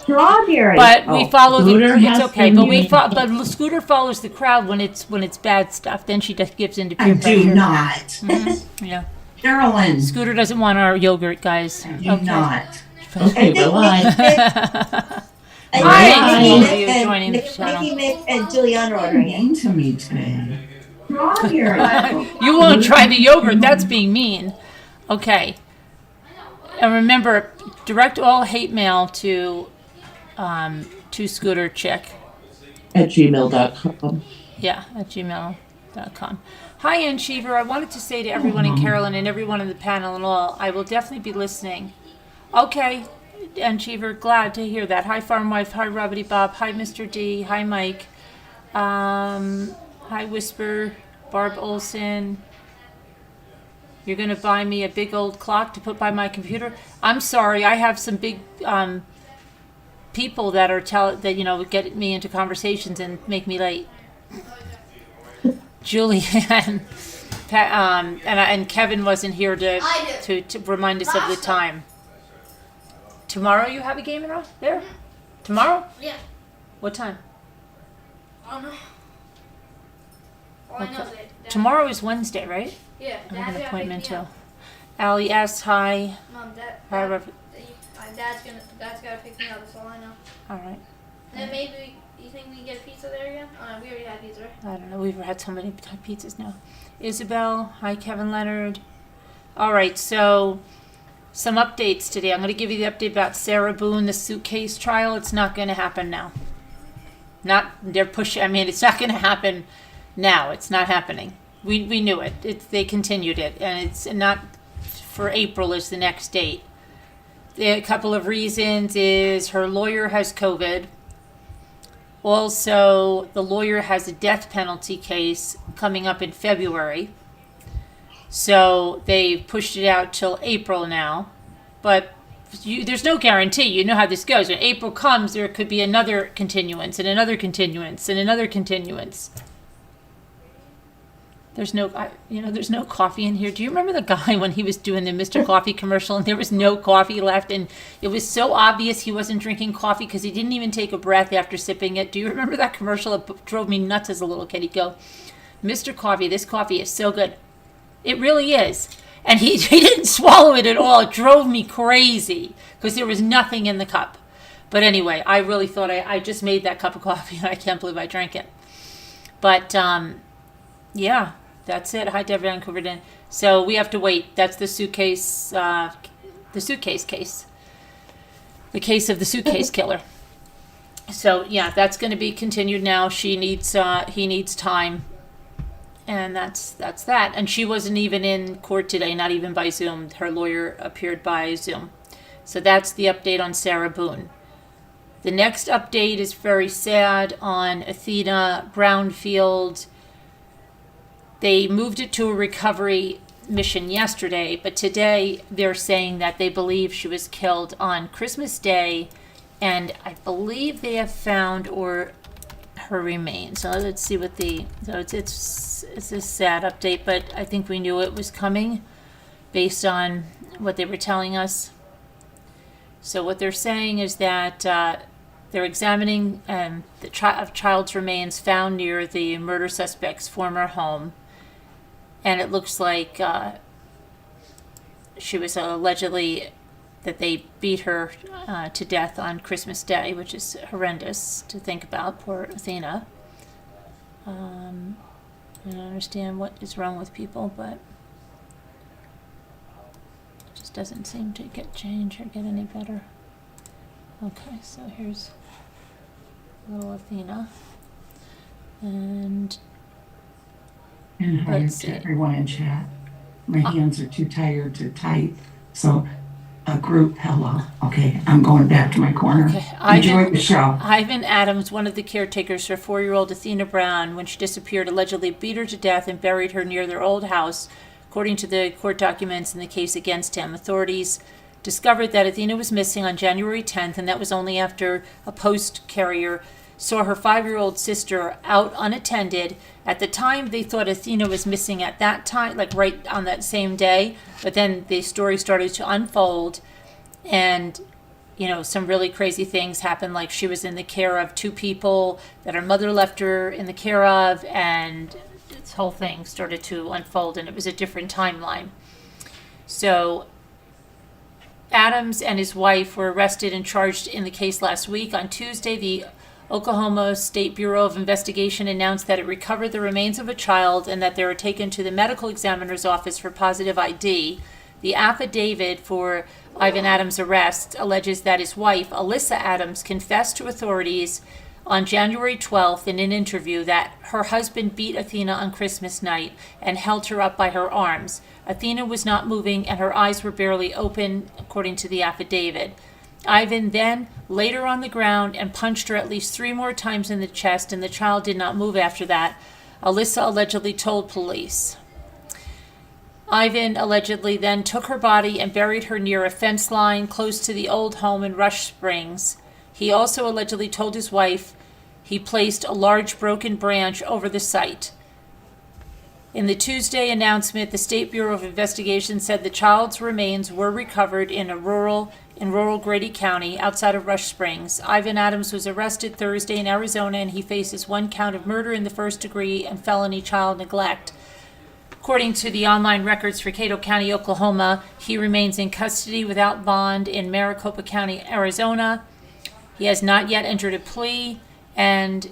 Strawberry. But we follow Scooter it's has okay. to But be- but Scooter follows the crowd when it's bad stuff. Then she just gives in to I peer pressure. do not. Yeah. Carolyn, Scooter doesn't want our yogurt, guys. I do not. I Okay, think well, I. Hi, Mickey all of Mick you and- joining the Mickey channel. Mick and Juliana are ordering it. Mean to me today. Strawberry. You won't try the yogurt. That's being mean. Okay. And remember, direct all hate mail to Scooter Chick. At gmail.com. Yeah, at gmail.com. Hi, Ann Cheever. I wanted to say to everyone in Carolyn and everyone in the panel and all, I will definitely be listening. Okay, Ann Cheever, glad to hear that. Hi, Farm Wife. Hi, Robbity Bob. Hi, Mr. D. Hi, Mike. Hi, Whisper. Barb Olson. You're going to buy me a big old clock to put by my computer? I'm sorry. I have some big people that are get me into conversations and make me late. Julianne, and Kevin wasn't here to remind us of the time. Tomorrow you have a game in there? Tomorrow? Yeah. What time? I don't know. All I know is that Tomorrow is Wednesday, right? Yeah. I have an Dad's appointment gotta too. Allie S. Hi. Mom, Hi, Rev- Dad's gotta pick me up. That's all I know. All right. And then maybe you think we can get pizza there again? Oh no, we already had pizza, right? I don't know. We've had so many pizzas now. Isabel. Hi, Kevin Leonard. All right. So some updates today. I'm going to give you the update about Sarah Boone, the Suitcase trial. It's not going to happen now. They're pushing. I mean, it's not going to happen now. It's not happening. We knew it. They continued it, and it's not for April is the next date. A couple of reasons is her lawyer has COVID. Also, the lawyer has a death penalty case coming up in February. So they pushed it out till April now. But there's no guarantee. You know how this goes. When April comes, there could be another continuance and another continuance and another continuance. There's no coffee in here. Do you remember the guy when he was doing the Mr. Coffee commercial and there was no coffee left and it was so obvious he wasn't drinking coffee because he didn't even take a breath after sipping it? Do you remember that commercial? It drove me nuts as a little kid. He'd go, Mr. Coffee, this coffee is so good. It really is. And he didn't swallow it at all. It drove me crazy because there was nothing in the cup. But anyway, I really thought I just made that cup of coffee and I can't believe I drank it. But yeah. That's it. Hi, Debunking. So we have to wait. That's the suitcase case. The case of the suitcase killer. So yeah, that's going to be continued now. He needs time, and that's that. And she wasn't even in court today, not even by Zoom. Her lawyer appeared by Zoom. So that's the update on Sarah Boone. The next update is very sad on Athena Brownfield. They moved it to a recovery mission yesterday, but today they're saying that they believe she was killed on Christmas Day, and I believe they have found her remains. So let's see what it's a sad update, but I think we knew it was coming based on what they were telling us. So what they're saying is that they're examining the child's remains found near the murder suspect's former home. And it looks like she was allegedly that they beat her to death on Christmas Day, which is horrendous to think about. Poor Athena. I don't understand what is wrong with people, but it just doesn't seem to change or get any better. Okay, so here's little Athena. And hi let's to see. everyone in chat. My hands are too tired to type. So a group hello. Okay, I'm going back to my corner. Okay. Enjoy the show. Ivan Adams, one of the caretakers for 4-year-old Athena Brown, when she disappeared, allegedly beat her to death and buried her near their old house, according to the court documents in the case against him. Authorities discovered that Athena was missing on January 10th, and that was only after a post carrier saw her 5-year-old sister out unattended. At the time, they thought Athena was missing at that time, like right on that same day. But then the story started to unfold, and some really crazy things happened, like she was in the care of two people that her mother left her in the care of, and this whole thing started to unfold, and it was a different timeline. So Adams and his wife were arrested and charged in the case last week. On Tuesday, the Oklahoma State Bureau of Investigation announced that it recovered the remains of a child and that they were taken to the medical examiner's office for positive ID. The affidavit for Ivan Adams' arrest alleges that his wife, Alyssa Adams, confessed to authorities on January 12th in an interview that her husband beat Athena on Christmas night and held her up by her arms. Athena was not moving and her eyes were barely open, according to the affidavit. Ivan then laid her on the ground and punched her at least 3 more times in the chest, and the child did not move after that, Alyssa allegedly told police. Ivan allegedly then took her body and buried her near a fence line close to the old home in Rush Springs. He also allegedly told his wife he placed a large broken branch over the site. In the Tuesday announcement, the State Bureau of Investigation said the child's remains were recovered in rural Grady County outside of Rush Springs. Ivan Adams was arrested Thursday in Arizona, and he faces 1 count of murder in the first degree and felony child neglect. According to the online records for Cato County, Oklahoma, he remains in custody without bond in Maricopa County, Arizona. He has not yet entered a plea, and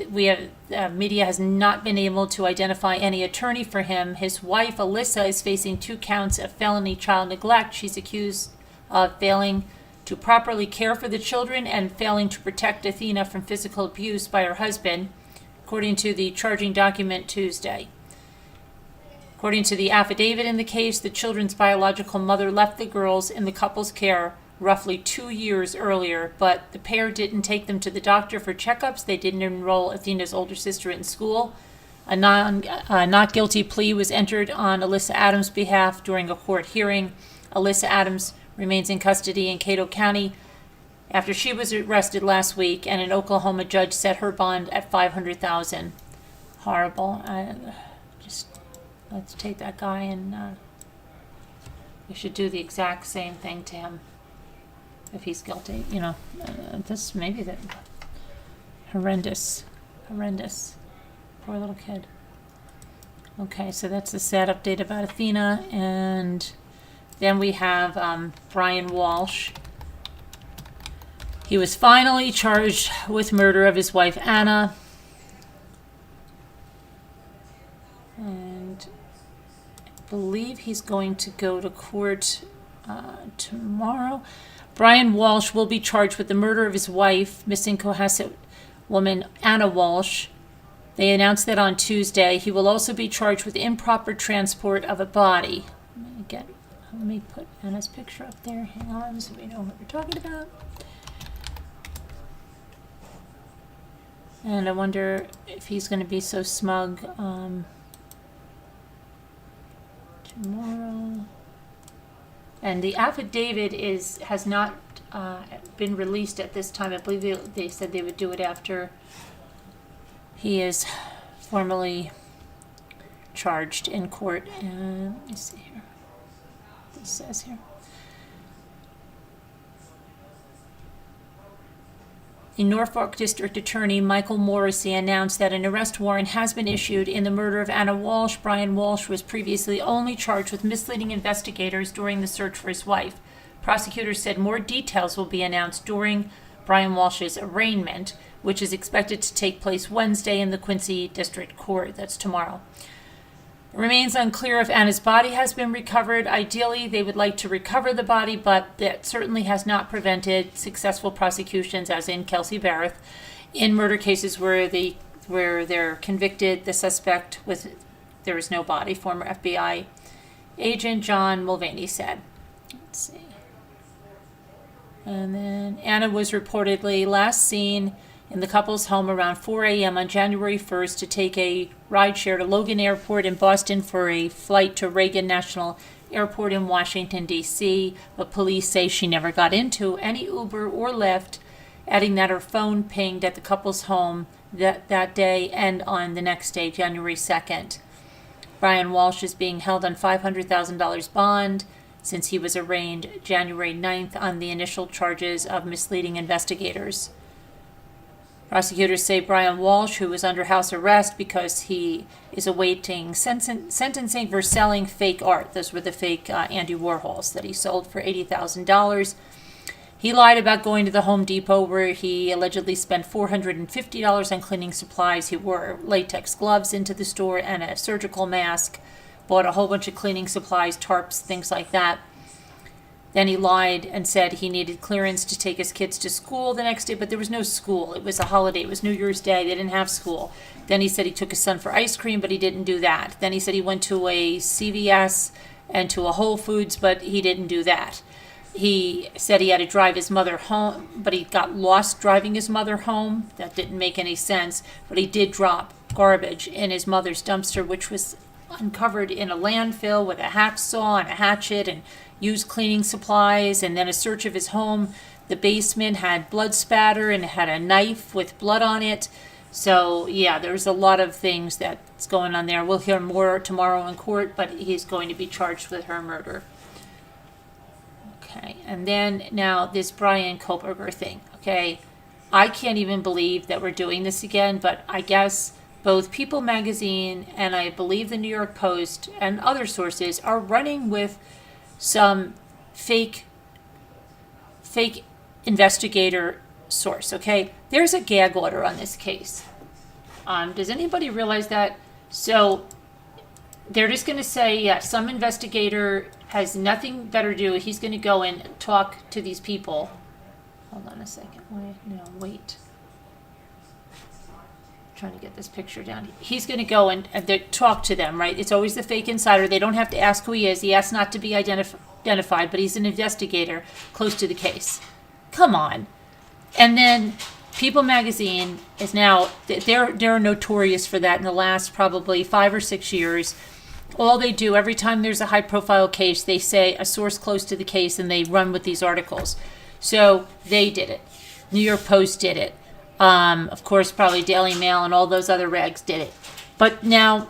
media has not been able to identify any attorney for him. His wife, Alyssa, is facing 2 counts of felony child neglect. She's accused of failing to properly care for the children and failing to protect Athena from physical abuse by her husband, according to the charging document Tuesday. According to the affidavit in the case, the children's biological mother left the girls in the couple's care roughly 2 years earlier, but the pair didn't take them to the doctor for checkups. They didn't enroll Athena's older sister in school. A not guilty plea was entered on Alyssa Adams' behalf during a court hearing. Alyssa Adams remains in custody in Cato County after she was arrested last week, and an Oklahoma judge set her bond at $500,000. Horrible. Let's take that guy and we should do the exact same thing to him if he's guilty. This maybe that horrendous. Poor little kid. Okay, so that's the sad update about Athena, and then we have Brian Walshe. He was finally charged with murder of his wife Anna, and I believe he's going to go to court tomorrow. Brian Walshe will be charged with the murder of his wife, missing Cohasset woman Anna Walshe. They announced that on Tuesday. He will also be charged with improper transport of a body. Let me put Anna's picture up there. Hang on, so we know what we're talking about. And I wonder if he's going to be so smug tomorrow. And the affidavit has not been released at this time. I believe they said they would do it after he is formally charged in court. Let me see here. What this says here. The Norfolk District Attorney Michael Morrissey announced that an arrest warrant has been issued in the murder of Anna Walshe. Brian Walshe was previously only charged with misleading investigators during the search for his wife. Prosecutors said more details will be announced during Brian Walsh's arraignment, which is expected to take place Wednesday in the Quincy District Court. That's tomorrow. It remains unclear if Anna's body has been recovered. Ideally, they would like to recover the body, but that certainly has not prevented successful prosecutions, as in Kelsey Barrett, in murder cases where they're convicted the suspect there is no body. Former FBI agent John Mulvaney said. Let's see. And then Anna was reportedly last seen in the couple's home around 4 a.m. on January 1st to take a rideshare to Logan Airport in Boston for a flight to Reagan National Airport in Washington, D.C., but police say she never got into any Uber or Lyft, adding that her phone pinged at the couple's home that day and on the next day, January 2nd. Brian Walshe is being held on $500,000 bond. since he was arraigned January 9th on the initial charges of misleading investigators. Prosecutors say Brian Walshe, who was under house arrest because he is awaiting sentencing for selling fake art. Those were the fake Andy Warhols that he sold for $80,000. He lied about going to the Home Depot where he allegedly spent $450 on cleaning supplies. He wore latex gloves into the store and a surgical mask, bought a whole bunch of cleaning supplies, tarps, things like that. Then he lied and said he needed clearance to take his kids to school the next day, but there was no school. It was a holiday. It was New Year's Day. They didn't have school. Then he said he took his son for ice cream, but he didn't do that. Then he said he went to a CVS and to a Whole Foods, but he didn't do that. He said he had to drive his mother home, but he got lost driving his mother home. That didn't make any sense, but he did drop garbage in his mother's dumpster, which was uncovered in a landfill with a hacksaw and a hatchet and used cleaning supplies. And then a search of his home, the basement had blood spatter and it had a knife with blood on it. So yeah, there's a lot of things that's going on there. We'll hear more tomorrow in court, but he's going to be charged with her murder. Okay, and then now this Bryan Kohberger thing. Okay, I can't even believe that we're doing this again, but I guess both People Magazine and I believe the New York Post and other sources are running with some fake investigator source. Okay, there's a gag order on this case. Does anybody realize that? So they're just going to say, yeah, some investigator has nothing better to do. He's going to go and talk to these people. Hold on a second. Wait. Trying to get this picture down. He's going to go and talk to them, right? It's always the fake insider. They don't have to ask who he is. He asks not to be identified, but he's an investigator close to the case. Come on. And then People Magazine is now, they're notorious for that in the last probably 5 or 6 years. All they do, every time there's a high-profile case, they say a source close to the case, and they run with these articles. So they did it. New York Post did it. Of course, probably Daily Mail and all those other rags did it. But now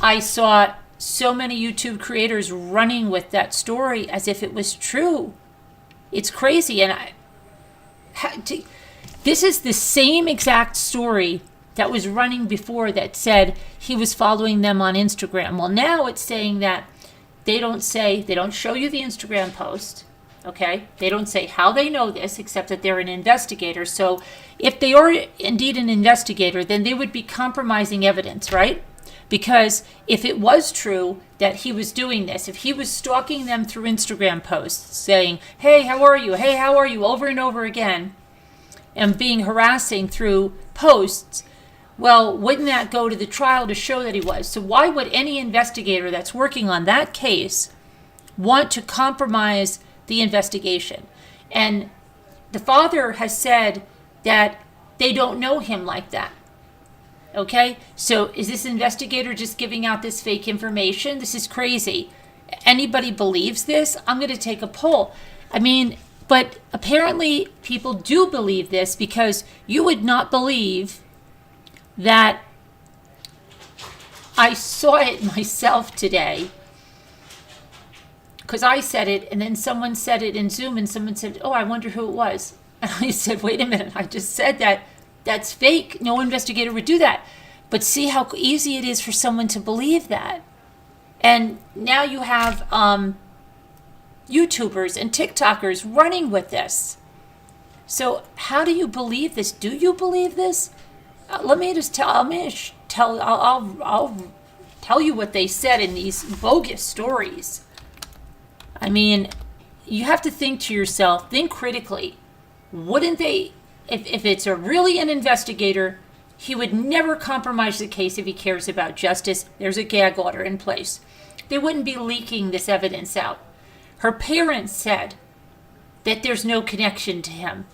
I saw so many YouTube creators running with that story as if it was true. It's crazy. And this is the same exact story that was running before that said he was following them on Instagram. Well, now it's saying that they don't show you the Instagram post. Okay, they don't say how they know this, except that they're an investigator. So if they are indeed an investigator, then they would be compromising evidence, right? Because if it was true that he was doing this, if he was stalking them through Instagram posts saying, hey, how are you? Hey, how are you? Over and over again, and being harassing through posts, well, wouldn't that go to the trial to show that he was? So why would any investigator that's working on that case want to compromise the investigation? And the father has said that they don't know him like that. Okay, so is this investigator just giving out this fake information? This is crazy. Anybody believes this? I'm going to take a poll. I mean, but apparently people do believe this, because you would not believe that I saw it myself today. Because I said it, and then someone said it in Zoom, and someone said, oh, I wonder who it was. And I said, wait a minute, I just said that. That's fake. No investigator would do that. But see how easy it is for someone to believe that. And now you have YouTubers and TikTokers running with this. So how do you believe this? Do you believe this? I'll tell you what they said in these bogus stories. I mean, you have to think to yourself, think critically. Wouldn't they, if it's really an investigator, he would never compromise the case if he cares about justice. There's a gag order in place. They wouldn't be leaking this evidence out. Her parents said that there's no connection to him.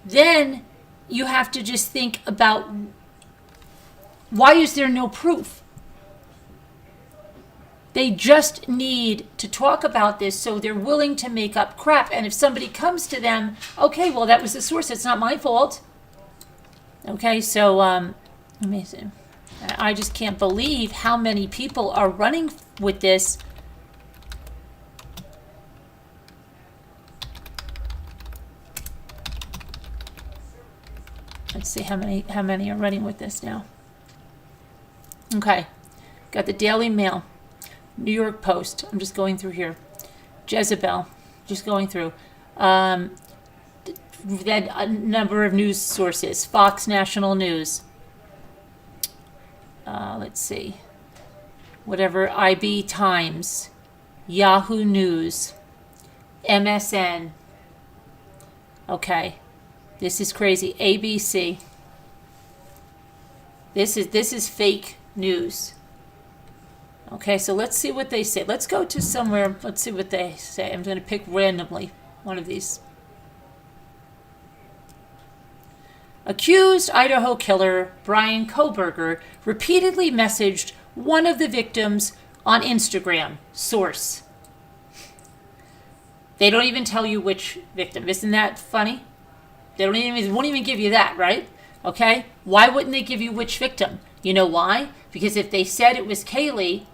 Then you have to just think about, why is there no proof? They just need to talk about this, so they're willing to make up crap. And if somebody comes to them, okay, well, that was the source. It's not my fault. Okay, so let me see. I just can't believe how many people are running with this. Let's see how many are running with this now. Okay, got the Daily Mail, New York Post. I'm just going through here. Jezebel, just going through. Then a number of news sources. Fox National News. Let's see. Whatever, IB Times, Yahoo News, MSN. Okay, this is crazy. ABC. This is fake news. Okay, so let's see what they say. Let's go to somewhere. Let's see what they say. I'm going to pick randomly one of these. Accused Idaho killer Bryan Kohberger repeatedly messaged one of the victims on Instagram. Source. They don't even tell you which victim. Isn't that funny? They won't even give you that, right? Okay? Why wouldn't they give you which victim? You know why? Because if they said it was Kaylee,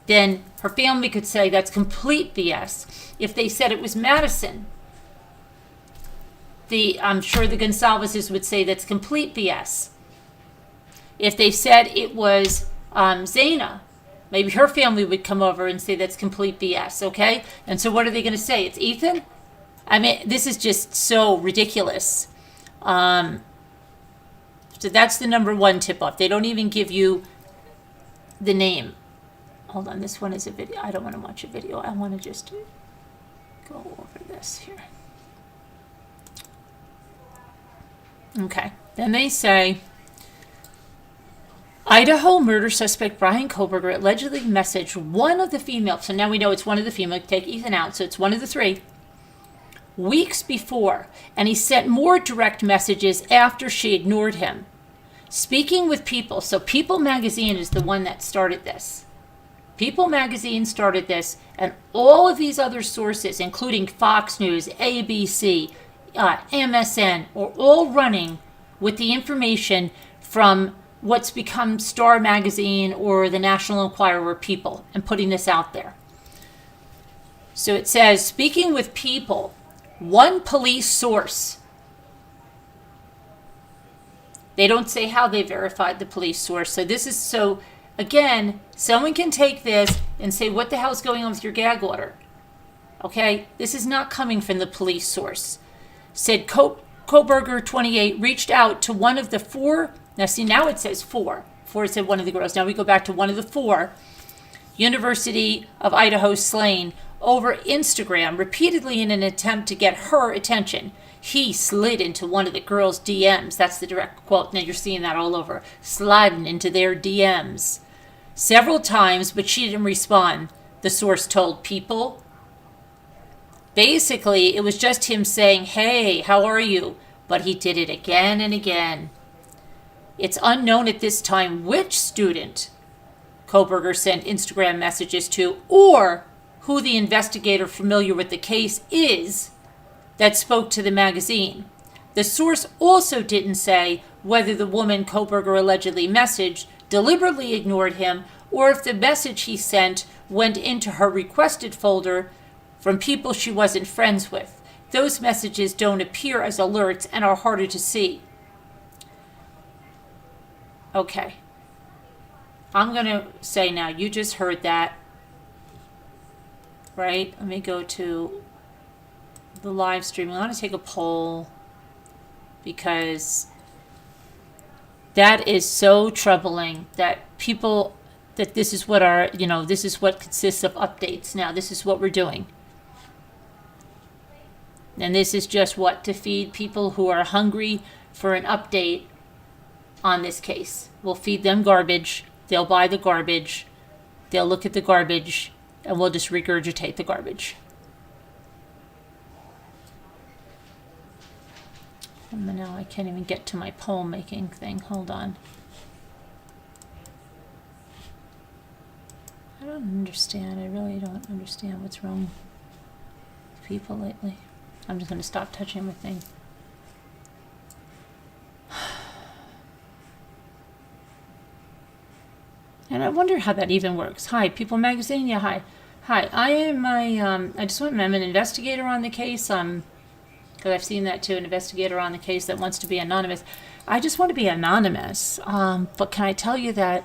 then her family could say that's complete BS. If they said it was Madison, I'm sure the Gonsalveses would say that's complete BS. If they said it was Zaina, maybe her family would come over and say that's complete BS, okay? And so what are they going to say? It's Ethan? I mean, this is just so ridiculous. So that's the number one tip-off. They don't even give you the name. Hold on, this one is a video. I don't want to watch a video. I want to just go over this here. Okay, then they say, Idaho murder suspect Bryan Kohberger allegedly messaged one of the females. So now we know it's one of the females. Take Ethan out, so it's one of the three. Weeks before, and he sent more direct messages after she ignored him. Speaking with People. So People magazine is the one that started this. People magazine started this, and all of these other sources, including Fox News, ABC, MSN, are all running with the information from what's become Star Magazine or the National Enquirer People and putting this out there. So it says, speaking with People, one police source. They don't say how they verified the police source. So this is, so again, someone can take this and say, what the hell is going on with your gag order? Okay, this is not coming from the police source. Said Kohberger, 28, reached out to one of the four. Now see, now it says four. Four said one of the girls. Now we go back to one of the four. University of Idaho slain over Instagram repeatedly in an attempt to get her attention. He slid into one of the girls' DMs. That's the direct quote. Now you're seeing that all over. Sliding into their DMs several times, but she didn't respond, the source told People. Basically, it was just him saying, hey, how are you? But he did it again and again. It's unknown at this time which student Kohberger sent Instagram messages to or who the investigator familiar with the case is that spoke to the magazine. The source also didn't say whether the woman Kohberger allegedly messaged deliberately ignored him or if the message he sent went into her requested folder from people she wasn't friends with. Those messages don't appear as alerts and are harder to see. Okay. I'm going to say now, you just heard that, right? Let me go to the live stream. I want to take a poll because that is so troubling that people, that this is what our, this is what consists of updates now. This is what we're doing. And this is just what? To feed people who are hungry for an update on this case. We'll feed them garbage. They'll buy the garbage. They'll look at the garbage. And we'll just regurgitate the garbage. And now I can't even get to my poll making thing. Hold on. I don't understand. I really don't understand what's wrong with people lately. I'm just going to stop touching my thing. And I wonder how that even works. Hi, People Magazine. Yeah, hi. Hi, I am I'm an investigator on the case. Because I've seen that too, an investigator on the case that wants to be anonymous. I just want to be anonymous. But can I tell you that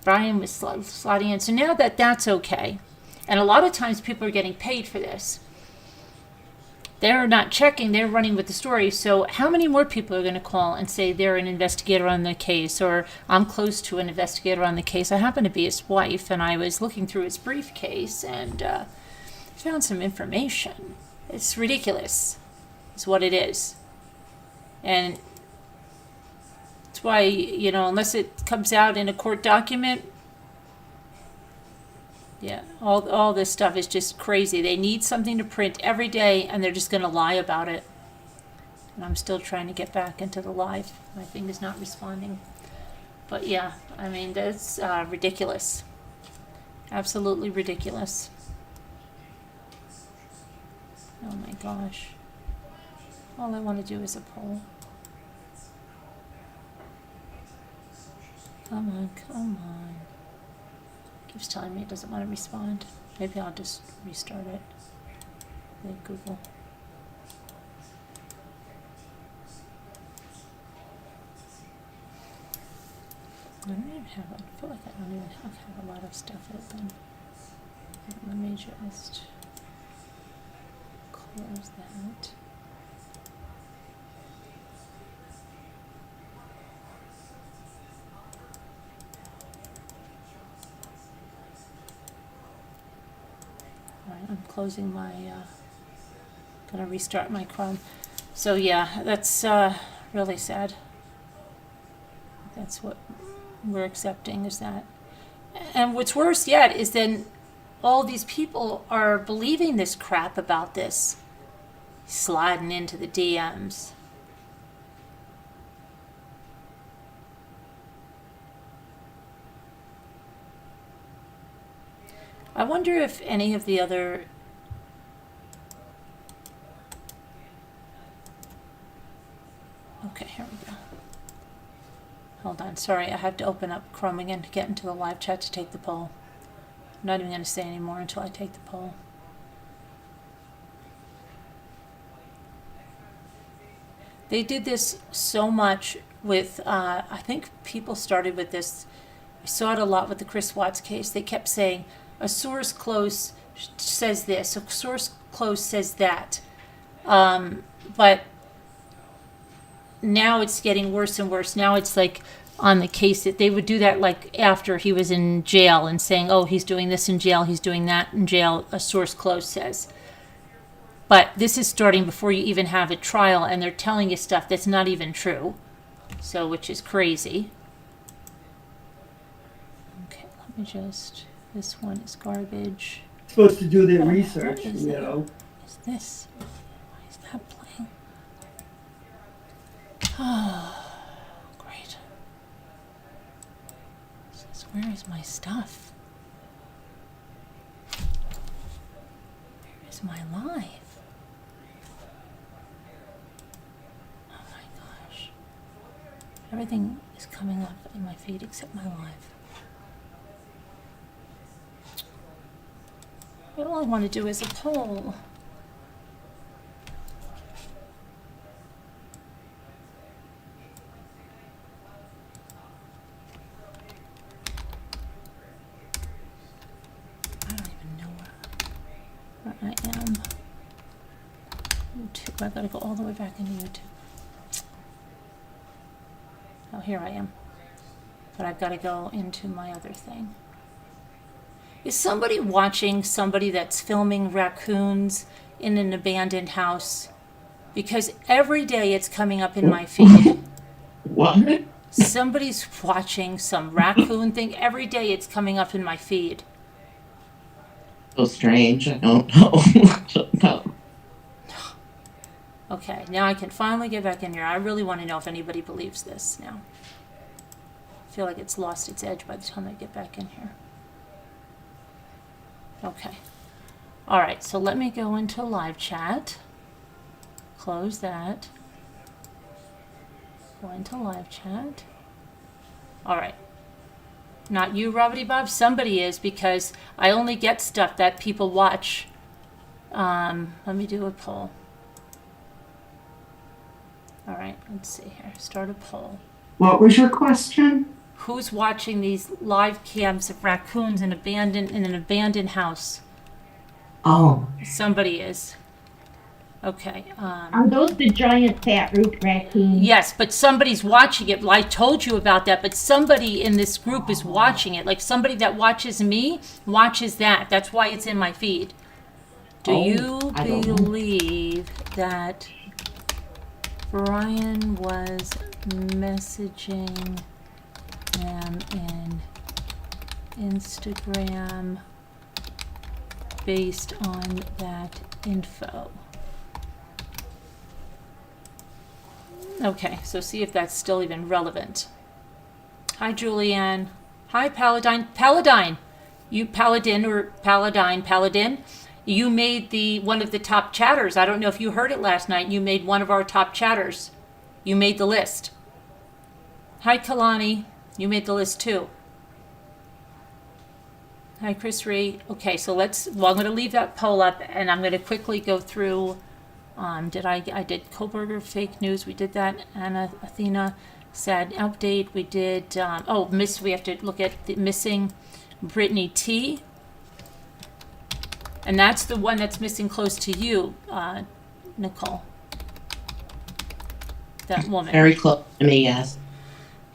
Brian was slotting in? So now that that's okay, and a lot of times people are getting paid for this. They're not checking, they're running with the story. So how many more people are going to call and say they're an investigator on the case, or I'm close to an investigator on the case? I happen to be his wife, and I was looking through his briefcase and found some information. It's ridiculous, is what it is. And that's why, you know, unless it comes out in a court document, yeah, all this stuff is just crazy. They need something to print every day, and they're just going to lie about it. And I'm still trying to get back into the live. My thing is not responding. But yeah, I mean, that's ridiculous. Absolutely ridiculous. Oh my gosh. All I want to do is a poll. Come on, come on. Keeps telling me it doesn't want to respond. Maybe I'll just restart it. Like Google. I don't even have, I feel like I don't even have a lot of stuff open. Let me just close that. I'm closing my, gonna restart my Chrome. So yeah, that's really sad. That's what we're accepting, is that. And what's worse yet is then all these people are believing this crap about this, sliding into the DMs. I wonder if any of the other okay, here we go. Hold on, sorry, I have to open up Chrome again to get into the live chat to take the poll. I'm not even going to say any more until I take the poll. They did this so much with, I think people started with this. I saw it a lot with the Chris Watts case. They kept saying, a source close says this, a source close says that. But now it's getting worse and worse. Now it's like on the case that they would do that like after he was in jail and saying, oh, he's doing this in jail, he's doing that in jail, a source close says. But this is starting before you even have a trial, and they're telling you stuff that's not even true. So, which is crazy. Okay, let me just... This one is garbage. Supposed to do their research, you know. What is this? Why is that playing? Oh, great. Where is my stuff? Where is my life? Oh my gosh. Everything is coming up in my feed except my life. All I want to do is a poll. I don't even know where I am. YouTube. I gotta go all the way back into YouTube. Oh, here I am. But I've got to go into my other thing. Is somebody watching somebody that's filming raccoons in an abandoned house? Because every day it's coming up in my feed. What? Somebody's watching some raccoon thing. Every day it's coming up in my feed. So strange. I don't know. No. Okay, now I can finally get back in here. I really want to know if anybody believes this now. I feel like it's lost its edge by the time I get back in here. Okay. All right, so let me go into live chat. Close that. Go into live chat. All right. Not you, Robbity Bob. Somebody is, because I only get stuff that people watch. Let me do a poll. All right, let's see here. Start a poll. What was your question? Who's watching these live cams of raccoons in an abandoned house? Oh, Somebody is. Okay. Are those the giant fat root raccoons? Yes, but somebody's watching it. I told you about that, but somebody in this group is watching it. Like somebody that watches me watches that. That's why it's in my feed. Do you I don't know. believe that Brian was messaging them in Instagram based on that info? Okay, so see if that's still even relevant. Hi, Julianne. Hi, Paladine. Paladine! You Paladin or Paladine, Paladin. You made one of the top chatters. I don't know if you heard it last night. You made one of our top chatters. You made the list. Hi, Kalani. You made the list too. Hi, Chris Ree. Okay, so I'm going to leave that poll up and I'm going to quickly go through. I did Kohberger fake news. We did that. Athena said update. We did, we have to look at the missing Brittany T. And that's the one that's missing close to you, Nicole. That woman. Very close to me, yes.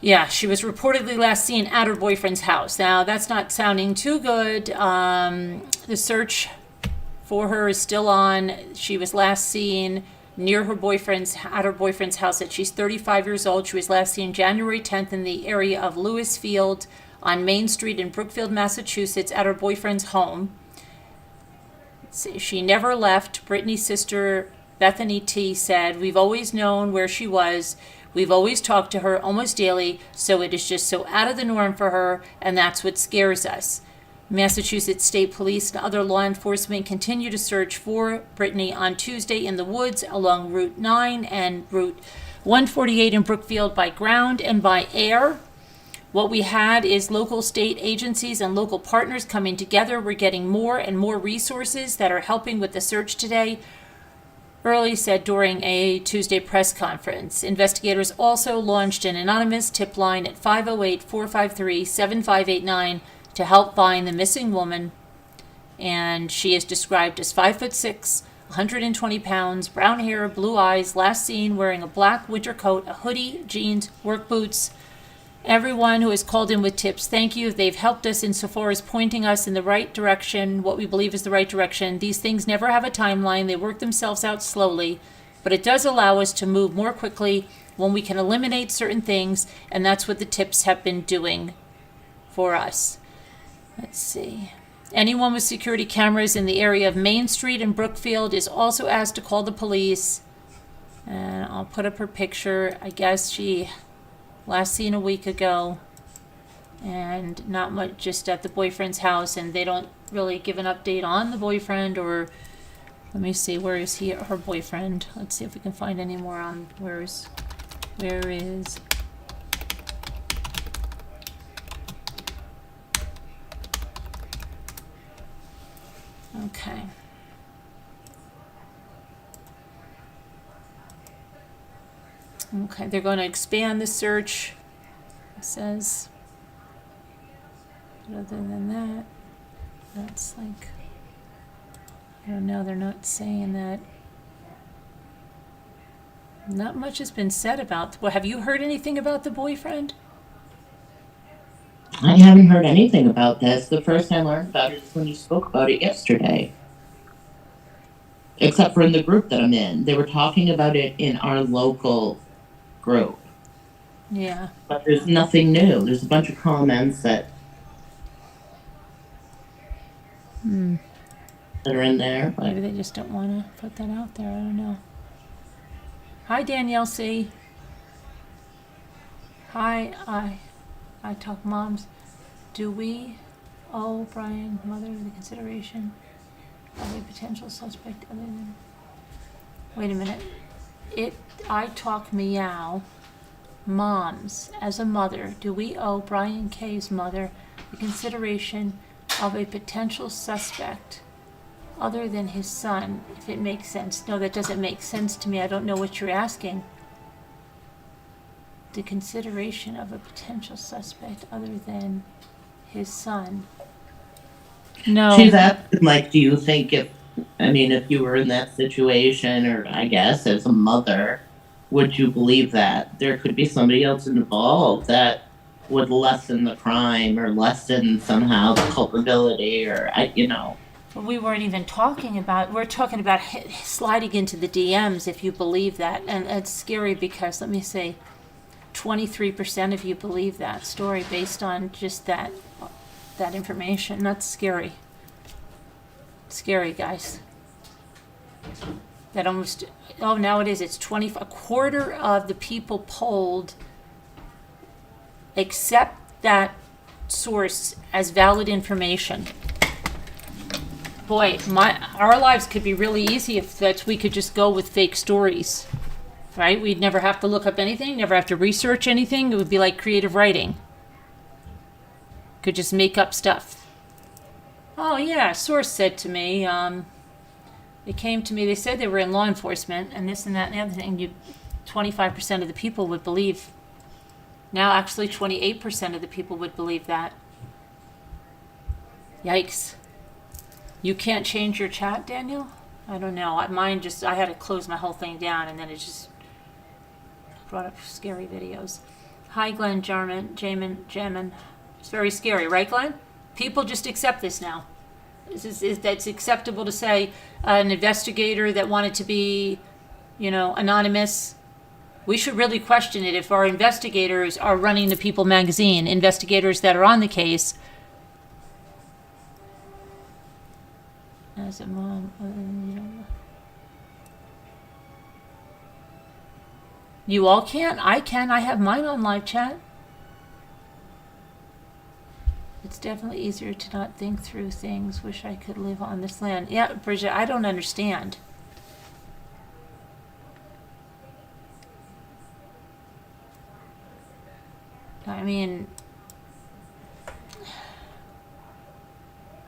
Yeah, she was reportedly last seen at her boyfriend's house. Now, that's not sounding too good. The search for her is still on. She was last seen near her boyfriend's house. That she's 35 years old. She was last seen January 10th in the area of Lewisfield on Main Street in Brookfield, Massachusetts, at her boyfriend's home. She never left. Brittany's sister, Brittany T, said, "We've always known where she was. We've always talked to her almost daily, so it is just so out of the norm for her, and that's what scares us." Massachusetts State Police and other law enforcement continue to search for Brittany on Tuesday in the woods along Route 9 and Route 148 in Brookfield by ground and by air. What we had is local state agencies and local partners coming together. We're getting more and more resources that are helping with the search today, Early said during a Tuesday press conference. Investigators also launched an anonymous tip line at 508-453-7589 to help find the missing woman. And she is described as 5'6", 120 pounds, brown hair, blue eyes, last seen wearing a black winter coat, a hoodie, jeans, work boots. Everyone who has called in with tips, thank you. They've helped us insofar as pointing us in the right direction, what we believe is the right direction. These things never have a timeline. They work themselves out slowly, but it does allow us to move more quickly when we can eliminate certain things, and that's what the tips have been doing for us. Let's see. Anyone with security cameras in the area of Main Street and Brookfield is also asked to call the police. And I'll put up her picture. I guess she last seen a week ago, and not much, just at the boyfriend's house, and they don't really give an update on the boyfriend. Or let me see, where is her boyfriend? Let's see if we can find any more on where is okay. Okay, they're going to expand the search, it says. But other than that, that's like, I don't know, they're not saying that. Not much has been said about, well, have you heard anything about the boyfriend? I haven't heard anything about this. The first I learned about it is when you spoke about it yesterday. Except for in the group that I'm in. They were talking about it in our local group. Yeah. But there's nothing new. There's a bunch of comments that are in there. But Maybe they just don't want to put that out there. I don't know. Hi, Danielle C. Hi, I talk moms. Do we owe Brian mother the consideration of a potential suspect other than... Wait a minute. I talk meow. Moms, as a mother, do we owe Brian K's mother the consideration of a potential suspect other than his son, if it makes sense? No, that doesn't make sense to me. I don't know what you're asking. the consideration of a potential suspect other than his son. No. She's asking, like, do you think if you were in that situation, or I guess as a mother, would you believe that there could be somebody else involved that would lessen the crime or lessen somehow the culpability, or But we weren't even talking about, we're talking about sliding into the DMs if you believe that. And it's scary because, let me say, 23% of you believe that story based on just that information. That's scary. Scary, guys. That almost, now it is, it's a quarter of the people polled accept that source as valid information. Boy, our lives could be really easy if we could just go with fake stories, right? We'd never have to look up anything, never have to research anything. It would be like creative writing. Could just make up stuff. Oh yeah, a source said to me, they came to me, they said they were in law enforcement and this and that and the other thing. 25% of the people would believe. Now actually 28% of the people would believe that. Yikes. You can't change your chat, Daniel? I don't know. Mine just, I had to close my whole thing down and then it just brought up scary videos. Hi, Glenn Jamin. It's very scary, right, Glenn? People just accept this now. That's acceptable to say an investigator that wanted to be, anonymous. We should really question it if our investigators are running the People magazine, investigators that are on the case. As a mom, you all can't? I can. I have mine on live chat. It's definitely easier to not think through things. Wish I could live on this land. Yeah, Bridget, I don't understand. I mean,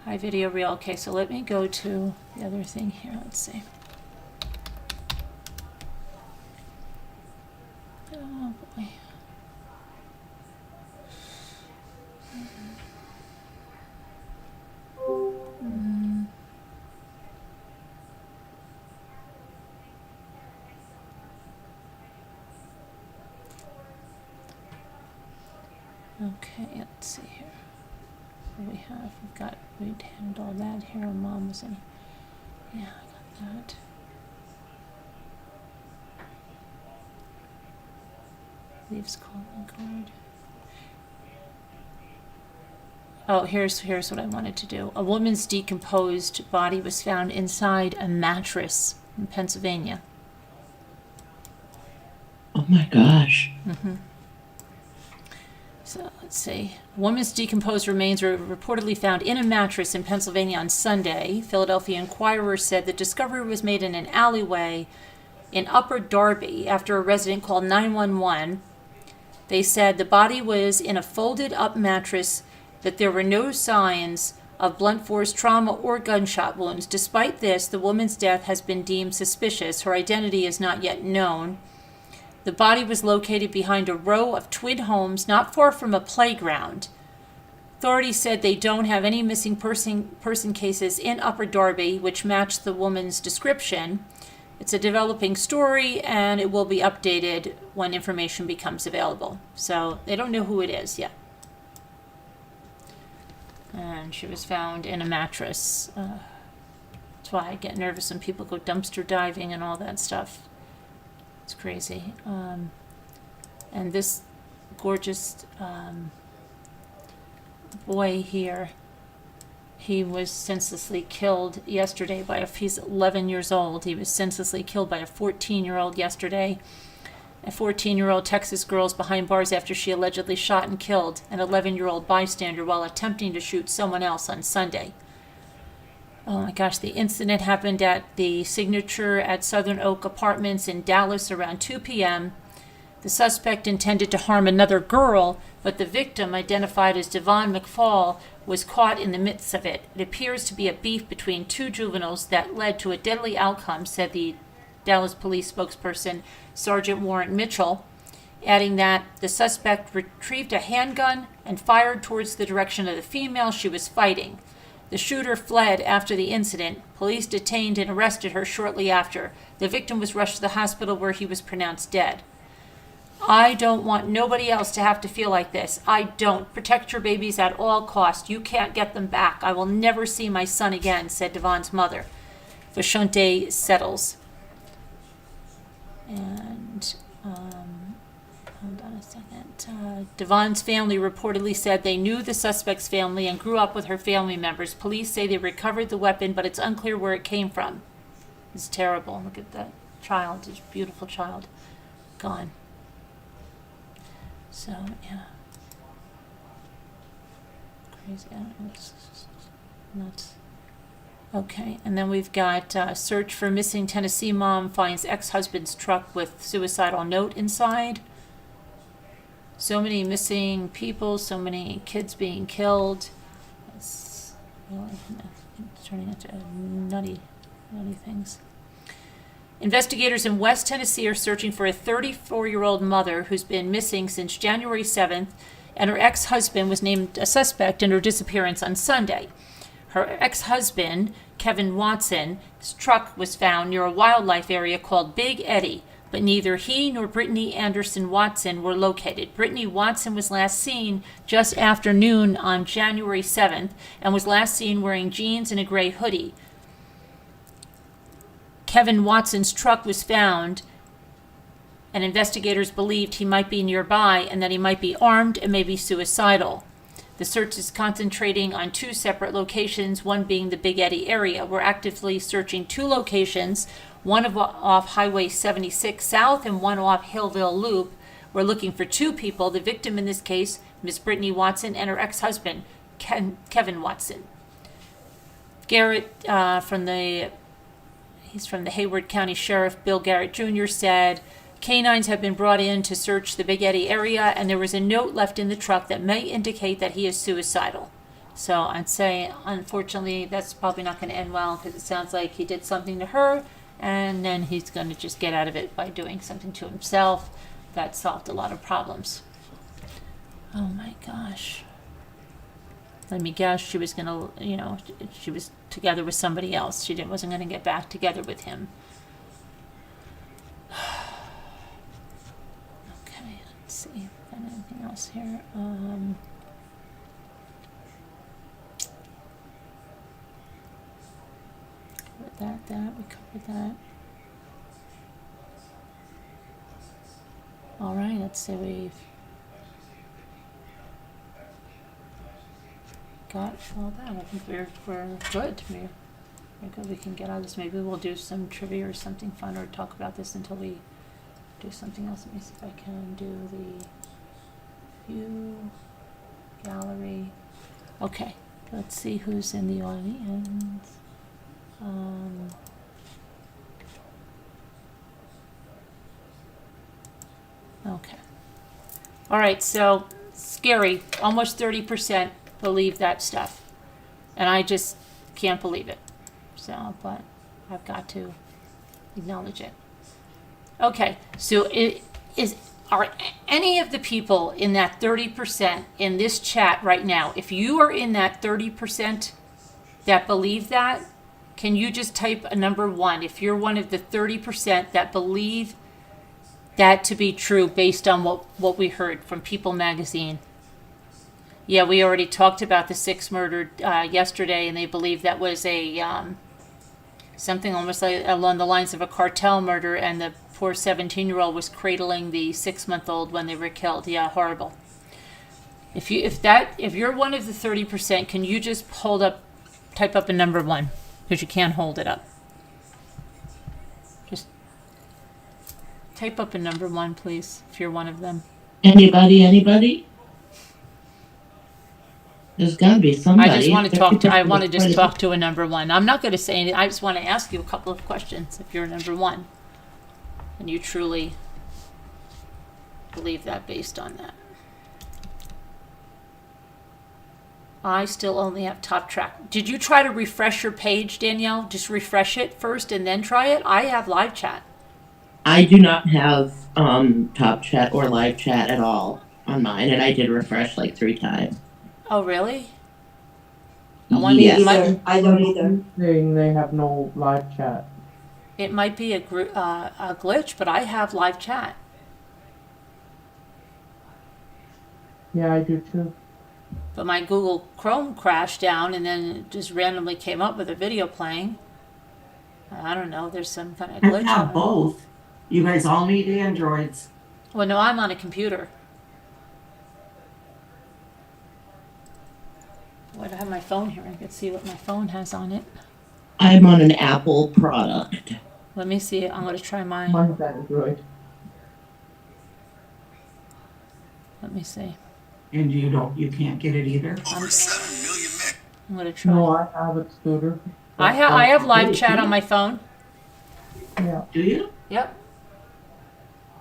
hi, video reel. Okay, so let me go to the other thing here. Let's see. Oh boy. Okay, let's see here. What we have, we'd handled all that here. Mom was in. Yeah, I got that. Leaves calling card. Oh, here's what I wanted to do. A woman's decomposed body was found inside a mattress in Pennsylvania. Oh my gosh. Mm-hmm. So let's see. A woman's decomposed remains were reportedly found in a mattress in Pennsylvania on Sunday. Philadelphia Inquirer said the discovery was made in an alleyway in Upper Darby after a resident called 911. They said the body was in a folded up mattress, that there were no signs of blunt force trauma or gunshot wounds. Despite this, the woman's death has been deemed suspicious. Her identity is not yet known. The body was located behind a row of twin homes not far from a playground. Authorities said they don't have any missing person cases in Upper Darby, which match the woman's description. It's a developing story, and it will be updated when information becomes available. So they don't know who it is yet. And she was found in a mattress. That's why I get nervous when people go dumpster diving and all that stuff. It's crazy. And this gorgeous boy here, he was senselessly killed yesterday he's 11 years old. He was senselessly killed by a 14-year-old yesterday. A 14-year-old Texas girl is behind bars after she allegedly shot and killed an 11-year-old bystander while attempting to shoot someone else on Sunday. Oh my gosh, the incident happened at the Signature at Southern Oak Apartments in Dallas around 2 p.m. The suspect intended to harm another girl, but the victim, identified as Devon McFall, was caught in the midst of it. It appears to be a beef between two juveniles that led to a deadly outcome, said the Dallas police spokesperson, Sergeant Warrant Mitchell. adding that the suspect retrieved a handgun and fired towards the direction of the female she was fighting. The shooter fled after the incident. Police detained and arrested her shortly after. The victim was rushed to the hospital where he was pronounced dead. I don't want nobody else to have to feel like this. I don't. Protect your babies at all costs. You can't get them back. I will never see my son again, said Devon's mother. Vashonte settles. And, hold on a second. Devon's family reportedly said they knew the suspect's family and grew up with her family members. Police say they recovered the weapon, but it's unclear where it came from. It's terrible. Look at that child, this beautiful child, gone. So, yeah. Crazy. It's nuts. Okay, and then we've got search for missing Tennessee mom finds ex-husband's truck with suicidal note inside. So many missing people, so many kids being killed. It's turning into nutty things. Investigators in West Tennessee are searching for a 34-year-old mother who's been missing since January 7th, and her ex-husband was named a suspect in her disappearance on Sunday. Her ex-husband, Kevin Watson's truck was found near a wildlife area called Big Eddy, but neither he nor Brittany Anderson Watson were located. Brittany Watson was last seen just after noon on January 7th and was last seen wearing jeans and a gray hoodie. Kevin Watson's truck was found, and investigators believed he might be nearby and that he might be armed and maybe suicidal. The search is concentrating on two separate locations, one being the Big Eddy area. We're actively searching two locations, one off Highway 76 South and one off Hillville Loop. We're looking for two people, the victim in this case, Miss Brittany Watson, and her ex-husband, Kevin Watson. Garrett, he's from the Hayward County Sheriff, Bill Garrett Jr., said, canines have been brought in to search the Big Eddy area, and there was a note left in the truck that may indicate that he is suicidal. So I'd say, unfortunately, that's probably not going to end well because it sounds like he did something to her, and then he's going to just get out of it by doing something to himself. That solved a lot of problems. Oh my gosh. Let me guess, she was going to, she was together with somebody else. She wasn't going to get back together with him. Okay, let's see. Anything else here? We covered that. All right, let's say we've got all that. I think we're good. We're good. We can get out of this. Maybe we'll do some trivia or something fun, or talk about this until we do something else. Let me see if I can do the view gallery. Okay, let's see who's in the audience. Okay. All right, so scary. Almost 30% believe that stuff. And I just can't believe it. So, but I've got to acknowledge it. Okay, so are any of the people in that 30% in this chat right now, if you are in that 30% that believe that, can you just type a number 1 if you're one of the 30% that believe that to be true based on what we heard from People magazine? Yeah, we already talked about the 6 murdered yesterday, and they believe that was a something almost like along the lines of a cartel murder, and the poor 17-year-old was cradling the 6-month-old when they were killed. Yeah, horrible. If you're one of the 30%, can you just type up a number 1? Because you can't hold it up. Just type up a number 1, please, if you're one of them. Anybody? There's got to be somebody. I just want to talk to a number 1. I'm not going to say anything. I just want to ask you a couple of questions if you're number 1. And you truly believe that based on that. I still only have top track. Did you try to refresh your page, Danielle? Just refresh it first and then try it? I have live chat. I do not have top chat or live chat at all on mine, and I did refresh like 3 times. Oh, really? Yes. I don't either. Saying they have no live chat. It might be a glitch, but I have live chat. Yeah, I do too. But my Google Chrome crashed down and then it just randomly came up with a video playing. I don't know. There's some kind of I glitch. have both. You guys all need Androids. Well, no, I'm on a computer. Well, I have my phone here. I can see what my phone has on it. I'm on an Apple product. Let me see. I'm going to try mine. Mine's Android. Let me see. And you can't get it either. I'm going to try. No, I have it, Scooter. I have live chat on my phone. Yeah, Do you? Yep.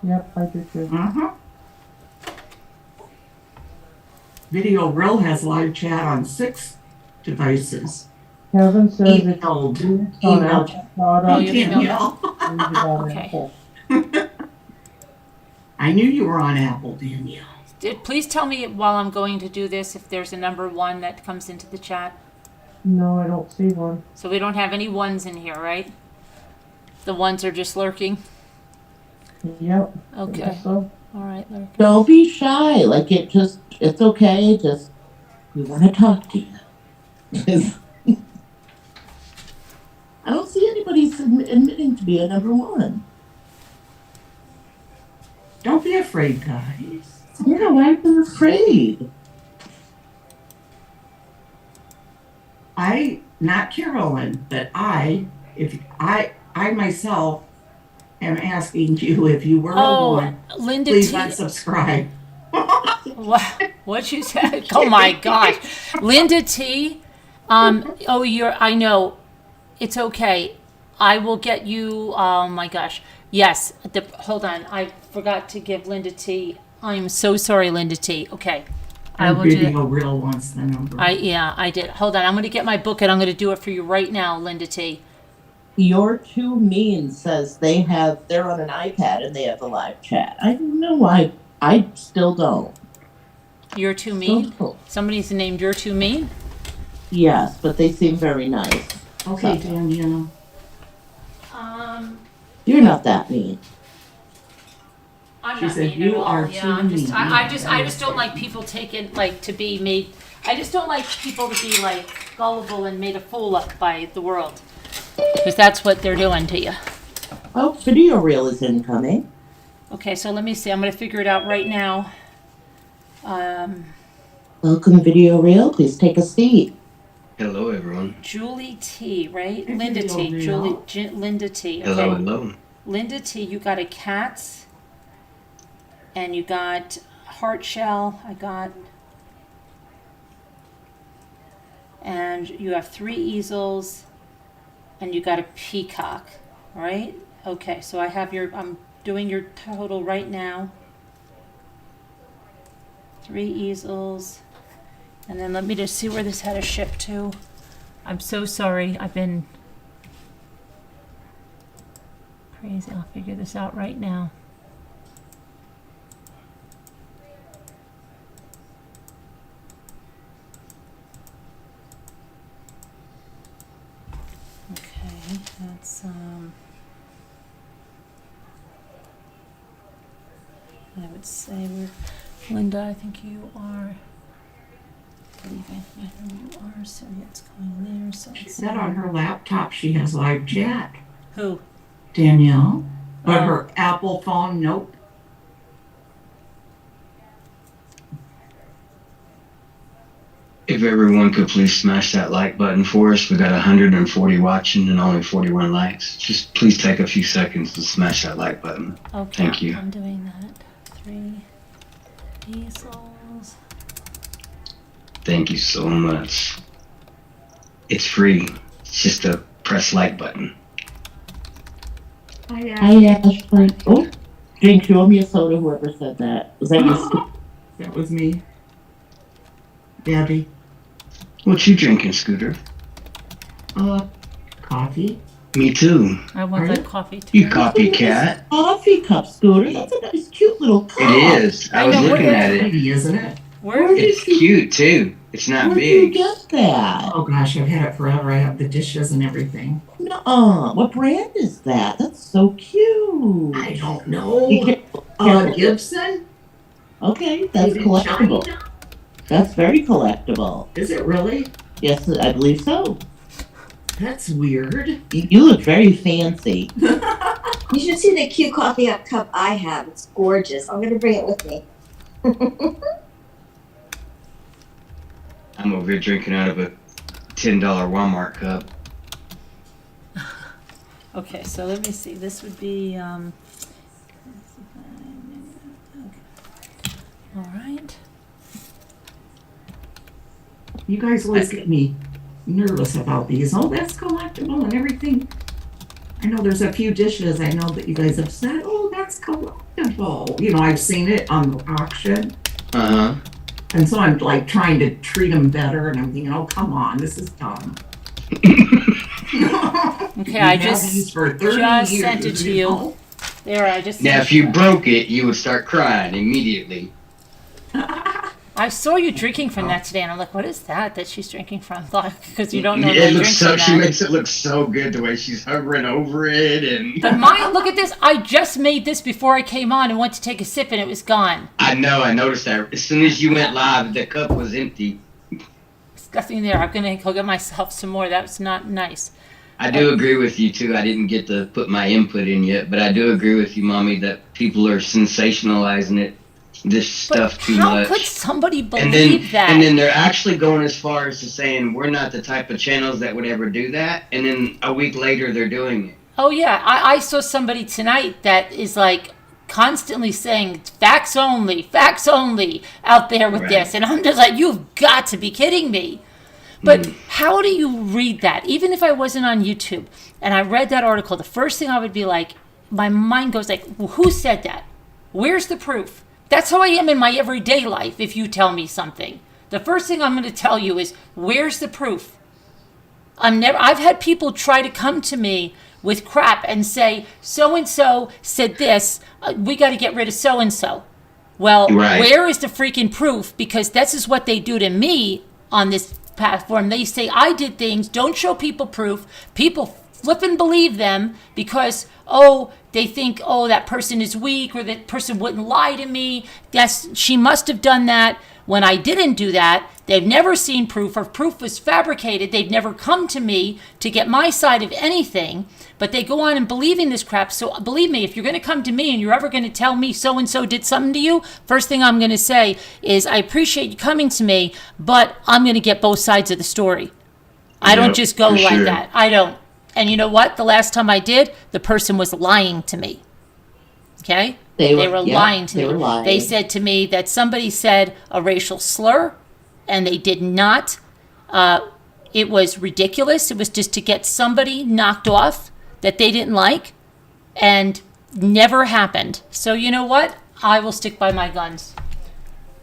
yep, I do too. Uh-huh. Video Real has live chat on 6 devices. Kevin says it's Emailed. on Emailed. Apple Oh, product. you emailed Danielle. and it's on Okay. Apple. I knew you were on Apple, Danielle. Please tell me while I'm going to do this if there's a number 1 that comes into the chat. No, I don't see one. So we don't have any 1s in here, right? The 1s are just lurking. Yep. Okay. So, All right, lurking. Don't be shy. Like it's okay. Just we want to talk to you. I don't see anybody admitting to be a number 1. Don't be afraid, guys. Yeah, why are you afraid? Not Carolyn, but I myself am asking you if you were a Oh, one, Linda please T. unsubscribe. What you said? Oh my gosh, Linda T. I know. It's okay. I will get you. Oh my gosh. Yes. Hold on. I forgot to give Linda T. I'm so sorry, Linda T. Okay. I will do. Video Real wants the number. I did. Hold on. I'm going to get my book and I'm going to do it for you right now, Linda T. You're too mean says they're on an iPad and they have the live chat. I don't know why. I still don't. You're too mean. Still. Somebody's named You're Too Mean. Yes, but they seem very nice. Okay, Danielle. You're not that mean. I'm She not said, mean "You at all." are Yeah, too I'm just, mean." I just don't like people taken like to be made. I just don't like people to be like gullible and made a fool of by the world, because that's what they're doing to you. Oh, video reel is incoming. Okay, so let me see. I'm gonna figure it out right now. Welcome, video reel. Please take a seat. Hello, everyone. Julie T, right? Hey, Linda T. Video Linda T. Okay. Hello, hello. Linda T. You got a cats, and you got heart shell. I got. And you have 3 easels, and you got a peacock, right? Okay, so I'm doing your total right now. 3 easels, and then let me just see where this had to ship to. I'm so sorry, I've been crazy. I'll figure this out right now. Okay, that's I would say Linda, I think you are leaving. I know you are, so it's going there. So She it's said on her laptop she has live chat. who? Danielle. But Oh. her Apple phone, nope. If everyone could please smash that like button for us. We got 140 watching and only 41 likes. Just please take a few seconds to smash that like button. Okay, Thank you. I'm doing that. 3 easels. Thank you so much. It's free. It's just a press like button. Hi, Ashley. Oh, drink, you owe me a soda, whoever said that. Was that you? That was me. Debbie. What you drinking, Scooter? Coffee. Me too. I want Are that you? coffee too. You copycat. Coffee cup, Scooter. That's a nice, cute little cup. It is. I was know, looking where- at it. Pretty, isn't it? Where did It's cute too. It's not Where'd you big. get that? Oh gosh, I've had it forever. I have the dishes and everything. Nuh-uh. What brand is that? That's so cute. I don't Be know. careful. Gibson? Okay, that's Made in collectible. China? That's very collectible. Is it really? Yes, I believe so. That's weird. You look very fancy. You should see the cute coffee cup I have. It's gorgeous. I'm going to bring it with me. I'm over here drinking out of a $10 Walmart cup. Okay, so let me see. This would be all right. You guys always get me nervous about these. Oh, that's collectible and everything. I know there's a few dishes I know that you guys have said, oh, that's collectible. You know, I've seen it on the auction. Uh huh. And so I'm like trying to treat them better and I'm thinking, oh, come on, this is dumb. Okay, I We've had just these for 30 just years, sent it to you. know? There, I just Now, sent if you broke it, you would start crying immediately. I saw you drinking from that today, and I'm like, what is that she's drinking from? Because you don't know It that looks so. drink She from that. makes it look so good the way she's hovering over it, and But mine, look at this. I just made this before I came on and went to take a sip, and it was gone. I know. I noticed that as soon as you went live, the cup was empty. There's nothing there. I'm going to go get myself some more. That's not nice. I do agree with you too. I didn't get to put my input in yet, but I do agree with you, Mommy, that people are sensationalizing it, this stuff too How much. could somebody believe and then, that? and then they're actually going as far as to saying we're not the type of channels that would ever do that. And then a week later, they're doing it. Oh, yeah. I saw somebody tonight that is like constantly saying facts only out there with Right. this. And I'm just like, you've got to be kidding me. But how do you read that? Even if I wasn't on YouTube and I read that article, the first thing I would be like, my mind goes like, well, who said that? Where's the proof? That's how I am in my everyday life. If you tell me something, the first thing I'm going to tell you is, where's the proof? I've had people try to come to me with crap and say, so-and-so said this, we got to get rid of so-and-so. Well, Right. Where is the freaking proof? Because this is what they do to me on this platform. They say I did things, don't show people proof. People flip and believe them because, they think, that person is weak or that person wouldn't lie to me. She must have done that when I didn't do that. They've never seen proof, or proof was fabricated. They've never come to me to get my side of anything, but they go on and believe in this crap. So believe me, if you're going to come to me and you're ever going to tell me so-and-so did something to you, first thing I'm going to say is, I appreciate you coming to me, but I'm going to get both sides of the story. I don't Yep, just go for like sure. that. I don't. And you know what? The last time I did, the person was lying to me. Okay? They were lying to they me. were lying. They said to me that somebody said a racial slur, and they did not. It was ridiculous. It was just to get somebody knocked off that they didn't like, and never happened. So you know what? I will stick by my guns.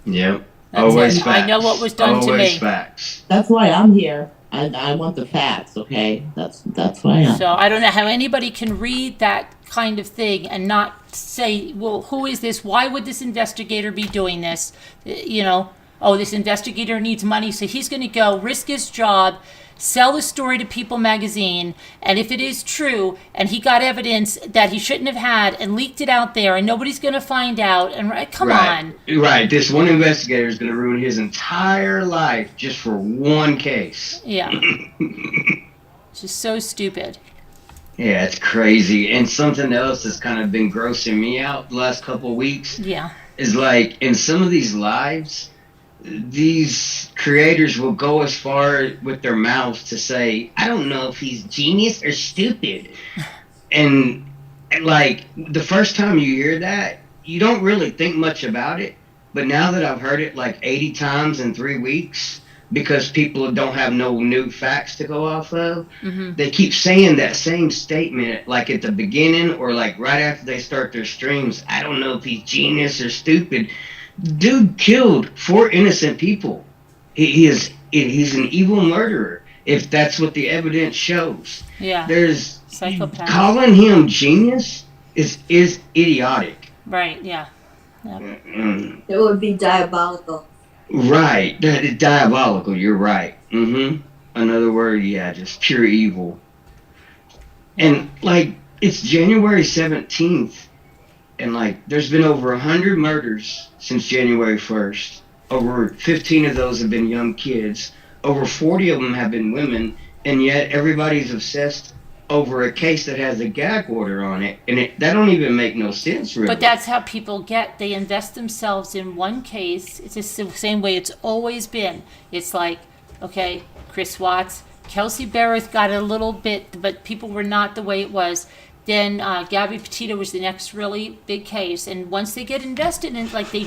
Yep. That's Always it. facts. I know what was done to Always me. facts. That's why I'm here. I want the facts, okay? That's why I'm. So I don't know how anybody can read that kind of thing and not say, well, who is this? Why would this investigator be doing this? This investigator needs money, so he's going to go risk his job, sell the story to People magazine, and if it is true, and he got evidence that he shouldn't have had and leaked it out there, and nobody's going to find out, and come on. Right. This one investigator is going to ruin his entire life just for one case. Yeah. It's just so stupid. Yeah, it's crazy. And something else that's kind of been grossing me out the last couple of weeks Yeah. is like in some of these lives, these creators will go as far with their mouths to say, I don't know if he's genius or stupid. And like the first time you hear that, you don't really think much about it. But now that I've heard it like 80 times in 3 weeks, because people don't have no new facts to go off of, they keep saying that same statement like at the beginning or like right after they start their streams. I don't know if he's genius or stupid. Dude killed 4 innocent people. He's an evil murderer. if that's what the evidence shows. Yeah. There's Psychopath. calling him genius is idiotic. Right. Yeah. Mm, It would be diabolical. right, that is diabolical. You're right. Another word, yeah, just pure evil. And like it's January 17th, and like there's been over 100 murders since January 1st. Over 15 of those have been young kids. Over 40 of them have been women, and yet everybody's obsessed over a case that has a gag order on it, and that don't even make no sense, really. But that's how people get. They invest themselves in one case. It's just the same way it's always been. It's like, okay, Chris Watts, Kelsey Bereth got a little bit, but people were not the way it was. Then Gabby Petito was the next really big case, and once they get invested in, like they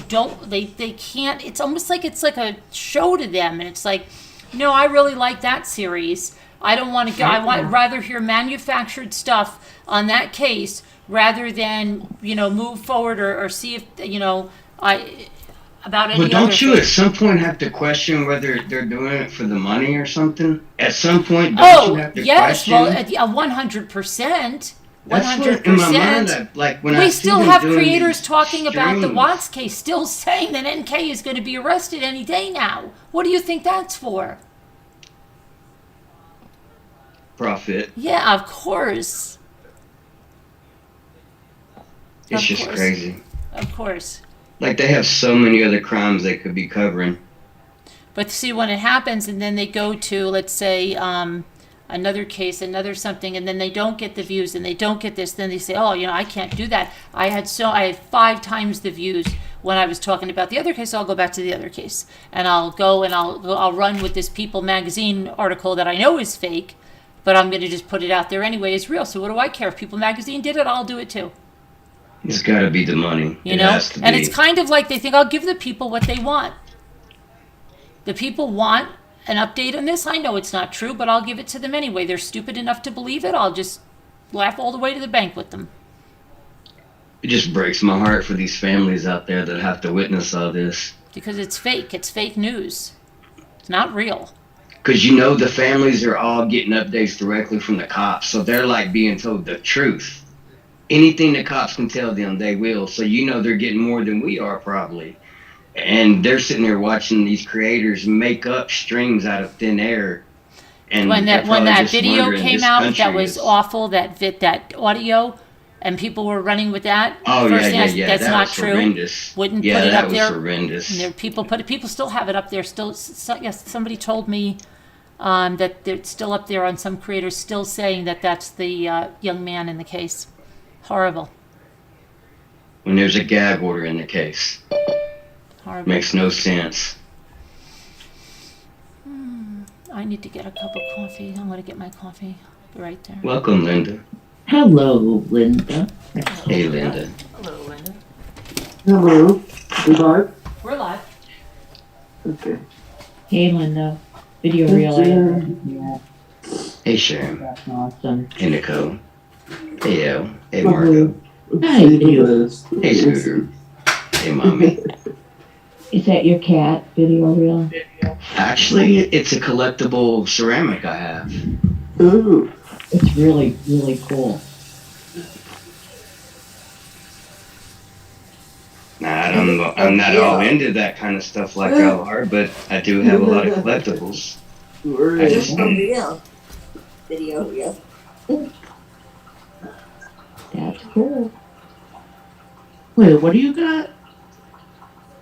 can't. It's almost like it's like a show to them, and it's like, no, I really like that series. I don't want to go. I'd rather hear manufactured stuff on that case rather than move forward or see if about any But don't other you thing. at some point have to question whether they're doing it for the money or something? At some point, don't you have to yes, question? well, 100%. That's what in my mind, 100%. like when I We see still them have doing creators these talking about the streams. Watts case, still saying that NK is going to be arrested any day now. What do you think that's for? Profit. Yeah, of course. It's Of just course. crazy. Of course. Like they have so many other crimes they could be covering. But see, when it happens and then they go to, let's say, another case, another something, and then they don't get the views and they don't get this, then they say, oh, I can't do that. I had 5 times the views when I was talking about the other case. So I'll go back to the other case, and I'll go and I'll run with this People magazine article that I know is fake, but I'm going to just put it out there anyway as real. So what do I care? If People magazine did it, I'll do it too. It's got to be the money. You It know, has to and be. it's kind of like they think I'll give the people what they want. The people want an update on this. I know it's not true, but I'll give it to them anyway. They're stupid enough to believe it. I'll just laugh all the way to the bank with them. It just breaks my heart for these families out there that have to witness all this. Because it's fake. It's fake news. It's not real. Because the families are all getting updates directly from the cops, so they're like being told the truth. Anything the cops can tell them, they will. So they're getting more than we are probably. And they're sitting there watching these creators make up strings out of thin air. And When they're that probably just video wondering, came this out, that country was is- awful. That audio, and people were running with that. Oh, First thing yeah. that's that not was true. horrendous. Wouldn't yeah, put it that up was there. horrendous. And there, people still have it up there. Still, yes, somebody told me that it's still up there on some creators, still saying that that's the young man in the case. Horrible. When there's a gag order in the case. Horrible. Makes no sense. I need to get a cup of coffee. I'm going to get my coffee. Be right there. Welcome, Linda. Hello, Linda. Hey, Linda. Hello, Linda. Hello. We live? We're live. Okay. Hey, Linda. Video Hey, reel. Jen. Yeah, Hey, Sharon. that's awesome. Hey, Nicole. Hey, El. Hey, Marco. Hi, video. Hey, Scooter. Hey, Mommy. Is that your cat? Video reel? Actually, it's a collectible ceramic I have. Ooh. It's really, really cool. Nah, I'm not all into that kind of stuff like y'all are, but I do have a lot of collectibles. I It's just for real. Video real. That's cool. Wait, what do you got?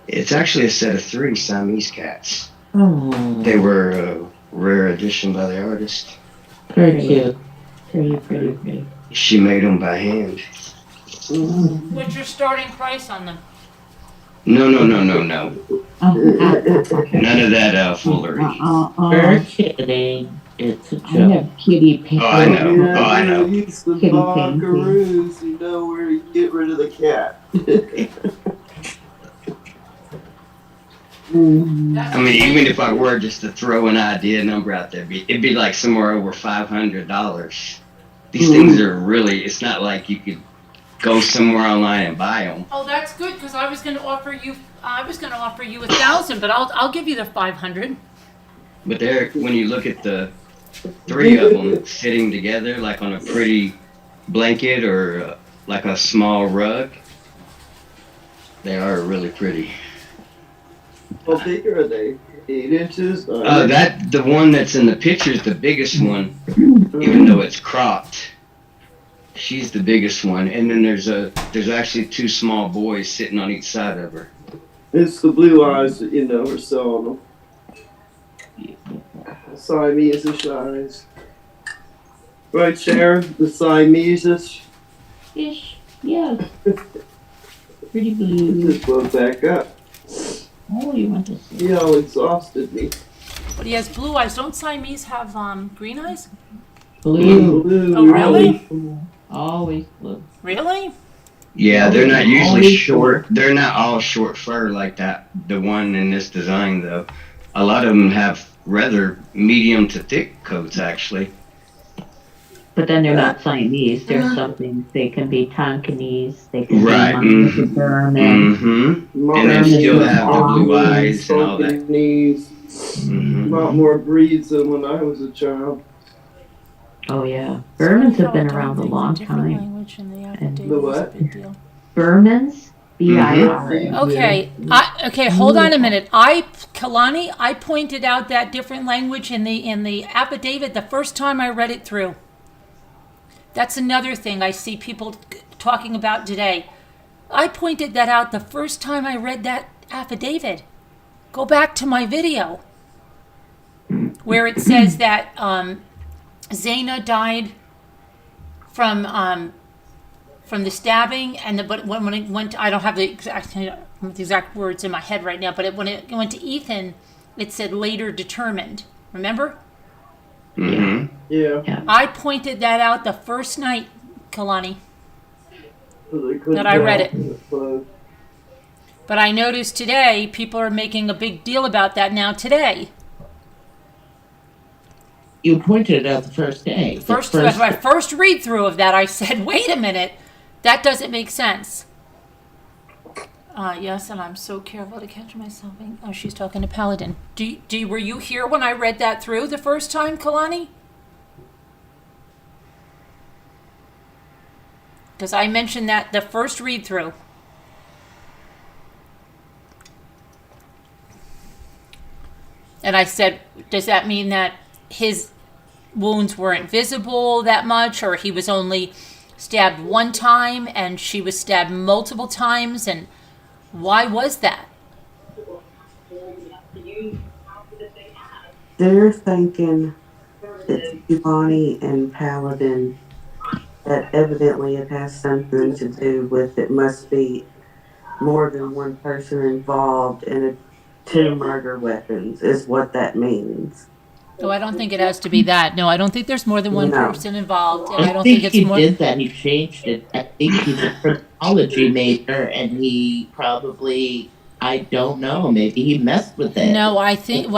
It's actually a set of 3 Siamese cats. Oh, They were a rare edition by the artist. very cute. Pretty. She made them by hand. What's your starting price on them? No. Oh, None of that foolery. We're kidding. It's a joke. I have kitty pants. Oh, I know. Oh, I know. Use the Kitty buckaroos, you know where to get rid of the cat. I mean, even if I were just to throw an idea number out there, it'd be like somewhere over $500. These things are really, it's not like you could go somewhere online and buy them. Oh, that's good, because I was going to offer you $1,000, but I'll give you the $500. But when you look at the 3 of them sitting together, like on a pretty blanket or like a small rug. They are really pretty. How big are they? 8 inches? The one that's in the picture is the biggest one, even though it's cropped. She's the biggest one, and then there's actually 2 small boys sitting on each side of her. It's the blue eyes that we're selling them. Siamese eyes. Right, Sharon? The Siamese. Ish. Yeah. Pretty blue. Just blow back up. Oh, you want to see? You all exhausted me. But he has blue eyes. Don't Siamese have green eyes? Blue. Blue. Oh, really? Always blue. Really? Yeah, they're not usually Always short. They're not all short fur like that. The one in this design, though, a lot of them have rather medium to thick coats, actually. But then they're not Siamese. They're something. They can be Tonkinese. They can Right. be Burman. Mm-hmm. And they still have the blue eyes and all that. Knees. Mm-hmm. A lot more breeds than when I was a child. Oh yeah, Burmans have been Somehow around a adopting long different time. language in the And affidavit the is a what? big deal. Burmans, B-I-R. Okay, okay, hold on a minute. Kalani, I pointed out that different language in the affidavit the first time I read it through. That's another thing I see people talking about today. I pointed that out the first time I read that affidavit. Go back to my video where it says that Zaina died from the stabbing, but when it went to, I don't have the exact words in my head right now, but when it went to Ethan, it said later determined. Remember? Mm-hmm. Yeah. I pointed that out the first night, Kalani, That that I read it. But I noticed today people are making a big deal about that now today. You pointed it out the first day. My first read through of that, I said, wait a minute, that doesn't make sense. Yes, and I'm so careful to catch myself. Oh, she's talking to Paladin. Were you here when I read that through the first time, Kalani? Because I mentioned that the first read through. And I said, does that mean that his wounds weren't visible that much, or he was only stabbed one time and she was stabbed multiple times, and why was that? They're thinking it's Giovanni and Paladin, that evidently it has something to do with it must be more than one person involved in 2 murder weapons is what that means. Oh, I don't think it has to be that. No, I don't think there's more than one person involved, and I don't think think it's he more. did that. He changed it. I think he's a criminology major, and he probably, I don't know, maybe he messed with it. No, I think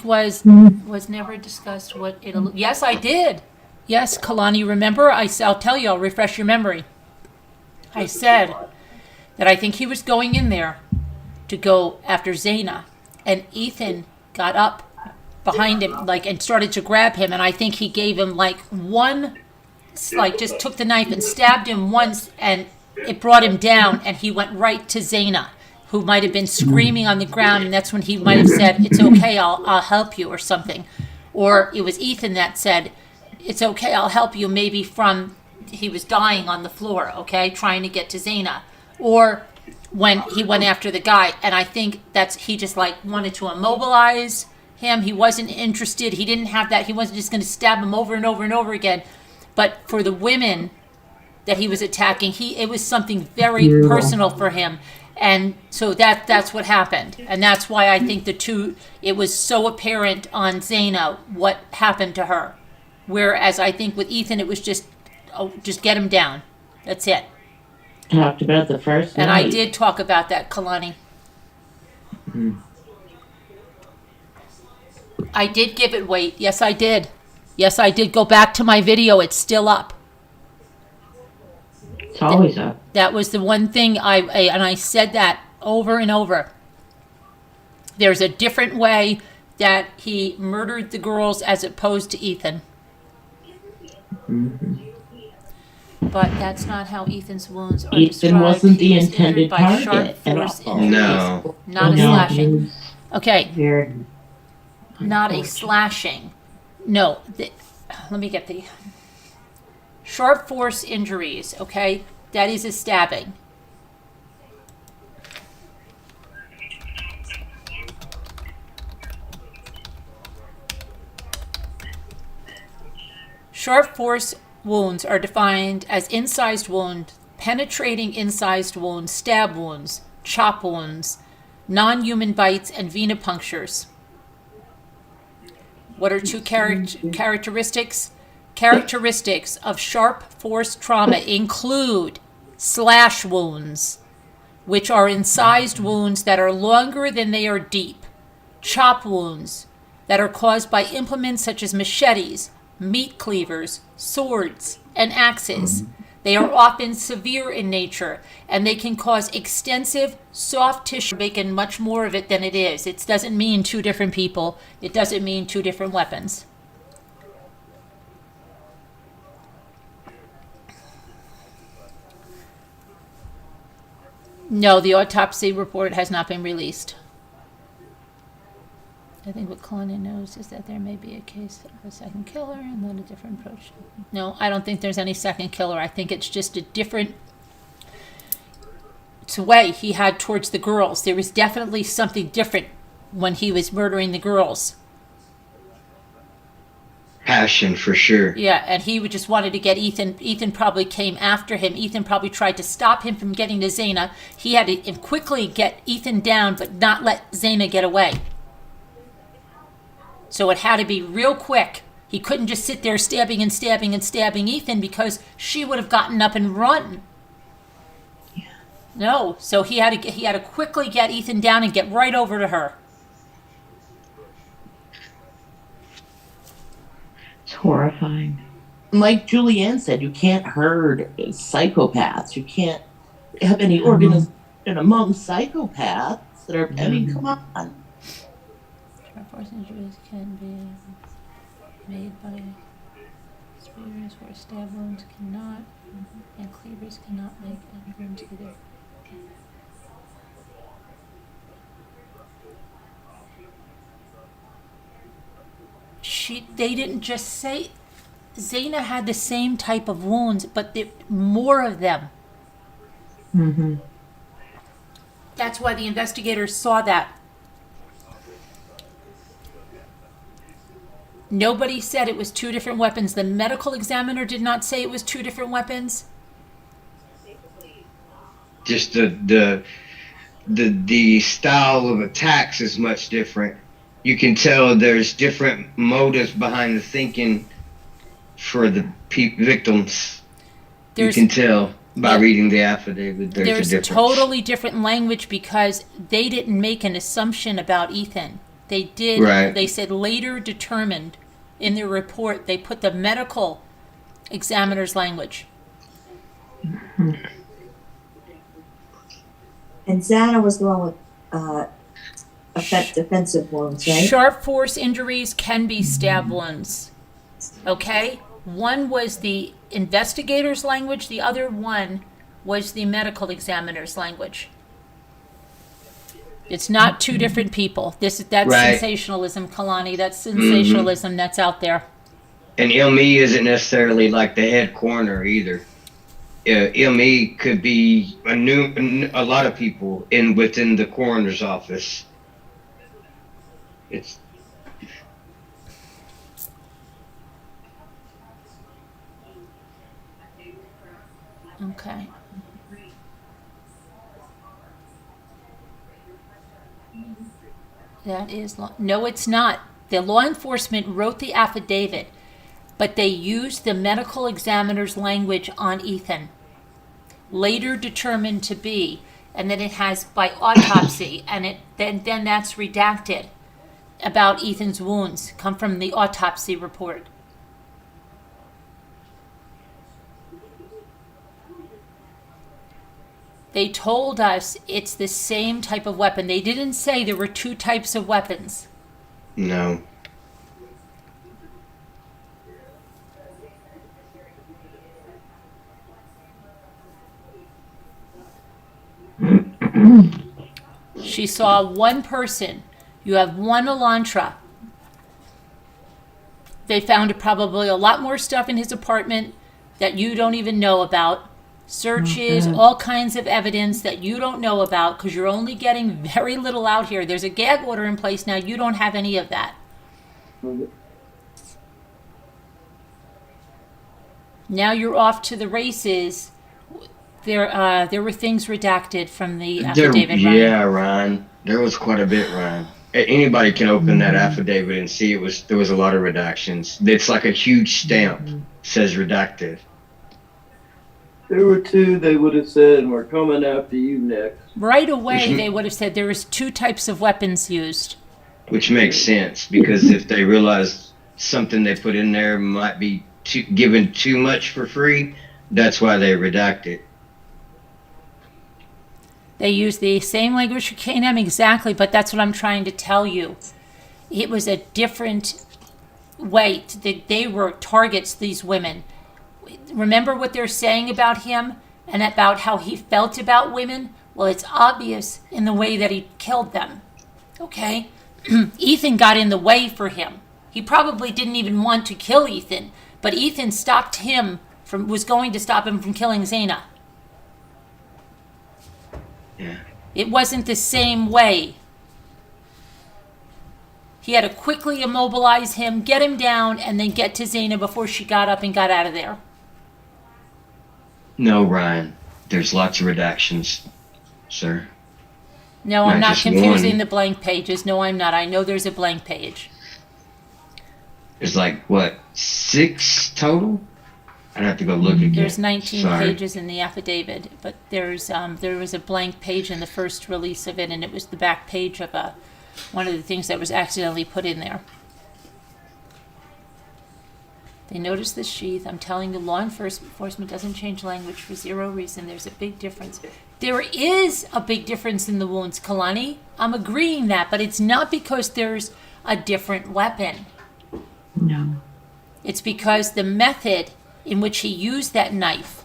was never discussed. Yes, I did. Yes, Kalani, remember? I'll tell you. I'll refresh your memory. I said that I think he was going in there to go after Zaina, and Ethan got up behind him and started to grab him, and I think he gave him just took the knife and stabbed him once, and it brought him down, and he went right to Zaina, who might have been screaming on the ground, and that's when he might have said, "It's okay, I'll help you," or something. Or it was Ethan that said, "It's okay, I'll help you," maybe from he was dying on the floor, okay, trying to get to Zaina. Or when he went after the guy, and I think he just wanted to immobilize him. He wasn't interested. He didn't have that. He wasn't just going to stab him over and over and over again. But for the women that he was attacking, it was something very personal for him. And so that's what happened. And that's why I think it was so apparent on Zaina what happened to her. Whereas I think with Ethan, it was just get him down. That's it. Talked about the first And night. I did talk about that, Kalani. Mm. I did give it weight. Yes, I did. Yes, I did. Go back to my video. It's still up. It's always up. That was the one thing I said that over and over. There's a different way that he murdered the girls as opposed to Ethan. Mhm. But that's not how Ethan's wounds are Ethan described. wasn't the He was injured intended by target sharp at force all. injuries, No. not a No, slashing. it was Okay, very not a unfortunate. slashing. No, let me get the sharp force injuries, okay? That is a stabbing. Sharp force wounds are defined as incised wound, penetrating incised wounds, stab wounds, chop wounds, non-human bites, and venipunctures. What are two characteristics? Characteristics of sharp force trauma include slash wounds, which are incised wounds that are longer than they are deep, chop wounds that are caused by implements such as machetes, meat cleavers, swords, and axes. They are often severe in nature, and they can cause extensive soft tissue, making much more of it than it is. It doesn't mean two different people. It doesn't mean two different weapons. No, the autopsy report has not been released. I think what Kalani knows is that there may be a case of a second killer and then a different approach. No, I don't think there's any second killer. I think it's just a different way he had towards the girls. There was definitely something different when he was murdering the girls. Passion for sure. Yeah, and he just wanted to get Ethan. Ethan probably came after him. Ethan probably tried to stop him from getting to Zaina. He had to quickly get Ethan down, but not let Zaina get away. So it had to be real quick. He couldn't just sit there stabbing and stabbing and stabbing Ethan because she would have gotten up and run. Yeah. No, so he had to quickly get Ethan down and get right over to her. It's horrifying. Like Julianne said, you can't herd psychopaths. You can't have any organization among psychopaths that are, I mean, come on. Sharp force injuries can be made by spears where stab wounds cannot, and cleavers cannot make wounds either. They didn't just say. Zaina had the same type of wounds, but more of them. Mm-hmm. That's why the investigators saw that. Nobody said it was two different weapons. The medical examiner did not say it was two different weapons. Just the style of attacks is much different. You can tell there's different motives behind the thinking for the victims. You can tell by reading the affidavit. There's a difference. Totally different language because they didn't make an assumption about Ethan. They did. Right. They said later determined in their report. They put the medical examiner's language. And Zana was the one with defensive wounds, right? Sharp force injuries can be stab wounds. Okay? One was the investigator's language. The other one was the medical examiner's language. It's not two different people. That's right. Sensationalism, Kalani. That's sensationalism that's out there. And Ilmi isn't necessarily like the head coroner either. Ilmi could be a lot of people within the coroner's office. It's okay. That is no, it's not. The law enforcement wrote the affidavit, but they used the medical examiner's language on Ethan. Later determined to be, and then it has by autopsy, and then that's redacted about Ethan's wounds come from the autopsy report. They told us it's the same type of weapon. They didn't say there were two types of weapons. No. She saw one person. You have one Elantra. They found probably a lot more stuff in his apartment that you don't even know about. Searches, all kinds of evidence that you don't know about because you're only getting very little out here. There's a gag order in place now. You don't have any of that. Now you're off to the races. There were things redacted from the affidavit. Yeah, Ryan. There was quite a bit, Ryan. Anybody can open that affidavit and see there was a lot of redactions. It's like a huge stamp. Says redacted. There were two they would have said, we're coming after you next. Right away, they would have said there was 2 types of weapons used. Which makes sense, because if they realize something they put in there might be given too much for free, that's why they redact it. They used the same language for K&M exactly, but that's what I'm trying to tell you. It was a different way. They were targets, these women. Remember what they're saying about him and about how he felt about women? Well, it's obvious in the way that he killed them. Okay? Ethan got in the way for him. He probably didn't even want to kill Ethan, but Ethan was going to stop him from killing Zaina. Yeah. It wasn't the same way. He had to quickly immobilize him, get him down, and then get to Zaina before she got up and got out of there. No, Ryan. There's lots of redactions, sir. No, I'm not just confusing one. the blank pages. No, I'm not. I know there's a blank page. There's like, what, 6 total? I'd have to go look again. There's 19 Sorry. pages in the affidavit, but there was a blank page in the first release of it, and it was the back page of one of the things that was accidentally put in there. They noticed the sheath. I'm telling you, law enforcement doesn't change language for 0 reason. There's a big difference. There is a big difference in the wounds, Kalani. I'm agreeing that, but it's not because there's a different weapon. No. It's because the method in which he used that knife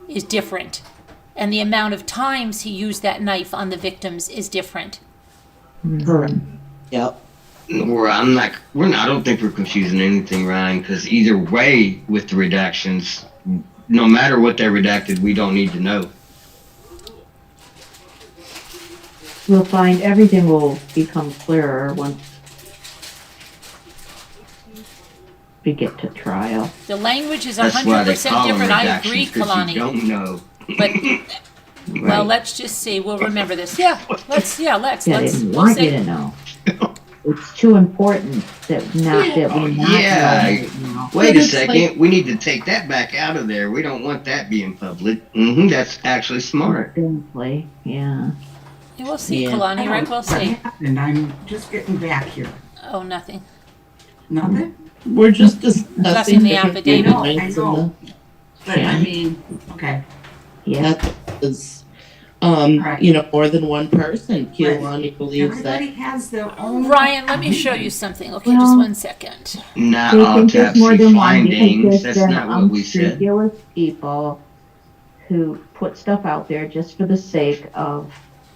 is different. And the amount of times he used that knife on the victims is different. Correct. Yep. I don't think we're confusing anything, Ryan, because either way with the redactions, no matter what they redacted, we don't need to know. We'll find everything will become clearer once we get to trial. The language is That's why they 100% call them different. I agree, redactions, 'cause Kalani. you don't know. But well, let's just see. We'll remember this. Yeah, let's. Yeah, Let's. they didn't want you to know. It's too important that we not know right now. Wait a second. We need to take that back out of there. We don't want that being public. That's actually smart. Simply, yeah. Yeah, we'll see, Yeah. Kalani, right? We'll see. And I'm just getting back here. Oh, nothing. Nothing? We're just discussing Discussing the different affidavit. points I know. and But I mean, okay. Yeah. that is, Right. more than one person. Kielani believes that. Everybody has their own. Ryan, let me show you something. Okay, Well, just 1 second. Not They think there's more autopsy than one because findings. there's That's been not what we said. unscrupulous people who put stuff out there just for the sake of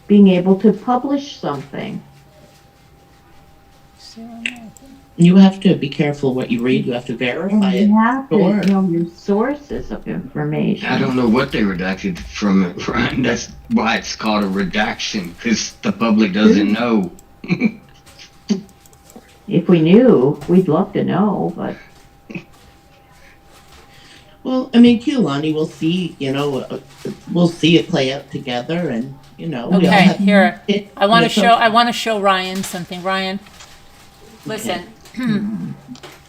being able to publish something. You have to be careful what you read. You have to And verify it. you have to Sure. know your sources of information. I don't know what they redacted from it, Ryan. That's why it's called a redaction, because the public doesn't know. If we knew, we'd love to know, but Well, I mean, Kielani will see, we'll see it play out together, and we all Okay, have here. it. I want to So- show. I want to show Ryan something. Ryan, listen.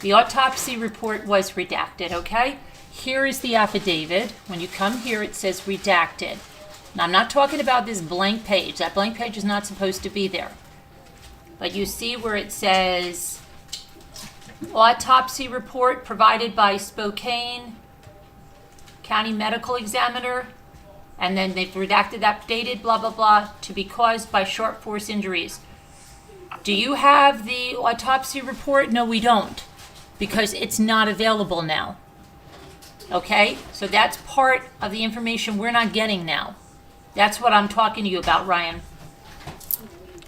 The autopsy report was redacted. Okay. Here is the affidavit. When you come here, it says redacted. Now, I'm not talking about this blank page. That blank page is not supposed to be there. But you see where it says autopsy report provided by Spokane County Medical Examiner, and then they've redacted that dated blah blah blah to be caused by short force injuries. Do you have the autopsy report? No, we don't, because it's not available now. Okay? So that's part of the information we're not getting now. That's what I'm talking to you about, Ryan.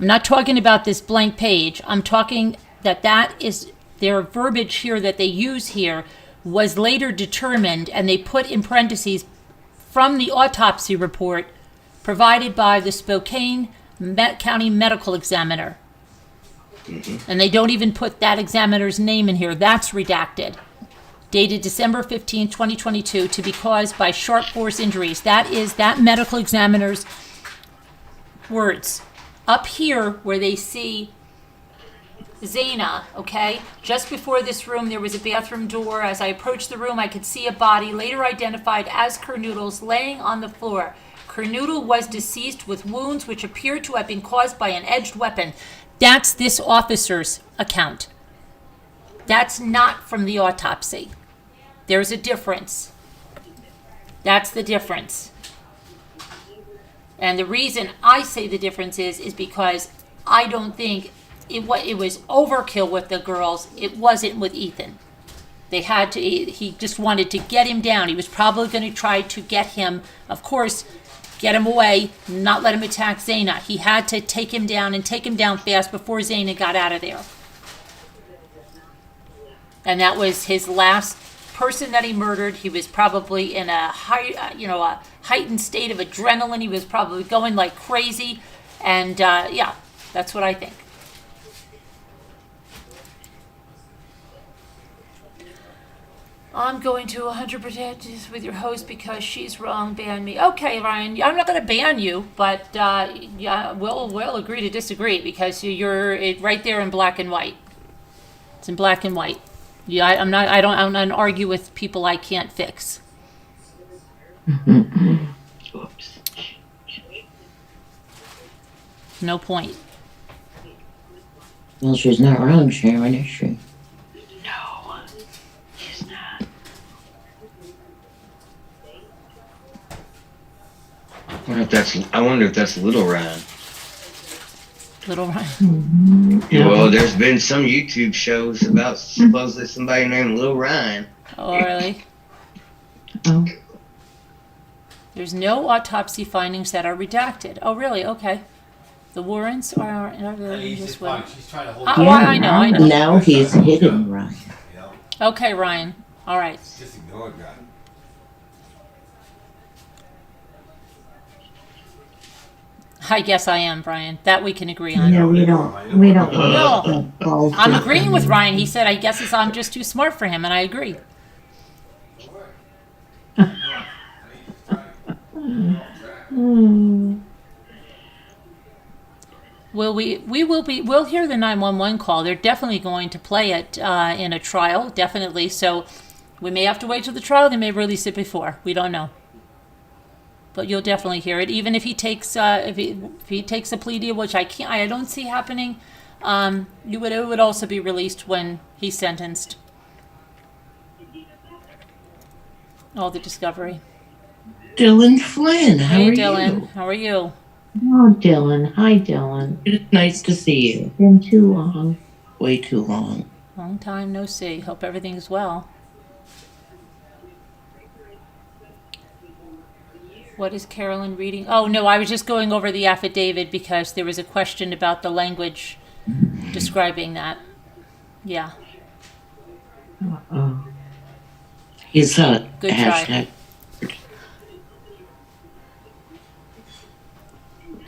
I'm not talking about this blank page. I'm talking that is their verbiage here that they use here was later determined, and they put in parentheses from the autopsy report provided by the Spokane County Medical Examiner. And they don't even put that examiner's name in here. That's redacted. Dated December 15, 2022, to be caused by sharp force injuries. That is that medical examiner's words. Up here where they see Zaina, okay, just before this room there was a bathroom door. As I approached the room I could see a body later identified as Kernoodle's laying on the floor. Kernoodle was deceased with wounds which appeared to have been caused by an edged weapon. That's this officer's account. That's not from the autopsy. There's a difference. That's the difference. And the reason I say the difference is because I don't think it was overkill with the girls. It wasn't with Ethan. They had to, he just wanted to get him down. He was probably going to try to get him, of course, get him away, not let him attack Zaina. He had to take him down and take him down fast before Zaina got out of there. And that was his last person that he murdered. He was probably in a a heightened state of adrenaline. He was probably going like crazy. And yeah, that's what I think. I'm going to 100% with your host because she's wrong. Ban me. Okay, Ryan, I'm not going to ban you, but yeah, we'll agree to disagree because you're right there in black and white. It's in black and white. Yeah, I'm not argue with people I can't fix. Oops. No point. Well, she's not wrong, Sharon, is she? No, she's not. I wonder if that's Little Ryan. Little Ryan. Yeah, well, there's been some YouTube shows about supposedly somebody named Little Ryan. Oh, really? Oh. There's no autopsy findings that are redacted. Oh, really? Okay. The warrants are just what? She's trying to hold Oh, I know. Now he's hidden, Ryan. Okay, Ryan. All right. Just ignore it, guy. I guess I am, Brian. That we can agree on. No, we don't. No. I'm agreeing with Ryan. He said, I guess I'm just too smart for him, and I agree. We'll hear the 911 call. They're definitely going to play it in a trial, definitely. So we may have to wait till the trial. They may release it before. We don't know. But you'll definitely hear it, even if he takes if he takes a plea deal, which I don't see happening. It would also be released when he's sentenced. Oh, the discovery. Dylan Flynn, how Hey, are Dylan. you? How are you? Oh, Dylan. Hi, Dylan. It's nice to see you. Been too long. Way too long. Long time no see. Hope everything's well. What is Carolyn reading? Oh, no, I was just going over the affidavit because there was a question about the language describing that. Yeah. Uh-oh. He's a Good try. hashtag.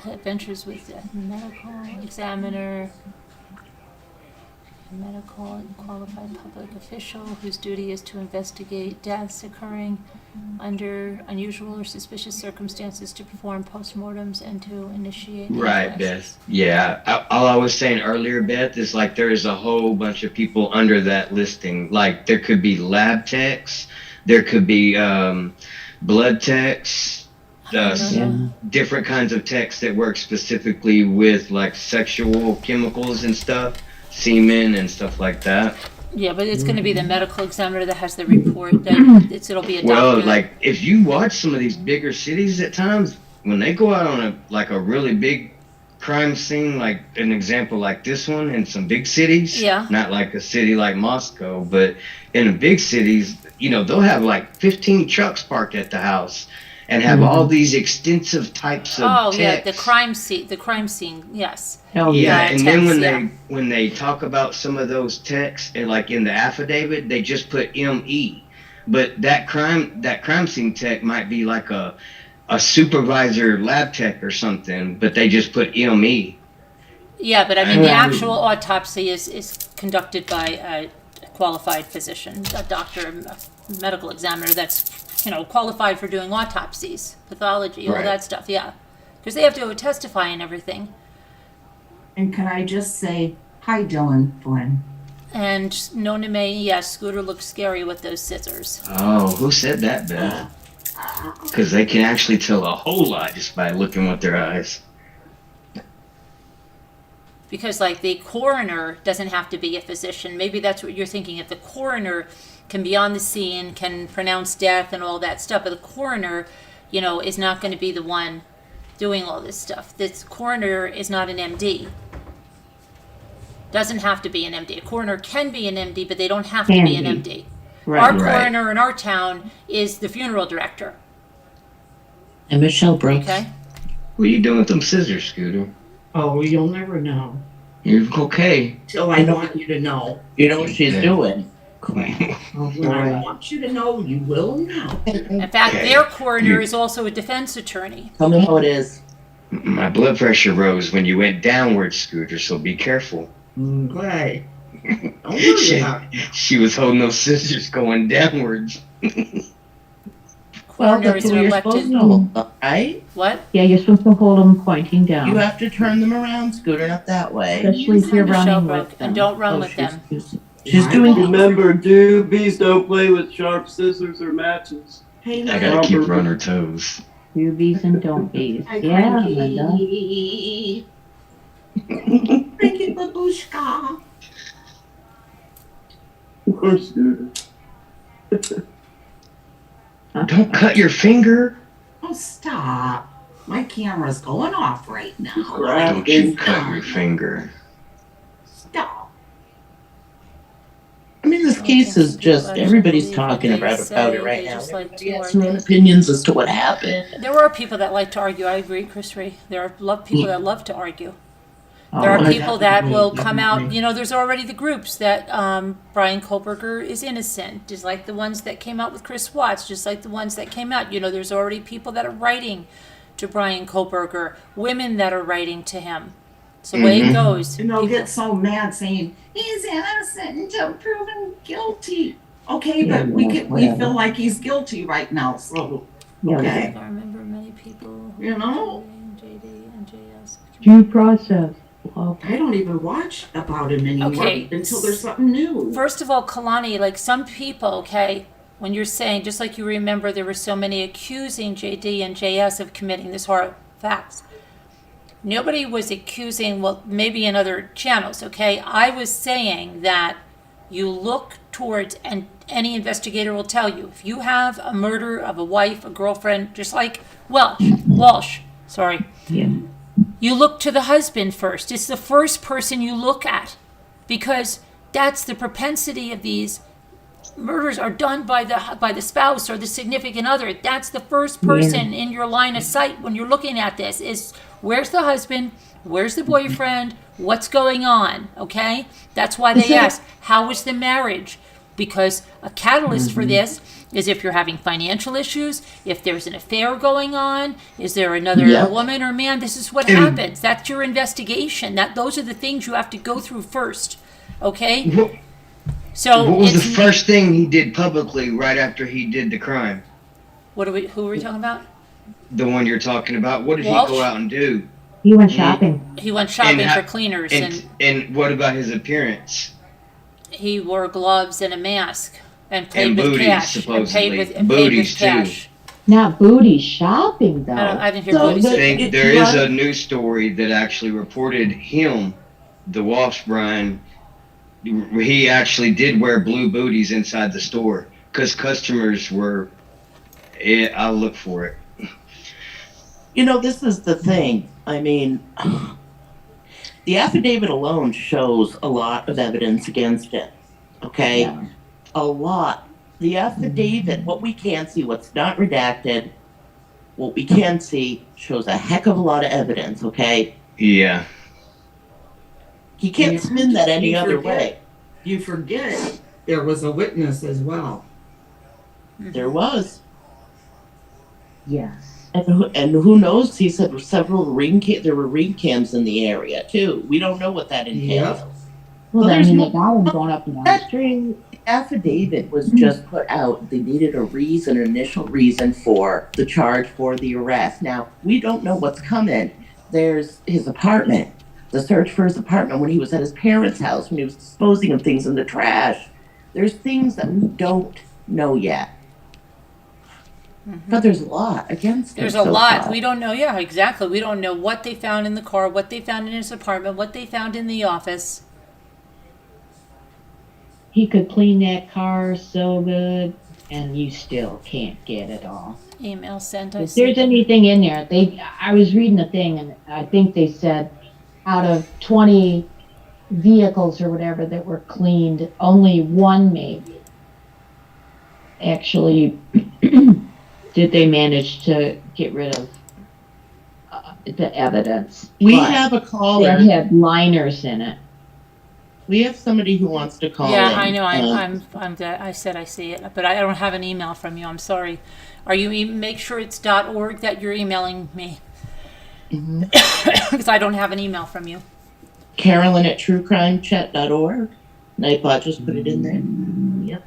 Adventures with the medical examiner, a medical and qualified public official whose duty is to investigate deaths occurring under unusual or suspicious circumstances, to perform postmortems and to initiate. Right, inquests. Beth. Yeah. All I was saying earlier, Beth, is like there is a whole bunch of people under that listing. Like there could be lab techs, there could be blood techs, different kinds of techs that work specifically with like sexual chemicals and stuff, semen and stuff like that. Yeah, but it's going to be the medical examiner that has the report. That it'll be a doctor. Well, like if you watch some of these bigger cities at times, when they go out on a really big crime scene, like an example like this one in some big cities, Yeah. not like a city like Moscow, but in the big cities, you know, they'll have like 15 trucks parked at the house and have all these extensive types of Oh yeah, texts. the crime scene. Yes. Oh, Yeah, Yeah, and then text, when yeah. they talk about some of those texts, and like in the affidavit, they just put ME. But that crime scene tech might be like a supervisor lab tech or something, but they just put ME. Yeah, but I mean, the actual autopsy is conducted by a qualified physician, a doctor, a medical examiner that's, you know, qualified for doing autopsies, pathology, all Right. that stuff. Yeah, because they have to testify and everything. And can I just say, hi, Dylan Flynn. And Nona May, yes, Scooter looks scary with those scissors. Oh, who said that, Beth? Because they can actually tell a whole lot just by looking with their eyes. Because, like, the coroner doesn't have to be a physician. Maybe that's what you're thinking. If the coroner can be on the scene, can pronounce death and all that stuff, but the coroner, you know, is not going to be the one doing all this stuff. This coroner is not an MD. Doesn't have to be an MD. A coroner can be an MD, but they don't have to be an Can MD. Right. Our Right. coroner in our town is the funeral director. And Michelle Brooks. Okay? What are you doing with them scissors, Scooter? Oh, you'll never know. You're okay. Till I want you to know. You know what she's Yeah. doing? Oh, when I want you to know, you will know. In fact, Okay. their coroner is also a defense attorney. Tell me how it is. My blood pressure rose when you went downward, Scooter, so be careful. Okay. Don't worry about it. She was holding those scissors going downwards. Well, Coroner that's is what an you're elected. supposed to hold. Right? What? Yeah, you're supposed to hold them pointing down. You have to turn them around, Scooter, not that way. Especially if you're Michelle running Brook, with them. and don't run Oh, with them. She's doing. Remember, doobies don't play with sharp scissors or matches. Hey, I gotta keep her on her toes. Do bees and don't bees. Hi, Yeah, Frankie. Linda. Frankie Babushka. Poor Scooter. Don't cut your finger. Oh, stop. My camera's going off right now. Don't you cut your finger. Stop. I mean, this case is just everybody's talking about it right now. Everybody has their own opinions as to what happened. There are people that like to argue. I agree, Chris Ree. There are people that love to argue. Oh, There are I people that will definitely- come out, definitely. you know, there's already the groups that Bryan Kohberger is innocent, just like the ones that came out with Chris Watts, just like the ones that came out. You know, there's already people that are writing to Bryan Kohberger, women that are writing to him. It's the way it goes. And they'll People- get so mad saying, he's innocent until proven guilty. Okay, Yeah, but we whatever. feel like he's guilty right now, so, Yeah, okay. I remember many people. You know? JD and JS. Due process. Well, I don't even watch about him anymore Okay. until there's something new. First of all, Kalani, like some people, okay, when you're saying, just like you remember there were so many accusing JD and JS of committing this horror facts. Nobody was accusing, well, maybe in other channels, okay? I was saying that you look towards, and any investigator will tell you, if you have a murder of a wife, a girlfriend, just like Walshe, sorry. yeah. You look to the husband first. It's the first person you look at because that's the propensity of these murders are done by the spouse or the significant other. That's the first person in your line of sight when you're looking at this is where's the husband? Where's the boyfriend? What's going on? Okay? That's why they ask, how was the marriage? Because a catalyst for this is if you're having financial issues, if there's an affair going on, is there another Yep. woman or man? This is what happens. That's your investigation. Those are the things you have to go through first. Okay? What, So what was the it's- first thing he did publicly right after he did the crime? who are we talking about? The one you're talking about. What did Walshe? he go out and do? He went shopping. He went shopping And for cleaners And what about his appearance? he wore gloves and a mask and paid And with booties, cash. supposedly. And paid with Booties, too. cash. Not booty shopping, though. I didn't hear So booties. the- I think It- there is you a news story that actually reported him, the Walshe Bryan. He actually did wear blue booties inside the store because customers were. I'll look for it. You know, this is the thing. I mean, The affidavit alone shows a lot of evidence against him. Okay? Yeah. A lot. The affidavit, what we can see, what's not redacted, what we can see shows a heck of a lot of evidence, okay? Yeah. He can't Yeah. spin that any You other forget- way. You forget there was a witness as well. There was. Yes. And who knows? He said there were ring cams in the area too. We don't know what that entails. Yep. Well, I there's mean, more- they got him going up and down the street. The affidavit was just put out. They needed a reason, an initial reason for the charge for the arrest. Now, we don't know what's coming. There's his apartment, the search for his apartment when he was at his parents' house, when he was disposing of things in the trash. There's things that we don't know yet. But there's a lot against him. There's a so lot. far. We don't know. Yeah, exactly. We don't know what they found in the car, what they found in his apartment, what they found in the office. He could clean that car so good, and you still can't get it all. Email sent. I If see. there's anything in there, I was reading a thing, and I think they said out of 20 vehicles or whatever that were cleaned, only one maybe actually did they manage to get rid of the evidence. We But have a caller. that had liners in it. We have somebody who wants to call Yeah, in. I know. I said I see it, but I don't have an email from you. I'm sorry. Are you make sure it's .org that you're emailing me? Because I don't have an email from you. Carolyn at truecrimechat.org. Nightbot just put it in there. Yep.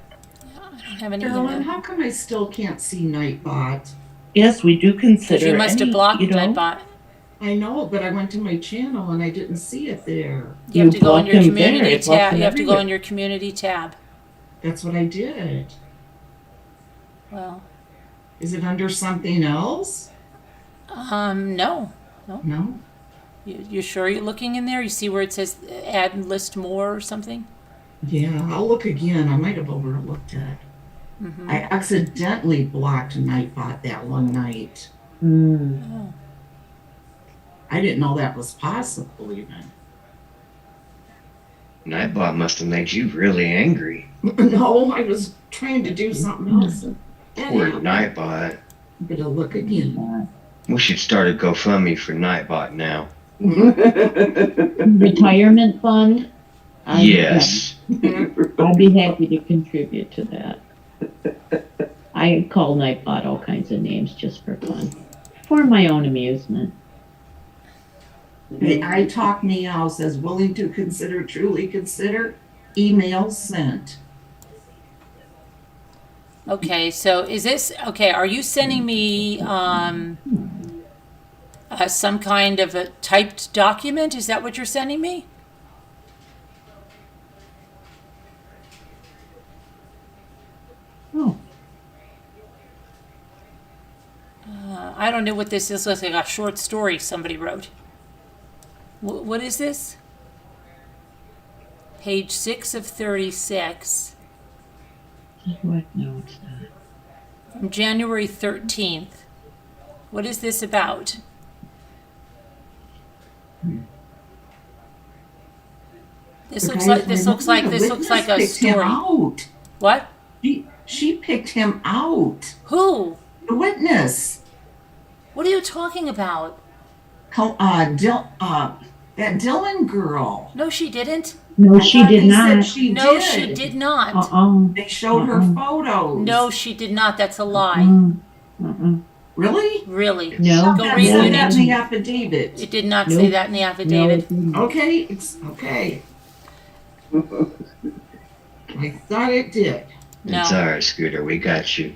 I don't have an Carolyn, email. how come I still can't see Nightbot? Yes, we do consider. Because you must have blocked you know, Nightbot. I know, but I went to my channel and I didn't see it there. You have to go in blocked your him there. community It blocked tab. him You have to go everywhere. in your community tab. That's what I did. Well, Is it under something else? no. No? You sure you're looking in there? You see where it says add and list more or something? Yeah, I'll look again. I might have overlooked it. Mm-hmm. I accidentally blocked Nightbot that one night. Oh. I didn't know that was possible even. Nightbot must have made you really angry. No, I was trying to do something else. Poor Nightbot. Better look again. We should start a GoFundMe for Nightbot now. Retirement fund? Yes. I'd be happy to contribute to that. I call Nightbot all kinds of names just for fun, for my own amusement. The I Talk Meow says willing to consider, truly consider, email sent. Okay, so is this okay? Are you sending me some kind of a typed document? Is that what you're sending me? Oh, I don't know what this is. Looks like a short story somebody wrote. What is this? Page 6 of 36. what? No, it's not. From January 13th. What is this about? This looks like a Picked him story. out. What? She picked him out. Who? The witness. What are you talking about? That Dylan girl. No, she didn't. No, I she thought did they said not. she No, did. she did not. They showed her photos. No, she did not. That's a lie. Really? Really? No. Go That read said the that next. in the affidavit. It did not say Nope. that in the No, affidavit. it didn't. Okay, it's okay. I thought it did. No. It's alright, Scooter. We got you.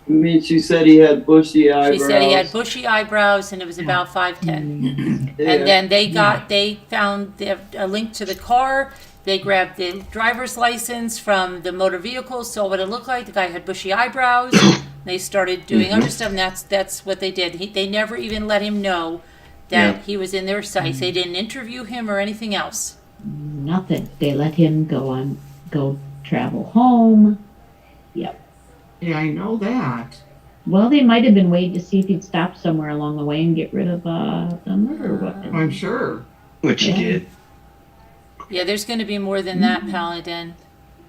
I mean, she said he had bushy eyebrows. She said he had bushy eyebrows and it was about 5'10". Yeah. And then they found a link to the car. They grabbed the driver's license from the motor vehicle, saw what it looked like. The guy had bushy eyebrows. They started doing other stuff, and that's what they did. They never even let him know that he was in their sights. They didn't interview him or anything else. Nothing. They let him go travel home. Yep. Yeah, I know that. Well, they might have been waiting to see if he'd stop somewhere along the way and get rid of the murder weapon. I'm sure. Which he Yeah. did. Yeah, there's going to be more than that, Paladin.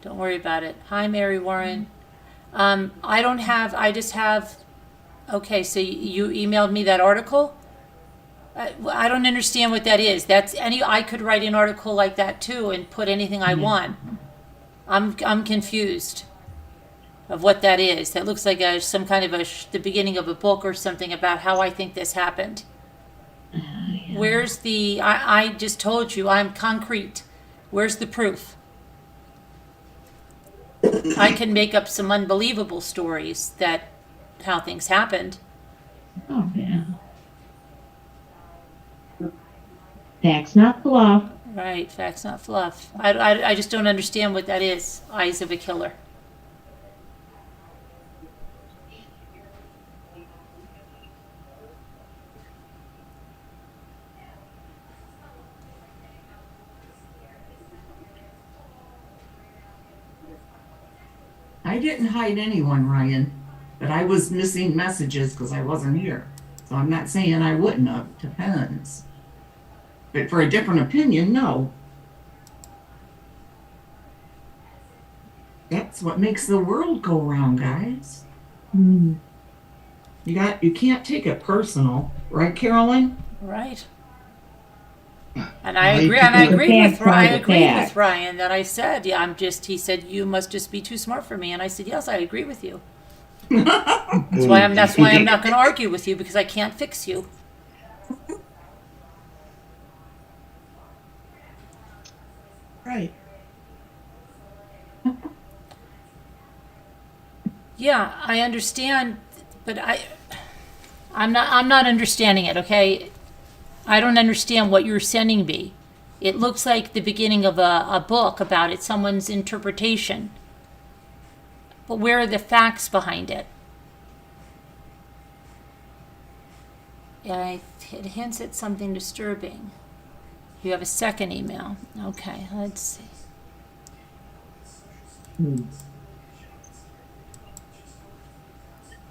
Don't worry about it. Hi, Mary Warren. I just have, okay, so you emailed me that article? I don't understand what that is. I could write an article like that too and put anything I want. I'm confused of what that is. That looks like some kind of the beginning of a book or something about how I think this happened. Where's the, I just told you, I'm concrete. Where's the proof? I can make up some unbelievable stories that how things happened. Oh, yeah. Facts, not fluff. Right, facts, not fluff. I just don't understand what that is. Eyes of a killer. I didn't hide anyone, Ryan, but I was missing messages because I wasn't here. So I'm not saying I wouldn't have. Depends. But for a different opinion, no. That's what makes the world go round, guys. Mm. You can't take it personal, right, Carolyn? Right. And I agree. And I agree with Ryan that I said, yeah, he said, you must just be too smart for me. And I said, yes, I agree with you. That's why I'm not going to argue with you, because I can't fix you. Right. Yeah, I understand, but I'm not understanding it, okay? I don't understand what you're sending me. It looks like the beginning of a book about it, someone's interpretation. But where are the facts behind it? It hints at something disturbing. You have a second email. Okay, let's see.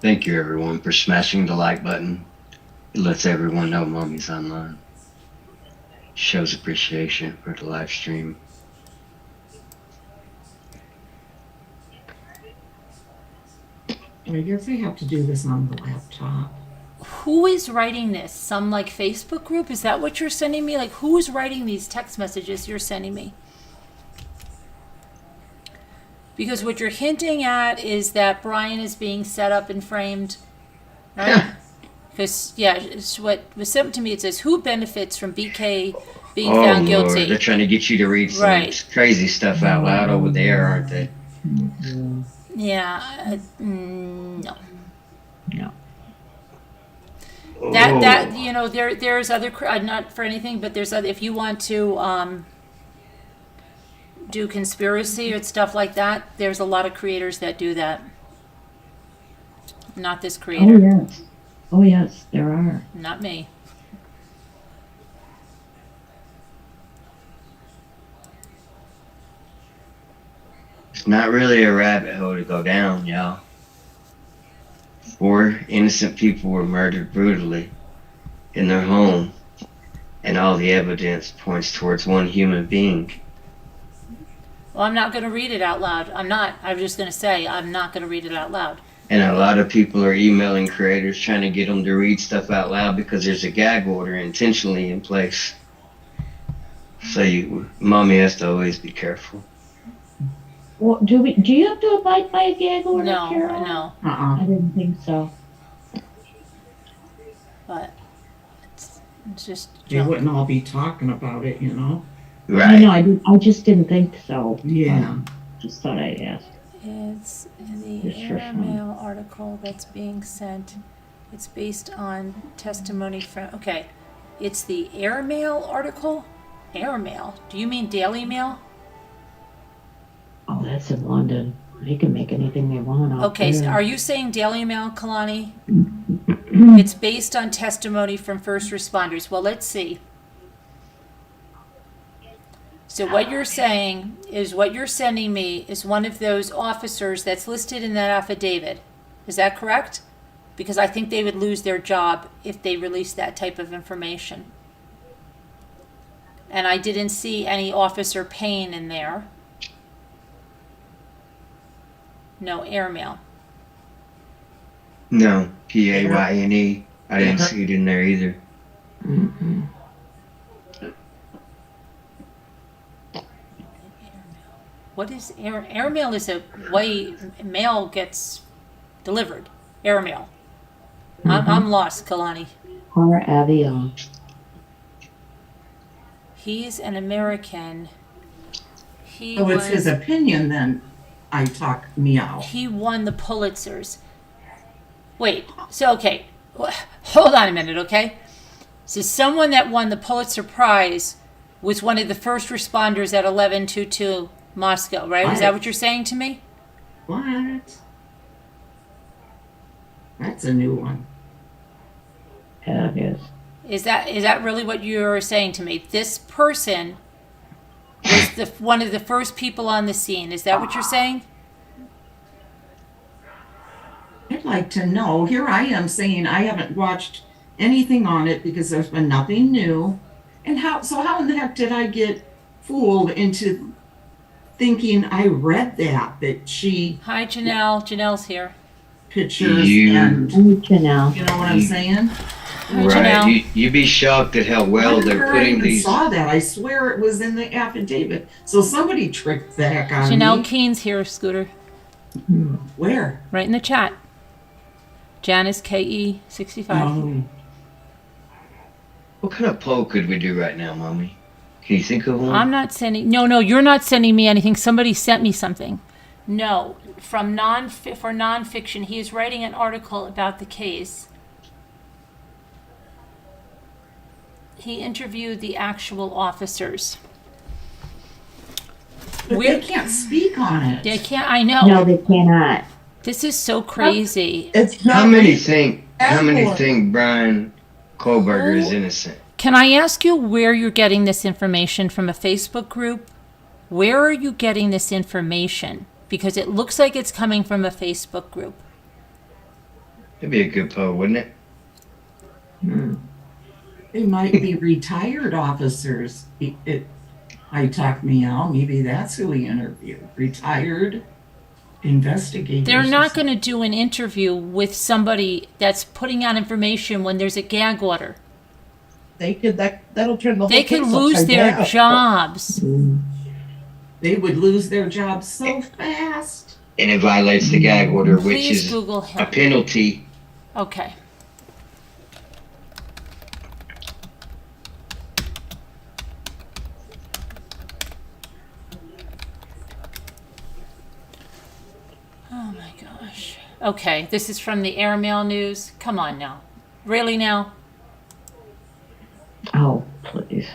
Thank you, everyone, for smashing the like button. It lets everyone know Mommy's online. Shows appreciation for the live stream. I guess I have to do this on the laptop. Who is writing this? Some like Facebook group? Is that what you're sending me? Like, who's writing these text messages you're sending me? Because what you're hinting at is that Bryan is being set up and framed, right? Because, yeah, it's what was sent to me. It says, who benefits from BK being found guilty? Lord, they're trying to get you to read some crazy stuff out loud over there, aren't they? Yeah, no. No. That you know, there's other, not for anything, but there's other, if you want to do conspiracy or stuff like that, there's a lot of creators that do that. Not this creator. Oh yes, there are. Not me. It's not really a rabbit hole to go down, y'all. 4 innocent people were murdered brutally in their home, and all the evidence points towards one human being. Well, I'm not going to read it out loud. I'm not. I'm just going to say I'm not going to read it out loud. And a lot of people are emailing creators trying to get them to read stuff out loud because there's a gag order intentionally in place. So Mommy has to always be careful. Well, do you have to abide by a gag order, No, Carol? no. I didn't think so. But it's just They wouldn't all be talking about it, you know? Right. No, I just didn't think so. Yeah. Just thought I'd ask. It's the Just for fun. airmail article that's being sent. It's based on testimony from. Okay, it's the airmail article. Airmail? Do you mean Daily Mail? Oh, that's in London. They can make anything they want out Okay, so there. are you saying Daily Mail, Kalani? It's based on testimony from first responders. Well, let's see. So what you're saying is what you're sending me is one of those officers that's listed in that affidavit. Is that correct? because I think they would lose their job if they released that type of information. And I didn't see any Officer Payne in there. No airmail. No, Payne. I didn't see it in there either. Mm-hmm. What is airmail? Is a way mail gets delivered. Airmail. I'm lost, Kalani. Or avion. He's an American. So it's his opinion then, I talk meow. He won the Pulitzers. Wait, so okay, hold on a minute, okay? So someone that won the Pulitzer Prize was one of the first responders at 1122 Moscow, right? Is that what you're saying to me? What? That's a new one. Yeah, it is. Is that really what you're saying to me? This person was one of the first people on the scene. Is that what you're saying? I'd like to know. Here I am saying I haven't watched anything on it because there's been nothing new. And how in the heck did I get fooled into thinking I read that she... Hi, Janelle. Janelle's here. Pictures and... Janelle. You know what I'm saying? Right. You'd be shocked at how well they're putting these... I saw that. I swear it was in the affidavit. So somebody tricked the heck out of me. Janelle Keene's here, Scooter. Where? Right in the chat. Janice KE65. Oh. What kind of poll could we do right now, Mommy? Can you think of one? I'm not sending... No, you're not sending me anything. Somebody sent me something. No, for nonfiction. He is writing an article about the case. He interviewed the actual officers. But they can't speak on it. They can't. I know. No, they cannot. This is so crazy. How many think Bryan Kohberger is innocent? Can I ask you where you're getting this information from? A Facebook group? Where are you getting this information? Because it looks like it's coming from a Facebook group. It'd be a good poll, wouldn't it? They might be retired officers. I talk meow. Maybe that's who we interviewed. Retired investigators. They're not going to do an interview with somebody that's putting out information when there's a gag order. They could that'll turn the whole They could case lose upside their down. jobs. They would lose their jobs so fast. And it violates the gag order, which Please is Google a him. penalty. Okay. Oh my gosh. Okay, this is from the Airmail News. Come on now. Really now? Oh, please.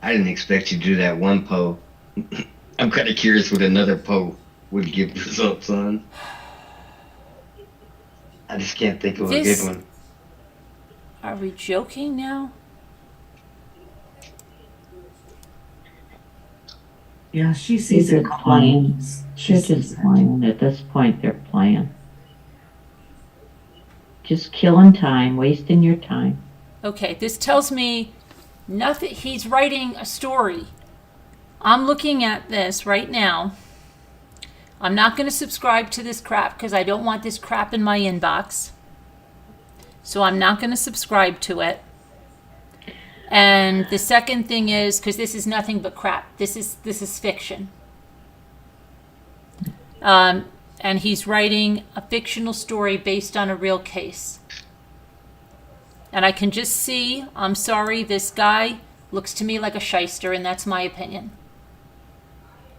I didn't expect you to do that one poll. I'm kind of curious what another poll would give results on. I just can't think of a good one. Are we joking now? Yeah, she sees it playing. She They're sees just it. playing. At this point, they're playing. Just killing time, wasting your time. Okay, this tells me nothing. He's writing a story. I'm looking at this right now. I'm not going to subscribe to this crap because I don't want this crap in my inbox. So I'm not going to subscribe to it. And the second thing is, because this is nothing but crap. This is fiction. And he's writing a fictional story based on a real case. And I can just see, I'm sorry, this guy looks to me like a shyster, and that's my opinion.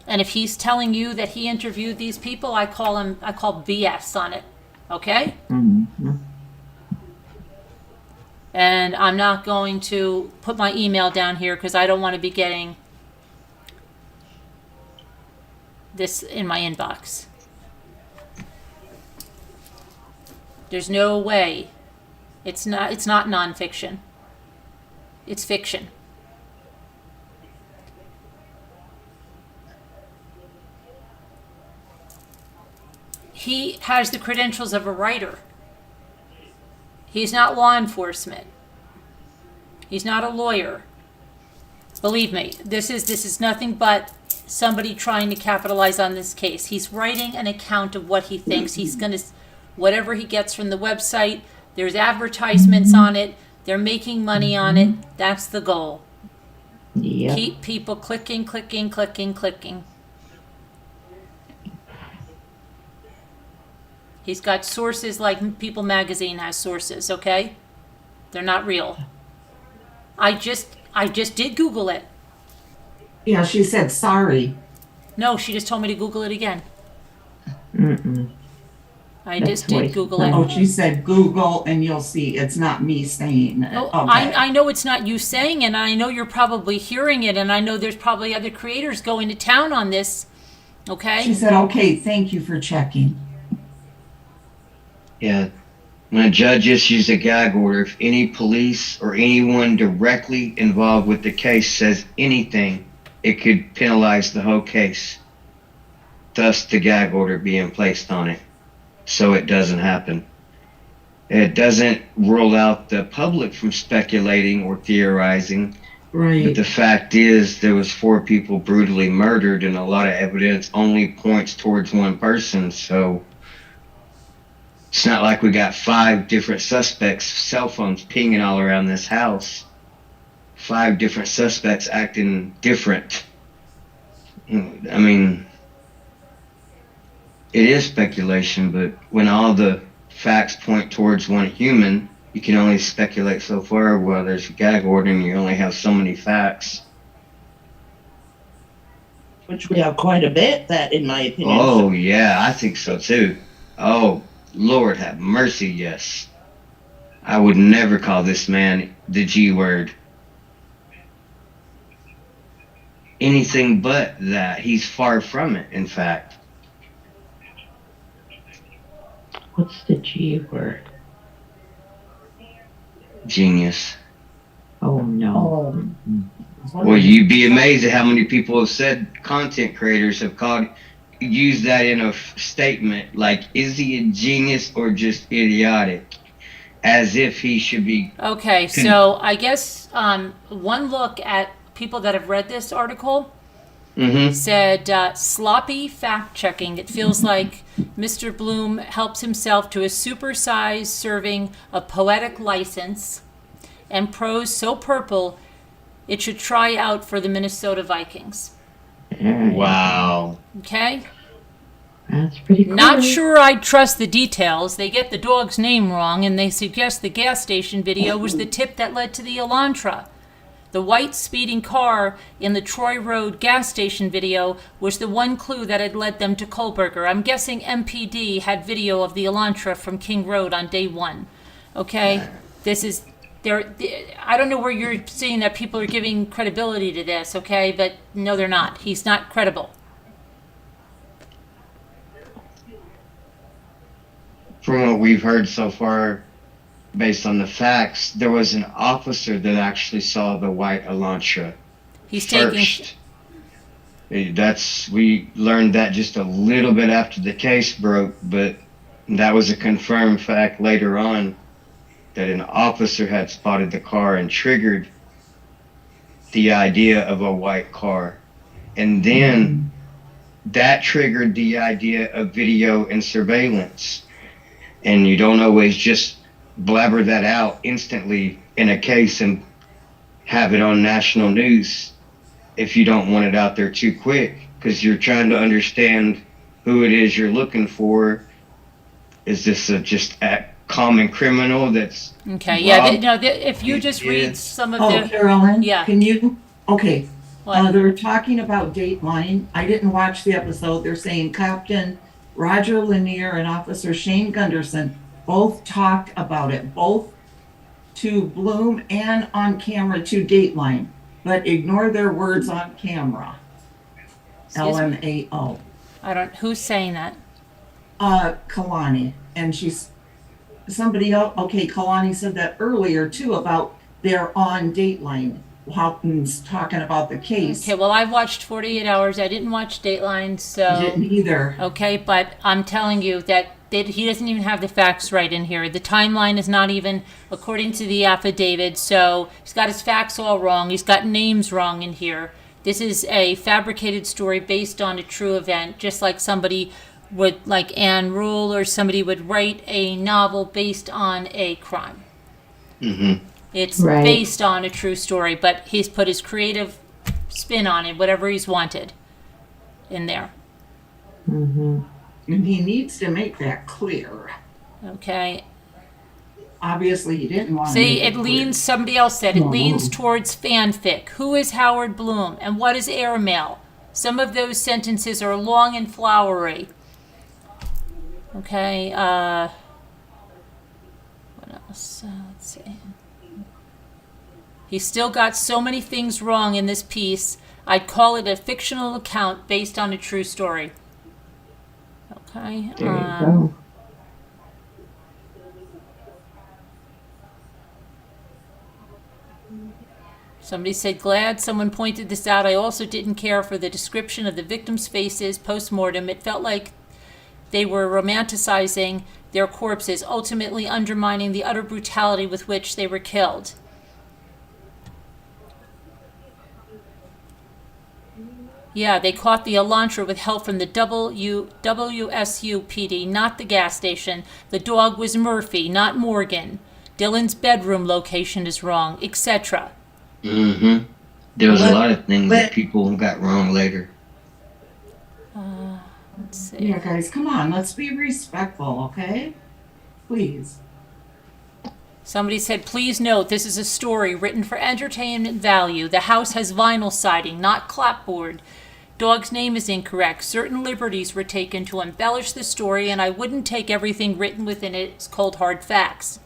And if he's telling you that he interviewed these people, I call BS on it. Okay? Mm-hmm. And I'm not going to put my email down here because I don't want to be getting this in my inbox. There's no way. It's not nonfiction. It's fiction. He has the credentials of a writer. He's not law enforcement. He's not a lawyer. Believe me, this is nothing but somebody trying to capitalize on this case. He's writing an account of what he thinks he's going to, whatever he gets from the website. There's advertisements on it. They're making money on it. That's the goal. Yep. Keep people clicking, clicking, clicking, clicking. He's got sources like People Magazine has sources, okay? They're not real. I just did Google it. Yeah, she said sorry. No, she just told me to Google it again. Mm-mm. I That's just did waste Google of it. Oh, she said Google and you'll see it's not me saying it. No, Okay. I know it's not you saying it, and I know you're probably hearing it, and I know there's probably other creators going to town on this, okay? She said, okay, thank you for checking. Yeah. When a judge issues a gag order, if any police or anyone directly involved with the case says anything, it could penalize the whole case. Thus, the gag order being placed on it, so it doesn't happen. It doesn't rule out the public from speculating or theorizing. But Right. the fact is, there was 4 people brutally murdered, and a lot of evidence only points towards one person. So it's not like we got 5 different suspects' cell phones pinging all around this house. 5 different suspects acting different. I mean, it is speculation, but when all the facts point towards one human, you can only speculate so far. Well, there's a gag order and you only have so many facts. Which we have quite a bit, that in my opinion. Oh, yeah, I think so too. Oh, Lord have mercy, yes. I would never call this man the G word. Anything but that. He's far from it, in fact. What's the G word? Genius. Oh no. Well, you'd be amazed at how many people have said, content creators have used that in a statement, like, is he a genius or just idiotic? As if he should be. Okay, so I guess one look at people that have read this article said sloppy fact checking. It feels like Mr. Bloom helps himself to a supersized serving of poetic license and prose so purple it should try out for the Minnesota Vikings. Wow. Okay? That's pretty cool. Not sure I'd trust the details. They get the dog's name wrong, and they suggest the gas station video was the tip that led to the Elantra. The white speeding car in the Troy Road gas station video was the one clue that had led them to Kohberger. I'm guessing MPD had video of the Elantra from King Road on day 1. Okay? This is... I don't know where you're seeing that people are giving credibility to this, okay? But no, they're not. He's not credible. From what we've heard so far, based on the facts, there was an officer that actually saw the white Elantra He's first. taking... We learned that just a little bit after the case broke, but that was a confirmed fact later on, that an officer had spotted the car and triggered the idea of a white car. And then that triggered the idea of video and surveillance. And you don't always just blabber that out instantly in a case and have it on national news if you don't want it out there too quick, because you're trying to understand who it is you're looking for. Is this just a common criminal that's Okay, yeah, if you just read some of the... Carolyn, Yeah. can you? Okay. What? They're talking about Dateline. I didn't watch the episode. They're saying Captain Roger Lanier and Officer Shane Gunderson both talked about it, both to Bloom and on camera to Dateline, but ignore their words on camera. Excuse me? LMAO. I don't... Who's saying that? Kalani. And she's somebody else. Okay, Kalani said that earlier too about they're on Dateline. Houghton's talking about the case. Okay, well, I watched 48 Hours. I didn't watch Dateline, I so. didn't either. Okay, but I'm telling you that he doesn't even have the facts right in here. The timeline is not even according to the affidavit, so he's got his facts all wrong. He's got names wrong in here. This is a fabricated story based on a true event, just like somebody would, like Anne Rule, or somebody would write a novel based on a crime. Mm-hmm. It's Right. based on a true story, but he's put his creative spin on it, whatever he's wanted in there. Mm-hmm. And he needs to make that clear. Okay. Obviously, he didn't want to See, make it clear. leans, somebody else said, it No. leans towards fanfic. Who is Howard Bloom? And what is airmail? Some of those sentences are long and flowery. Okay, what else? Let's see. He's still got so many things wrong in this piece. I'd call it a fictional account based on a true story. Okay. There you go. Somebody said, glad someone pointed this out. I also didn't care for the description of the victims' faces post-mortem. It felt like they were romanticizing their corpses, ultimately undermining the utter brutality with which they were killed. Yeah, they caught the Elantra with help from the WSU PD, not the gas station. The dog was Murphy, not Morgan. Dylan's bedroom location is wrong, etc. Mm-hmm. There was a lot of things that people got wrong later. Let's see. Yeah, guys, come on. Let's be respectful, okay? Please. Somebody said, please note, this is a story written for entertainment value. The house has vinyl siding, not clapboard. Dog's name is incorrect. Certain liberties were taken to embellish the story, and I wouldn't take everything written within it as cold hard facts.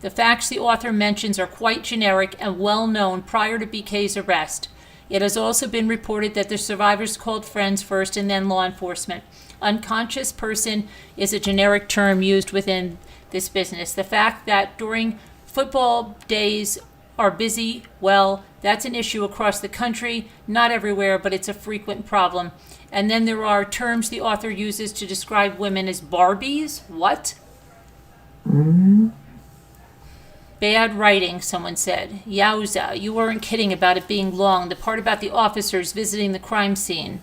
The facts the author mentions are quite generic and well known prior to BK's arrest. It has also been reported that the survivors called friends first and then law enforcement. Unconscious person is a generic term used within this business. The fact that during football days are busy, well, that's an issue across the country, not everywhere, but it's a frequent problem. And then there are terms the author uses to describe women as Barbies. What? Mm-hmm. Bad writing, someone said. Yowza, you weren't kidding about it being long. The part about the officers visiting the crime scene.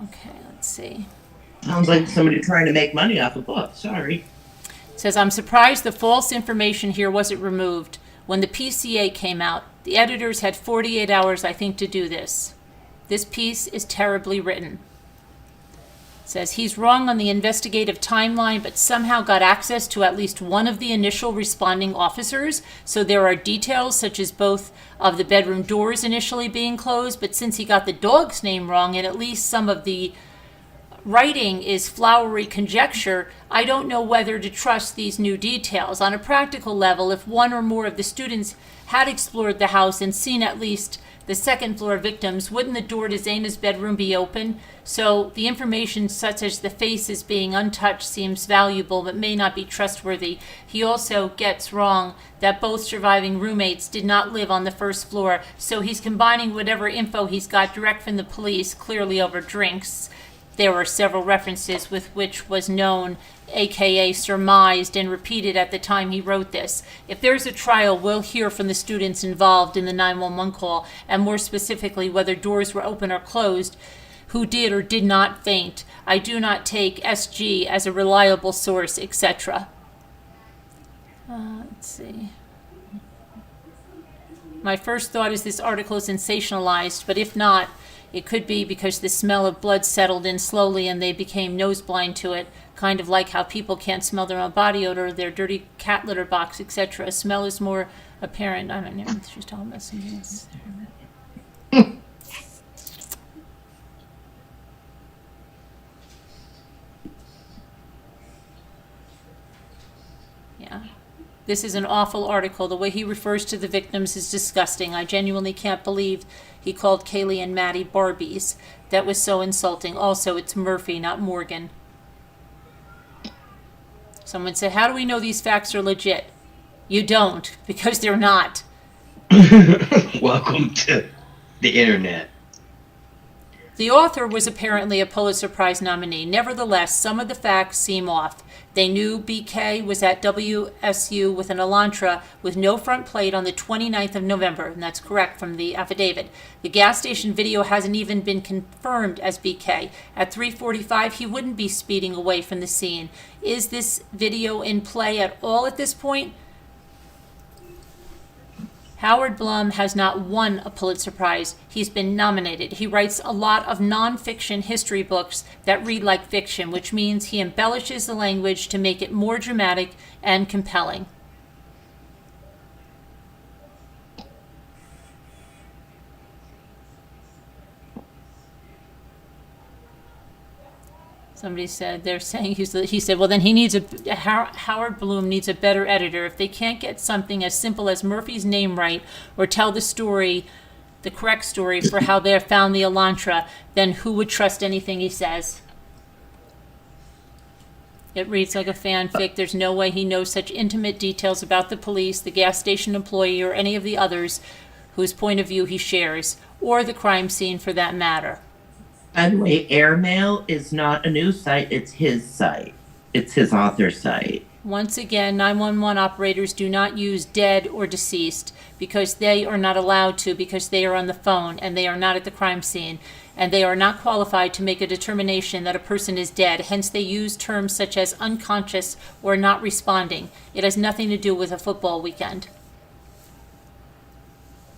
Okay, let's see. Sounds like somebody trying to make money off a book. Sorry. It says, I'm surprised the false information here wasn't removed. When the PCA came out, the editors had 48 hours, I think, to do this. This piece is terribly written. It says he's wrong on the investigative timeline, but somehow got access to at least one of the initial responding officers. So there are details such as both of the bedroom doors initially being closed, but since he got the dog's name wrong and at least some of the writing is flowery conjecture, I don't know whether to trust these new details. On a practical level, if one or more of the students had explored the house and seen at least the second floor victims, wouldn't the door to Zaina's bedroom be open? So the information such as the faces being untouched seems valuable but may not be trustworthy. He also gets wrong that both surviving roommates did not live on the first floor, so he's combining whatever info he's got direct from the police, clearly over drinks. There were several references with which was known, aka surmised and repeated at the time he wrote this. If there's a trial, we'll hear from the students involved in the 911 call, and more specifically whether doors were open or closed, who did or did not faint. I do not take SG as a reliable source, etc. Let's see. My first thought is this article is sensationalized, but if not, it could be because the smell of blood settled in slowly and they became nose blind to it, kind of like how people can't smell their own body odor, their dirty cat litter box, etc. Smell is more apparent. I don't know. She's talking about something else. Yeah. This is an awful article. The way he refers to the victims is disgusting. I genuinely can't believe he called Kaylee and Maddie Barbies. That was so insulting. Also, it's Murphy, not Morgan. Someone said, how do we know these facts are legit? You don't, because they're not. Welcome to the internet. The author was apparently a Pulitzer Prize nominee. Nevertheless, some of the facts seem off. They knew BK was at WSU with an Elantra with no front plate on the 29th of November, and that's correct from the affidavit. The gas station video hasn't even been confirmed as BK. At 3:45, he wouldn't be speeding away from the scene. Is this video in play at all at this point? Howard Blum has not won a Pulitzer Prize. He's been nominated. He writes a lot of nonfiction history books that read like fiction, which means he embellishes the language to make it more dramatic and compelling. Somebody said, they're saying, he said, well, then Howard Bloom needs a better editor. If they can't get something as simple as Murphy's name right or tell the story, the correct story for how they found the Elantra, then who would trust anything he says? It reads like a fanfic. There's no way he knows such intimate details about the police, the gas station employee, or any of the others whose point of view he shares, or the crime scene for that matter. By the way, Airmail is not a news site, it's his site. It's his author's site. Once again, 911 operators do not use dead or deceased because they are not allowed to, because they are on the phone and they are not at the crime scene, and they are not qualified to make a determination that a person is dead. Hence, they use terms such as unconscious or not responding. It has nothing to do with a football weekend.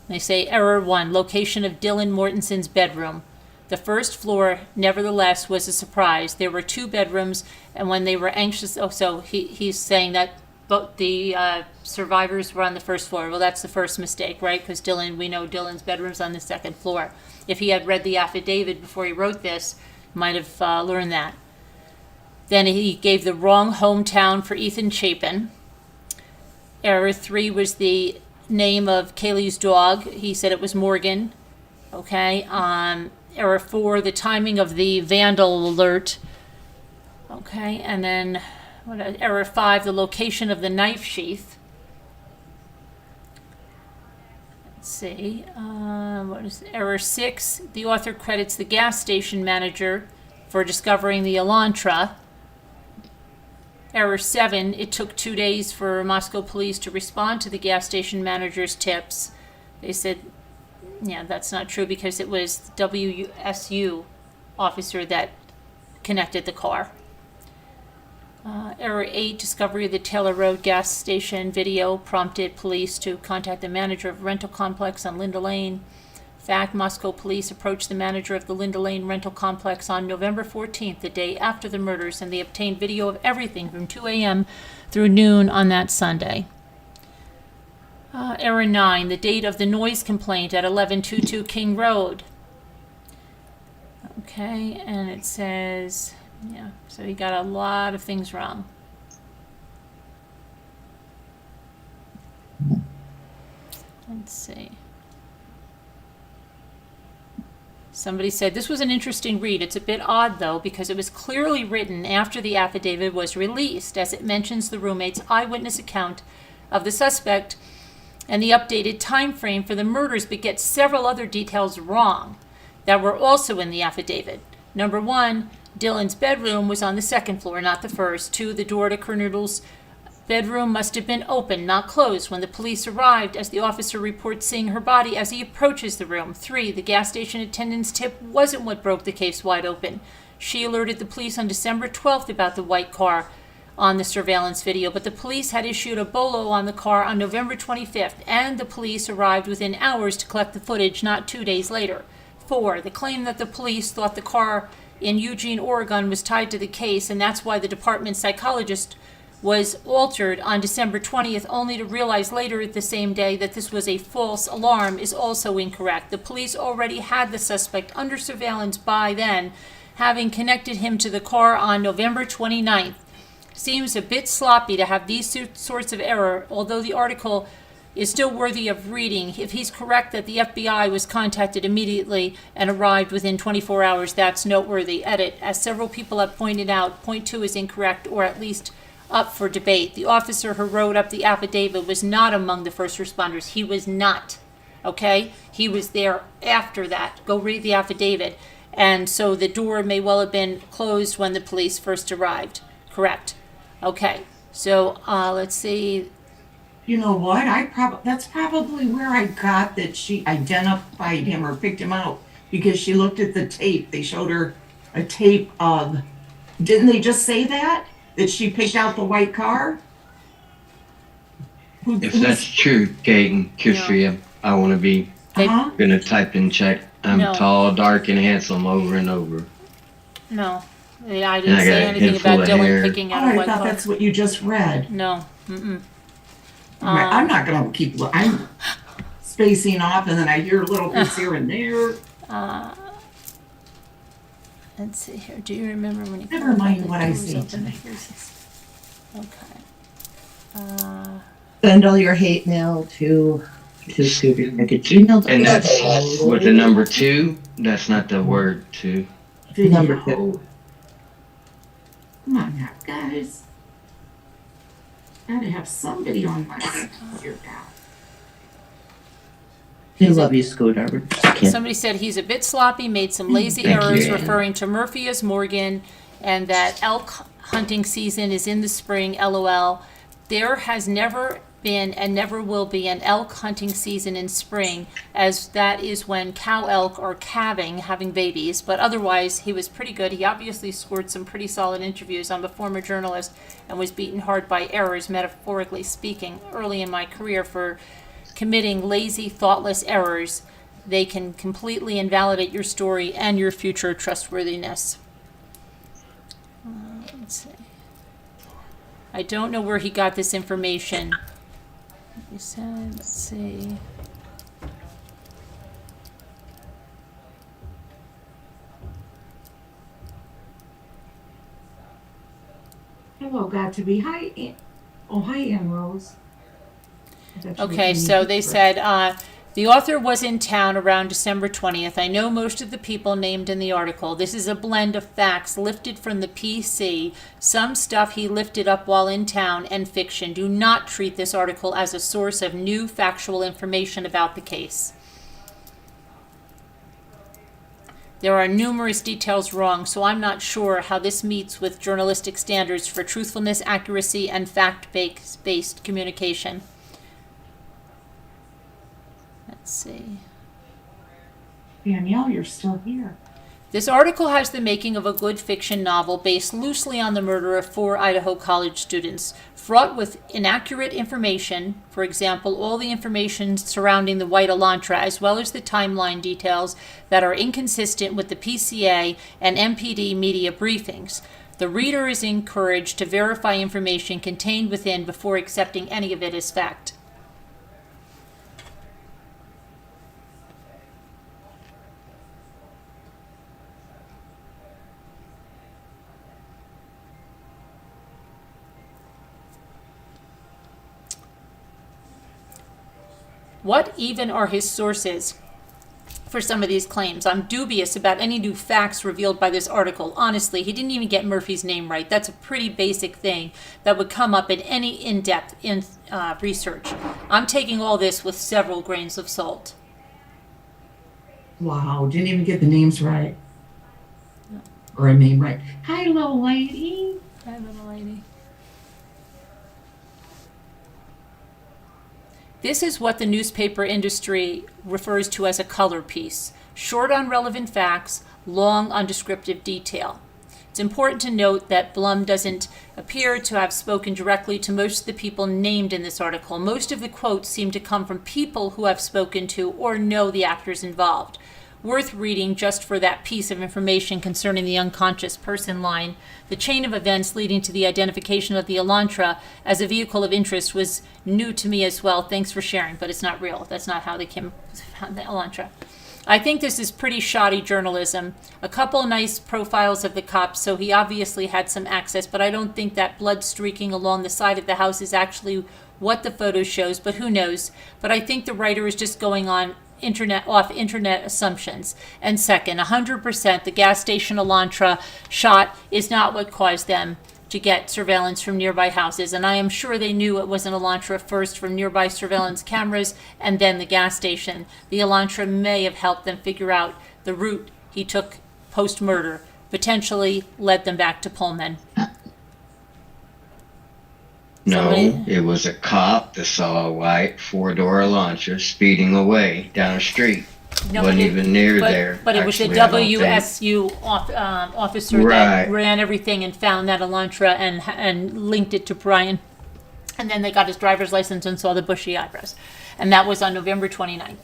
They say, error 1, location of Dylan Mortenson's bedroom. The first floor, nevertheless, was a surprise. There were 2 bedrooms, and when they were anxious, so he's saying that both the survivors were on the first floor. Well, that's the first mistake, right? Because we know Dylan's bedroom's on the second floor. If he had read the affidavit before he wrote this, he might have learned that. Then he gave the wrong hometown for Ethan Chapin. Error 3 was the name of Kaylee's dog. He said it was Morgan. Okay. Error 4, the timing of the vandal alert. Okay, and then error 5, the location of the knife sheath. Let's see. What is error 6? The author credits the gas station manager for discovering the Elantra. Error 7, it took 2 days for Moscow police to respond to the gas station manager's tips. They said, yeah, that's not true because it was WSU officer that connected the car. Error 8, discovery of the Taylor Road gas station video prompted police to contact the manager of a rental complex on Linda Lane. Fact, Moscow police approached the manager of the Linda Lane rental complex on November 14th, the day after the murders, and they obtained video of everything from 2 a.m. through noon on that Sunday. Error 9, the date of the noise complaint at 1122 King Road. Okay, and it says, yeah, so he got a lot of things wrong. Let's see. Somebody said, this was an interesting read. It's a bit odd, though, because it was clearly written after the affidavit was released, as it mentions the roommate's eyewitness account of the suspect and the updated time frame for the murders, but gets several other details wrong that were also in the affidavit. Number 1, Dylan's bedroom was on the second floor, not the first. 2, the door to Kernoodle's bedroom must have been open, not closed, when the police arrived, as the officer reports seeing her body as he approaches the room. 3, the gas station attendant's tip wasn't what broke the case wide open. She alerted the police on December 12th about the white car on the surveillance video, but the police had issued a bolo on the car on November 25th, and the police arrived within hours to collect the footage, not 2 days later. 4, the claim that the police thought the car in Eugene, Oregon was tied to the case, and that's why the department psychologist was altered on December 20th, only to realize later the same day that this was a false alarm, is also incorrect. The police already had the suspect under surveillance by then, having connected him to the car on November 29th. seems a bit sloppy to have these sorts of error, although the article is still worthy of reading. If he's correct that the FBI was contacted immediately and arrived within 24 hours, that's noteworthy. Edit. As several people have pointed out, point 2 is incorrect, or at least up for debate. The officer who wrote up the affidavit was not among the first responders. He was not. Okay? He was there after that. Go read the affidavit. And so the door may well have been closed when the police first arrived. Correct. Okay. So let's see. You know what? That's probably where I got that she identified him or picked him out, because she looked at the tape. They showed her a tape of. Didn't they just say that she picked out the white car? If that's true, Kate and Kistria, I want to be gonna type in check. I'm tall, dark, and handsome over and over. No, I didn't say anything about Dylan picking out a white car. I thought that's what you just read. No. Mm-mm. I'm not gonna keep. I'm spacing off, and then I hear little bits here and there. Let's see here. Do you remember when he? Never mind what I say tonight. Okay. Send all your hate mail to Gmail.com. And that's with the number 2. That's not the word 2. Number 2. Come on now, guys. Gotta have somebody on my side here now. We love you, Scooter. Somebody said he's a bit sloppy, made some lazy errors referring to Murphy as Morgan, and that elk hunting season is in the spring, LOL. There has never been and never will be an elk hunting season in spring, as that is when cow elk are calving, having babies, but otherwise he was pretty good. He obviously scored some pretty solid interviews. I'm a former journalist and was beaten hard by errors, metaphorically speaking, early in my career for committing lazy, thoughtless errors. They can completely invalidate your story and your future trustworthiness. Let's see. I don't know where he got this information. He said, let's see. Hello, got to be. Hi, Ann Rose. Okay, so they said, the author was in town around December 20th. I know most of the people named in the article. This is a blend of facts lifted from the PC, some stuff he lifted up while in town, and fiction. Do not treat this article as a source of new factual information about the case. There are numerous details wrong, so I'm not sure how this meets with journalistic standards for truthfulness, accuracy, and fact-based communication. Let's see. Danielle, you're still here. This article has the making of a good fiction novel based loosely on the murder of 4 Idaho college students, fraught with inaccurate information, for example, all the information surrounding the white Elantra, as well as the timeline details that are inconsistent with the PCA and MPD media briefings. The reader is encouraged to verify information contained within before accepting any of it as fact. What even are his sources for some of these claims? I'm dubious about any new facts revealed by this article. Honestly, he didn't even get Murphy's name right. That's a pretty basic thing that would come up in any in-depth research. I'm taking all this with several grains of salt. Wow, didn't even get the names right. No. Or a name right. Hi, little lady. Hi, little lady. This is what the newspaper industry refers to as a color piece. Short on relevant facts, long on descriptive detail. It's important to note that Blum doesn't appear to have spoken directly to most of the people named in this article. Most of the quotes seem to come from people who have spoken to or know the actors involved. Worth reading just for that piece of information concerning the unconscious person line. The chain of events leading to the identification of the Elantra as a vehicle of interest was new to me as well. Thanks for sharing, but it's not real. That's not how they came to the Elantra. I think this is pretty shoddy journalism. A couple nice profiles of the cops, so he obviously had some access, but I don't think that blood streaking along the side of the house is actually what the photo shows, but who knows. But I think the writer is just going on internet assumptions. And second, 100% the gas station Elantra shot is not what caused them to get surveillance from nearby houses. And I am sure they knew it was an Elantra first from nearby surveillance cameras and then the gas station. The Elantra may have helped them figure out the route he took post-murder, potentially led them back to Pullman. No, it was a cop that saw a white four-door Elantra speeding away down the street. No, Wasn't even near there. But it was the actually, I don't think. WSU officer that ran everything and found that Elantra and linked it to Bryan. And then they got his driver's license and saw the bushy eyebrows. And that was on November 29th.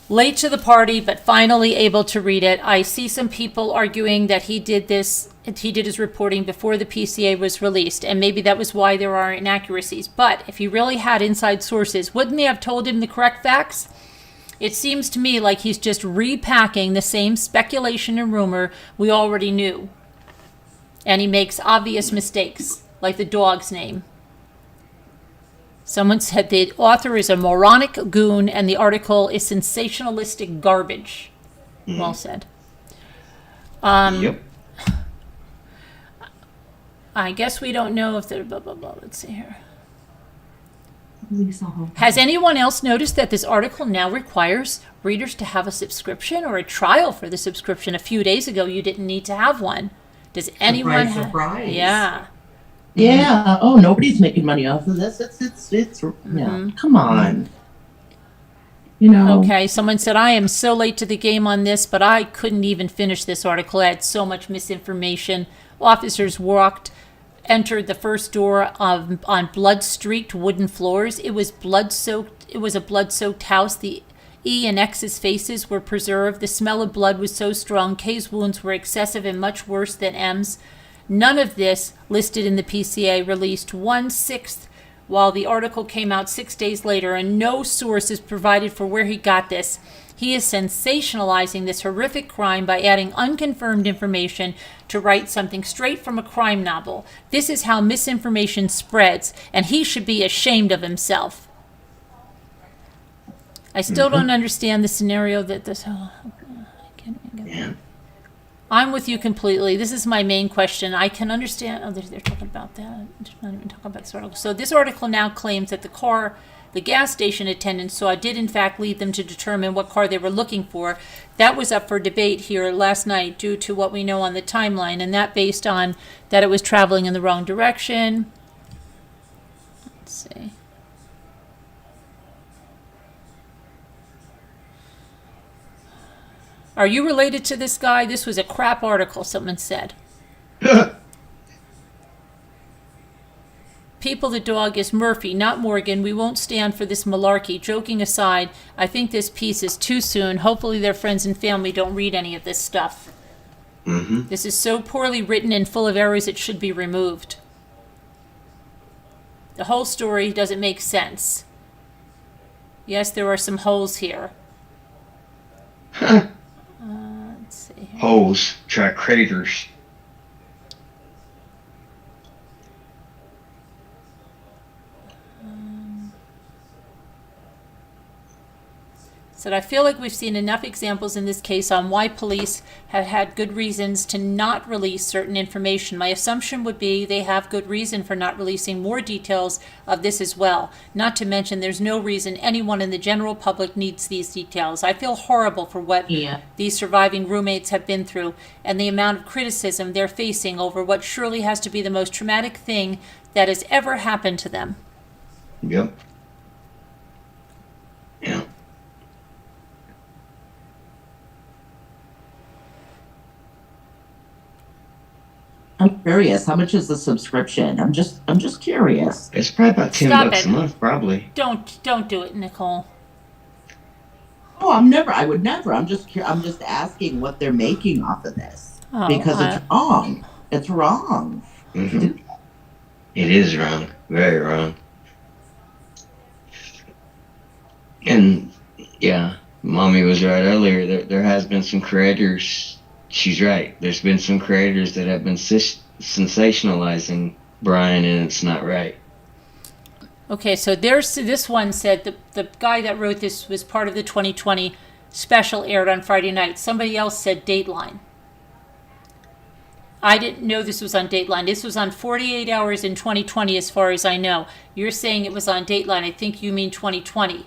Late to the party, but finally able to read it. I see some people arguing that he did his reporting before the PCA was released, and maybe that was why there are inaccuracies. But if he really had inside sources, wouldn't they have told him the correct facts? It seems to me like he's just repacking the same speculation and rumor we already knew. And he makes obvious mistakes, like the dog's name. Someone said the author is a moronic goon and the article is sensationalistic garbage. Well said. Yep. I guess we don't know if they're blah, blah, blah. Let's see here. Has anyone else noticed that this article now requires readers to have a subscription or a trial for the subscription? A few days ago, you didn't need to have one. Does anyone have? Surprise. Yeah. Yeah. Oh, nobody's making money off of this. It's yeah. Come on. You know. Okay, someone said, I am so late to the game on this, but I couldn't even finish this article. I had so much misinformation. Officers entered the first door on blood-streaked wooden floors. It was blood-soaked. It was a blood-soaked house. The E and X's faces were preserved. The smell of blood was so strong. K's wounds were excessive and much worse than M's. None of this listed in the PCA released 1/6, while the article came out 6 days later, and no source is provided for where he got this. He is sensationalizing this horrific crime by adding unconfirmed information to write something straight from a crime novel. This is how misinformation spreads, and he should be ashamed of himself. I still don't understand the scenario that this... Oh, I can't even get that. I'm with you completely. This is my main question. I can understand... Oh, they're talking about that. They're not even talking about this article. So this article now claims that the gas station attendants saw did in fact lead them to determine what car they were looking for. That was up for debate here last night due to what we know on the timeline, and that based on that it was traveling in the wrong direction. Let's see. Are you related to this guy? This was a crap article, someone said. People, the dog is Murphy, not Morgan. We won't stand for this malarkey. Joking aside, I think this piece is too soon. Hopefully their friends and family don't read any of this stuff. This is so poorly written and full of errors it should be removed. The whole story doesn't make sense. Yes, there are some holes here. Let's see. Holes, try craters. Said, I feel like we've seen enough examples in this case on why police have had good reasons to not release certain information. My assumption would be they have good reason for not releasing more details of this as well. Not to mention there's no reason anyone in the general public needs these details. I feel horrible for what these surviving roommates have been through and the amount of criticism they're facing over what surely has to be the most traumatic thing that has ever happened to them. Yep. Yeah. I'm curious. How much is the subscription? I'm just curious. It's probably about $10 a month, probably. Don't do it, Nicole. Oh, I would never. I'm just asking what they're making off of this because it's wrong. It's wrong. It is wrong. Very wrong. And yeah, Mommy was right earlier. There has been some creators. She's right. There's been some creators that have been sensationalizing Bryan, and it's not right. Okay, so there's this one said the guy that wrote this was part of the 2020 special aired on Friday night. Somebody else said Dateline. I didn't know this was on Dateline. This was on 48 Hours in 2020, as far as I know. You're saying it was on Dateline. I think you mean 2020.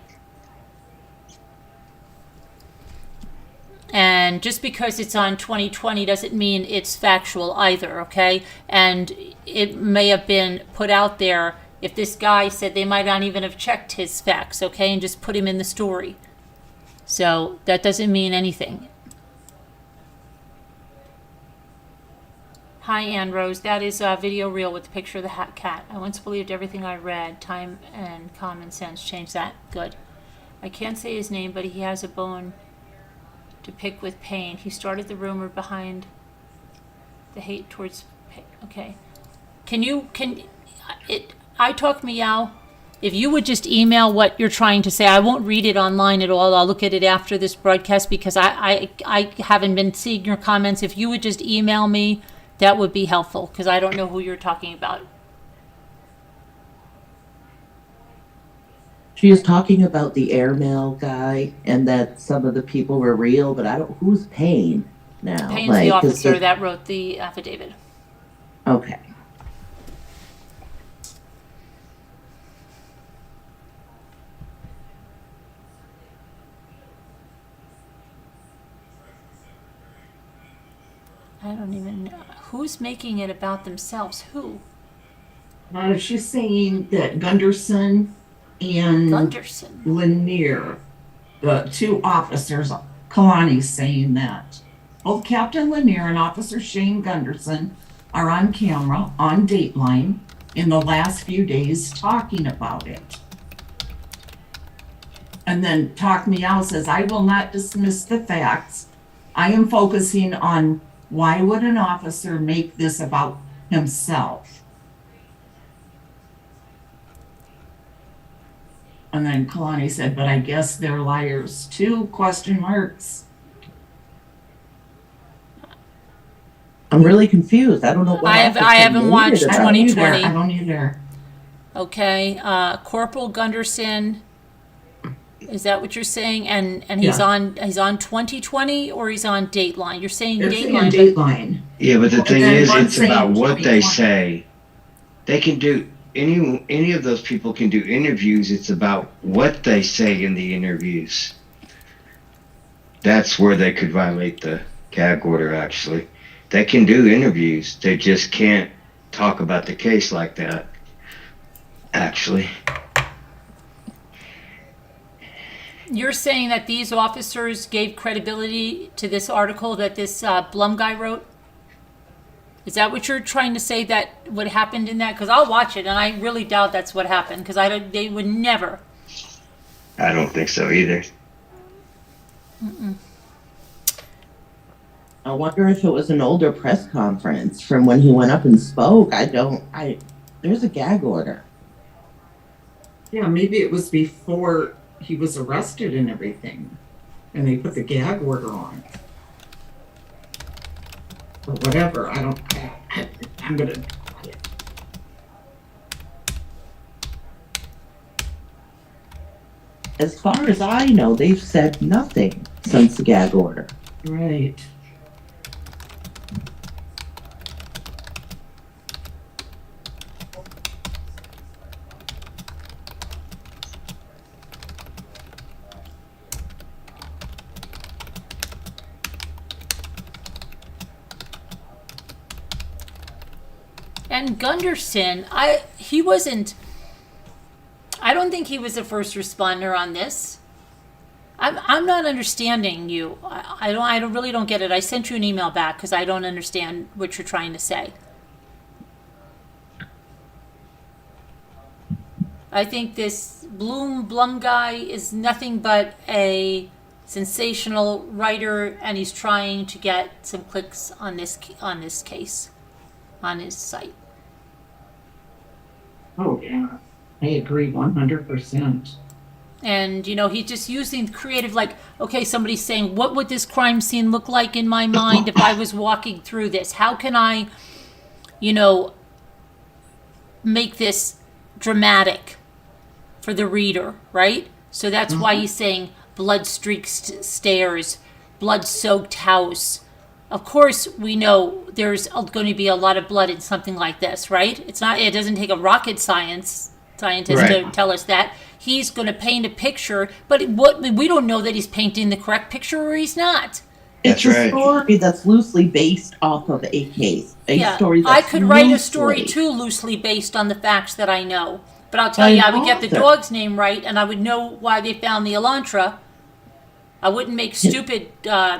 And just because it's on 2020 doesn't mean it's factual either, okay? And it may have been put out there if this guy said they might not even have checked his facts, okay, and just put him in the story. So that doesn't mean anything. Hi, Ann Rose. That is a video reel with the picture of the cat. I once believed everything I read. Time and common sense changed that. Good. I can't say his name, but he has a bone to pick with pain. He started the rumor behind the hate towards pain. Okay. I talk meow. If you would just email what you're trying to say, I won't read it online at all. I'll look at it after this broadcast because I haven't been seeing your comments. If you would just email me, that would be helpful because I don't know who you're talking about. She was talking about the airmail guy and that some of the people were real, but I don't. Who's Payne now? Payne's the officer that wrote the affidavit. Okay. I don't even know. Who's making it about themselves? Who? She's saying that Gunderson and Lanier, the two officers, Kalani's saying that. Both Captain Lanier and Officer Shane Gunderson are on camera on Dateline in the last few days talking about it. And then Talk Meow says, I will not dismiss the facts. I am focusing on why would an officer make this about himself? And then Kalani said, but I guess they're liars too, question marks. I'm really confused. I don't know what I haven't watched 2020. I don't either. Okay, Corporal Gunderson. Is that what you're saying? And he's on 2020 or he's on Dateline? You're saying Dateline. Dateline. Yeah, but the thing is, it's about what they say. They can do any of those people can do interviews. It's about what they say in the interviews. That's where they could violate the gag order. Actually, they can do interviews. They just can't talk about the case like that. Actually. You're saying that these officers gave credibility to this article that this Blum guy wrote? Is that what you're trying to say that what happened in that? Because I'll watch it, and I really doubt that's what happened, because they would never. I don't think so either. Mm-mm. I wonder if it was an older press conference from when he went up and spoke. There's a gag order. Yeah, maybe it was before he was arrested and everything, and they put the gag order on. Or whatever, I'm gonna. As far as I know, they've said nothing since the gag order. Right. And Gunderson, I don't think he was the first responder on this. I'm not understanding you. I really don't get it. I sent you an email back because I don't understand what you're trying to say. I think this Blum guy is nothing but a sensational writer, and he's trying to get some clicks on this case, on his site. Oh yeah, I agree 100%. And, you know, he's just using creative, like, okay, somebody's saying, what would this crime scene look like in my mind if I was walking through this? How can I, you know, make this dramatic for the reader, right? So that's why he's saying blood-streaked stairs, blood-soaked house. Of course, we know there's going to be a lot of blood in something like this, right? It doesn't take a rocket scientist to tell us that. He's going to paint a picture, but we don't know that he's painting the correct picture or he's not. It's a story that's loosely based off of a case. Story that's I could write a story too loosely based on the facts that I know. But I'll tell you, I would get the dog's name right, and I would know why they found the Elantra. I wouldn't make stupid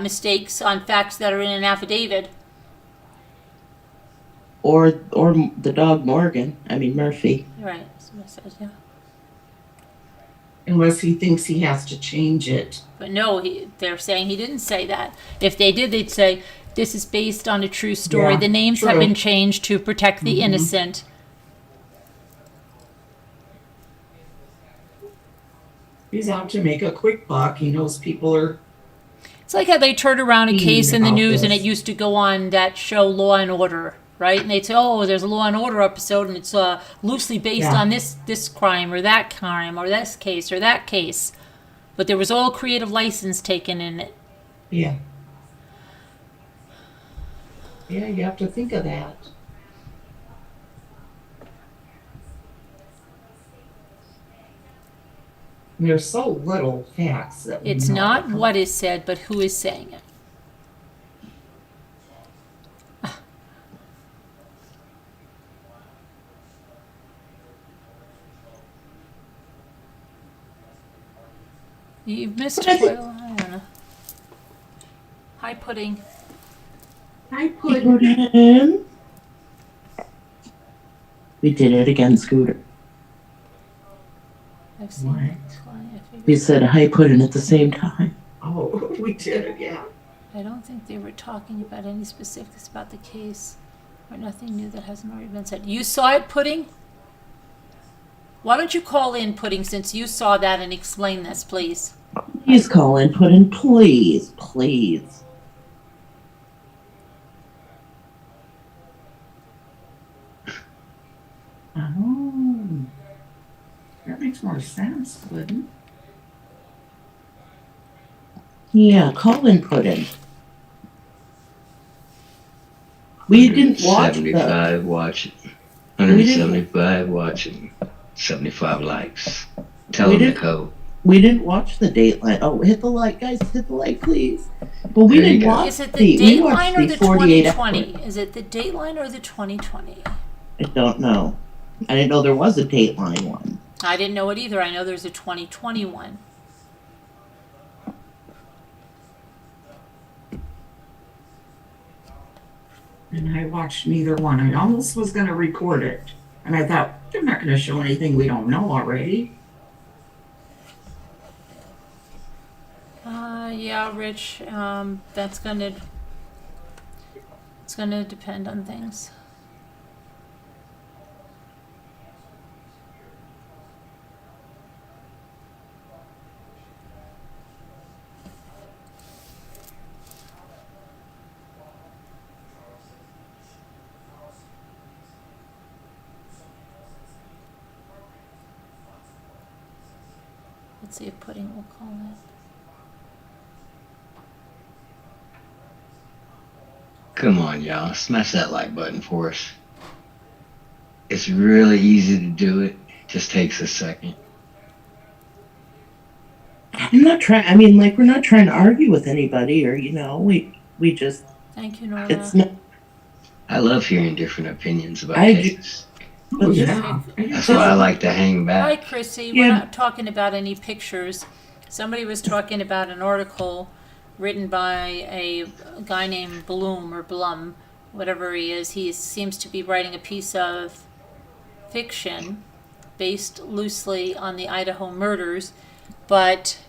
mistakes on facts that are in an affidavit. Or the dog Murphy. Right. That's what it says, yeah. Unless he thinks he has to change it. But no, they're saying he didn't say that. If they did, they'd say, this is based on a true story. Yeah, the names have been changed to protect the innocent. He's out to make a quick buck. He knows people are... It's like how they turn around a case in the about news, and this. it used to go on that show Law and Order, right? And they'd say, oh, there's a Law and Order episode, and it's loosely based on this crime or that crime or this case or that case. But there was all creative license taken in it. Yeah. Yeah, you have to think of that. And there's so little facts that we It's know. not what is said, but who is saying it. You've missed it. Well, I don't know. Hi, Pudding. I put it. We did it again, Scooter. I've seen What? it. We said hi pudding at the same time. Oh, we did it, yeah. I don't think they were talking about any specifics about the case or nothing new that hasn't already been said. You saw it, Pudding? Why don't you call in, Pudding, since you saw that, and explain this, please? Please call in pudding, please, please. Oh. That makes more sense, wouldn't it? Yeah, call in pudding. We didn't watch 75 watching. We didn't- 175 watching. 75 likes. Tell them to go. We didn't watch the Dateline. Oh, hit the like, guys! Hit the like, please. But we There you didn't go. watch Is it the we watched Dateline or the 48 2020? episode. Is it the Dateline or the 2020? I don't know. I didn't know there was a Dateline one. I didn't know it either. I know there's a 2021. And I watched neither one. I almost was going to record it. And I thought, they're not going to show anything we don't know already. Yeah, Rich. It's gonna depend on things. Let's see if Pudding will call in. Come on, y'all. Smash that like button for us. It's really easy to do it. Just takes a second. I'm not trying. I mean, like, we're not trying to argue with anybody, or we just. Thank you, Nora. It's not. I love hearing different opinions about I do- cases. Oh, yeah. That's why I like to hang Hi, back. Chrissy. Yeah. We're not talking about any pictures. Somebody was talking about an article written by a guy named Bloom or Blum, whatever he is. He seems to be writing a piece of fiction based loosely on the Idaho murders, but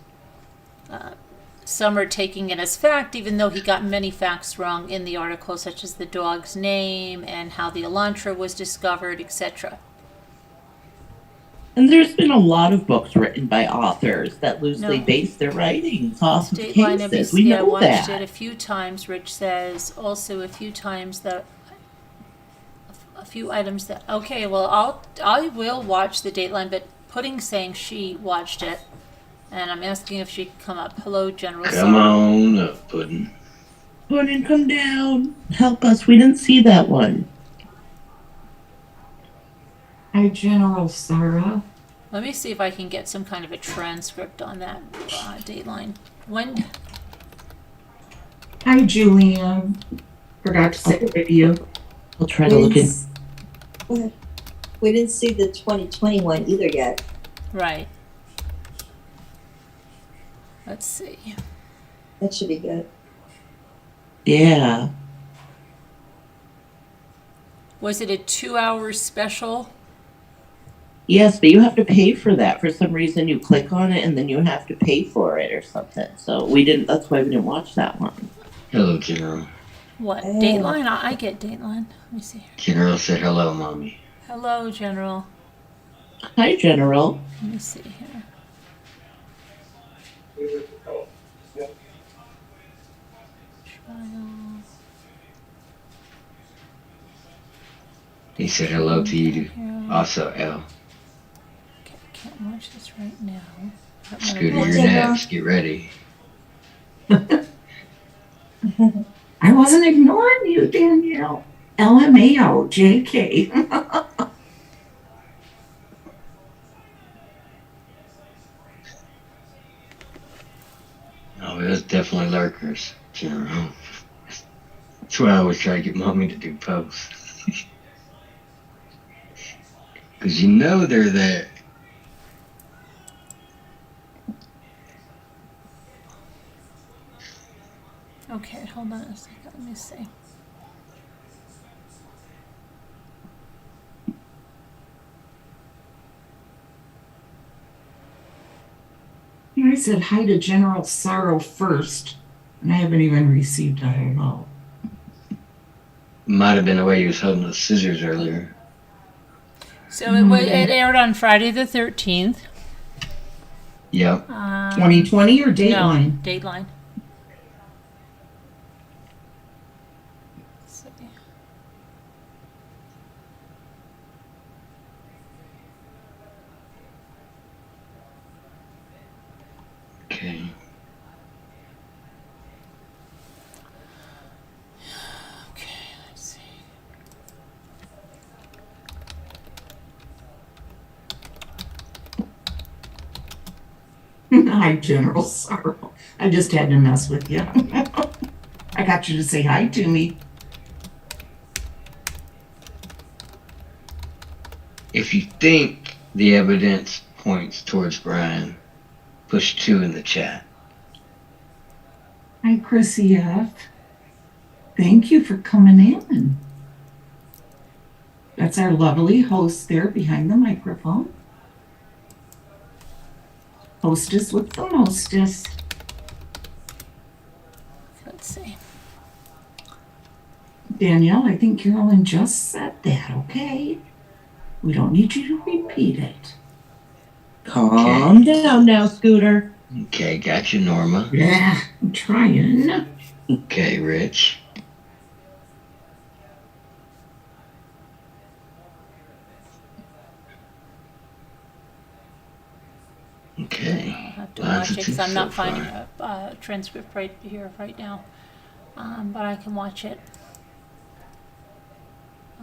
some are taking it as fact, even though he got many facts wrong in the article, such as the dog's name and how the Elantra was discovered, etc. And there's been a lot of books written by authors that loosely No. base their writings off of Dateline cases. We NBC, I know watched that. it a few times, Rich says. Also a few times that a few items that okay, well I will watch the Dateline, but Pudding saying she watched it. And I'm asking if she can come up. Hello, General. Come on up, Puddin'. Puddin', come down. Help us. We didn't see that one. Hi, General Sarah. Let me see if I can get some kind of a transcript on that Dateline. When? Hi, Julian. Forgot to say good to you. I'll try to look in. We didn't see the 2021 either yet. Right. Let's see. That should be good. Yeah. Was it a 2-hour special? Yes, but you have to pay for that. For some reason, you click on it and then you have to pay for it or something. So we didn't. That's why we didn't watch that one. Hello, General. What? Oh. Dateline? I get Dateline. Let me see here. General said hello, Mommy. Hello, General. Hi, General. Let me see here. Trial. He said hello to you, Here. also, L. Okay, I can't watch this right now. Scooter, Well, you're General. next. Get ready. I wasn't ignoring you, Danielle. LMAO, JK. Oh, there's definitely lurkers, General. That's why I always try to get Mommy to do posts. Because you know they're there. Okay, hold on a second. Let me see. I said hi to General Sorrow first, and I haven't even received a hello. Might have been the way he was holding the scissors earlier. So it aired on Friday the 13th. Yep. 2020 or Dateline? No, Dateline. Let's see. Okay. Okay, let's see. Hi, General Sorrow. I just had to mess with you. I got you to say hi to me. If you think the evidence points towards Brian, push 2 in the chat. Hi, Chrissy F. Thank you for coming in. That's our lovely host there behind the microphone. Hostess with the mostest. Let's see. Danielle, I think Carolyn just said that, okay? We don't need you to repeat it. Calm down now, Scooter. Okay, got you, Norma. Yeah, I'm trying. Okay, Rich. Okay. I'll have to Lots watch of it because tips I'm not so finding far. a transcript right here, right now. But I can watch it.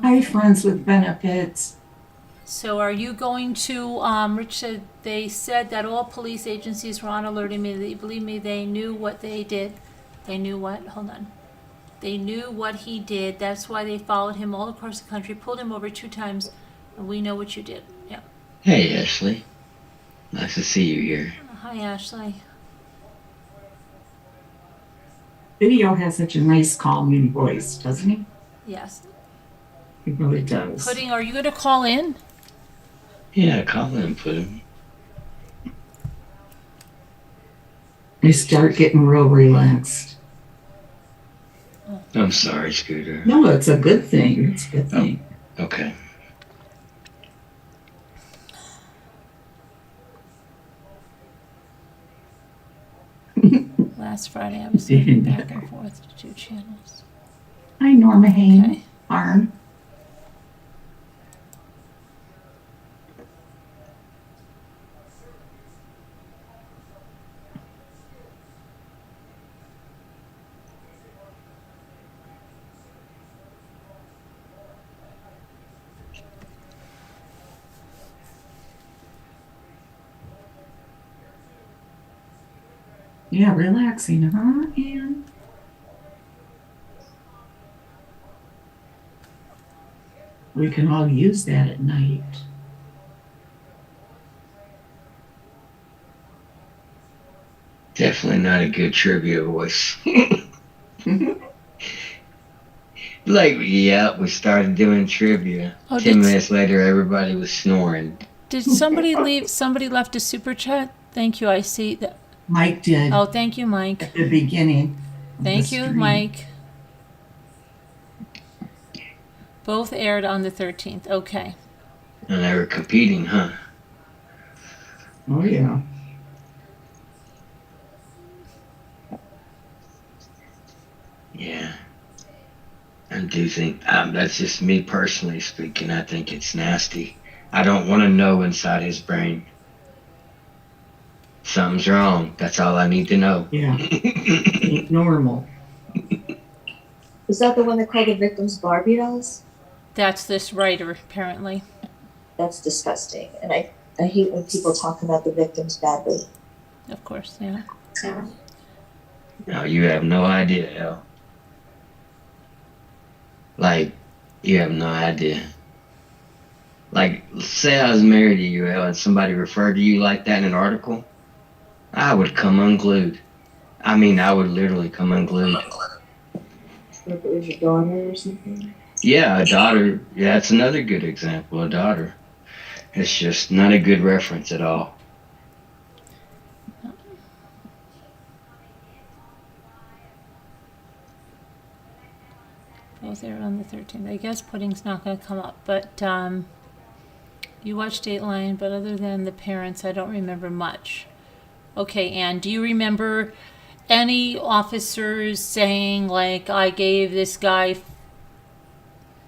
Hi, friends with benefits. So are you going to, Rich said, they said that all police agencies were on alert immediately. Believe me, they knew what they did. They knew what? Hold on. They knew what he did. That's why they followed him all across the country, pulled him over 2 times, and we know what you did. Yeah. Hey, Ashley. Nice to see you here. Hi, Ashley. Video has such a nice, calming voice, doesn't he? Yes. It really does. Pudding, are you going to call in? Yeah, call in, Puddin'. I start getting real relaxed. I'm sorry, Scooter. No, it's a good thing. It's a good thing. Okay. Last Friday, I was sending back and forth to 2 channels. Hi, Norma Haynes. Okay. Arn. Yeah, relaxing, huh, Ann? We can all use that at night. Definitely not a good trivia voice. Like, yeah, we started doing trivia. Oh, 10 minutes later, everybody was snoring. Did somebody leave? Somebody left a super chat? Thank you. I see that. Mike did Oh, thank you, Mike. at the beginning. Of Thank the you, stream. Mike. Both aired on the 13th. Okay. And they were competing, huh? Oh, yeah. Yeah. I do think, that's just me personally speaking, I think it's nasty. I don't want to know inside his brain. Something's wrong. That's all I need to know. Yeah. Ain't normal. Is that the one that called the victims Barbie dolls? That's this writer, apparently. That's disgusting. And I hate when people talk about the victims badly. Of course, yeah. No, you have no idea, Elle. Like, you have no idea. Like, say I was married to you, Elle, and somebody referred to you like that in an article, I would come unglued. I mean, I would literally come unglued. If it was your daughter or something. Yeah, a daughter. Yeah, that's another good example. A daughter. It's just not a good reference at all. Both aired on the 13th. I guess pudding's not going to come up, but you watched Dateline, but other than the parents, I don't remember much. Okay, Anne, do you remember any officers saying, like, I gave this guy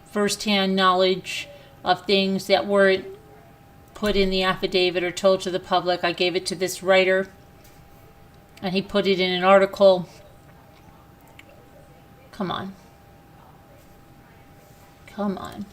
firsthand knowledge of things that weren't put in the affidavit or told to the public? I gave it to this writer, and he put it in an article. Come on. Come on.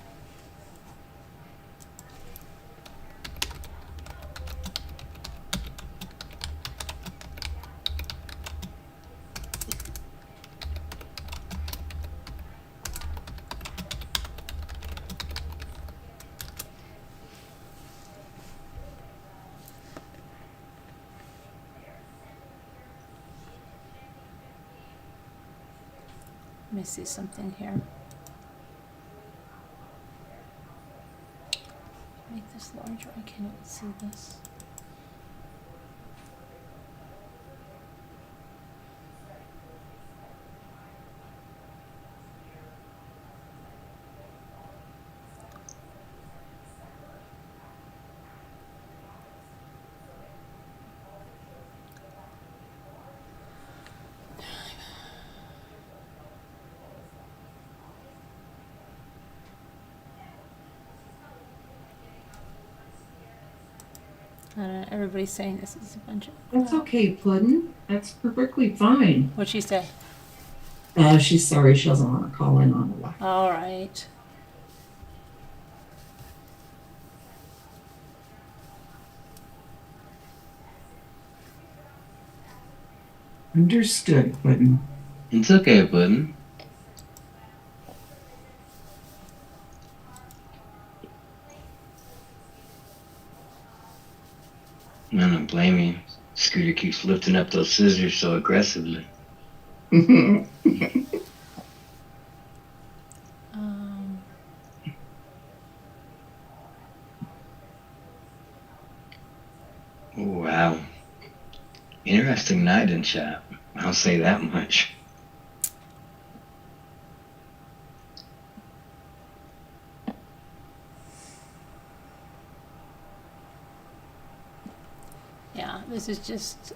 Let me see something here. Make this larger. I can't even see this. I don't know, everybody's saying this is a bunch of... That's okay, Puddin'. That's perfectly fine. What'd she say? She's sorry she doesn't want to call in on the line. All right. Understood, Puddin'. It's okay, Puddin'. I don't blame you. Scooter keeps lifting up those scissors so aggressively. Wow. Interesting night in chat. I'll say that much. Yeah, this is just...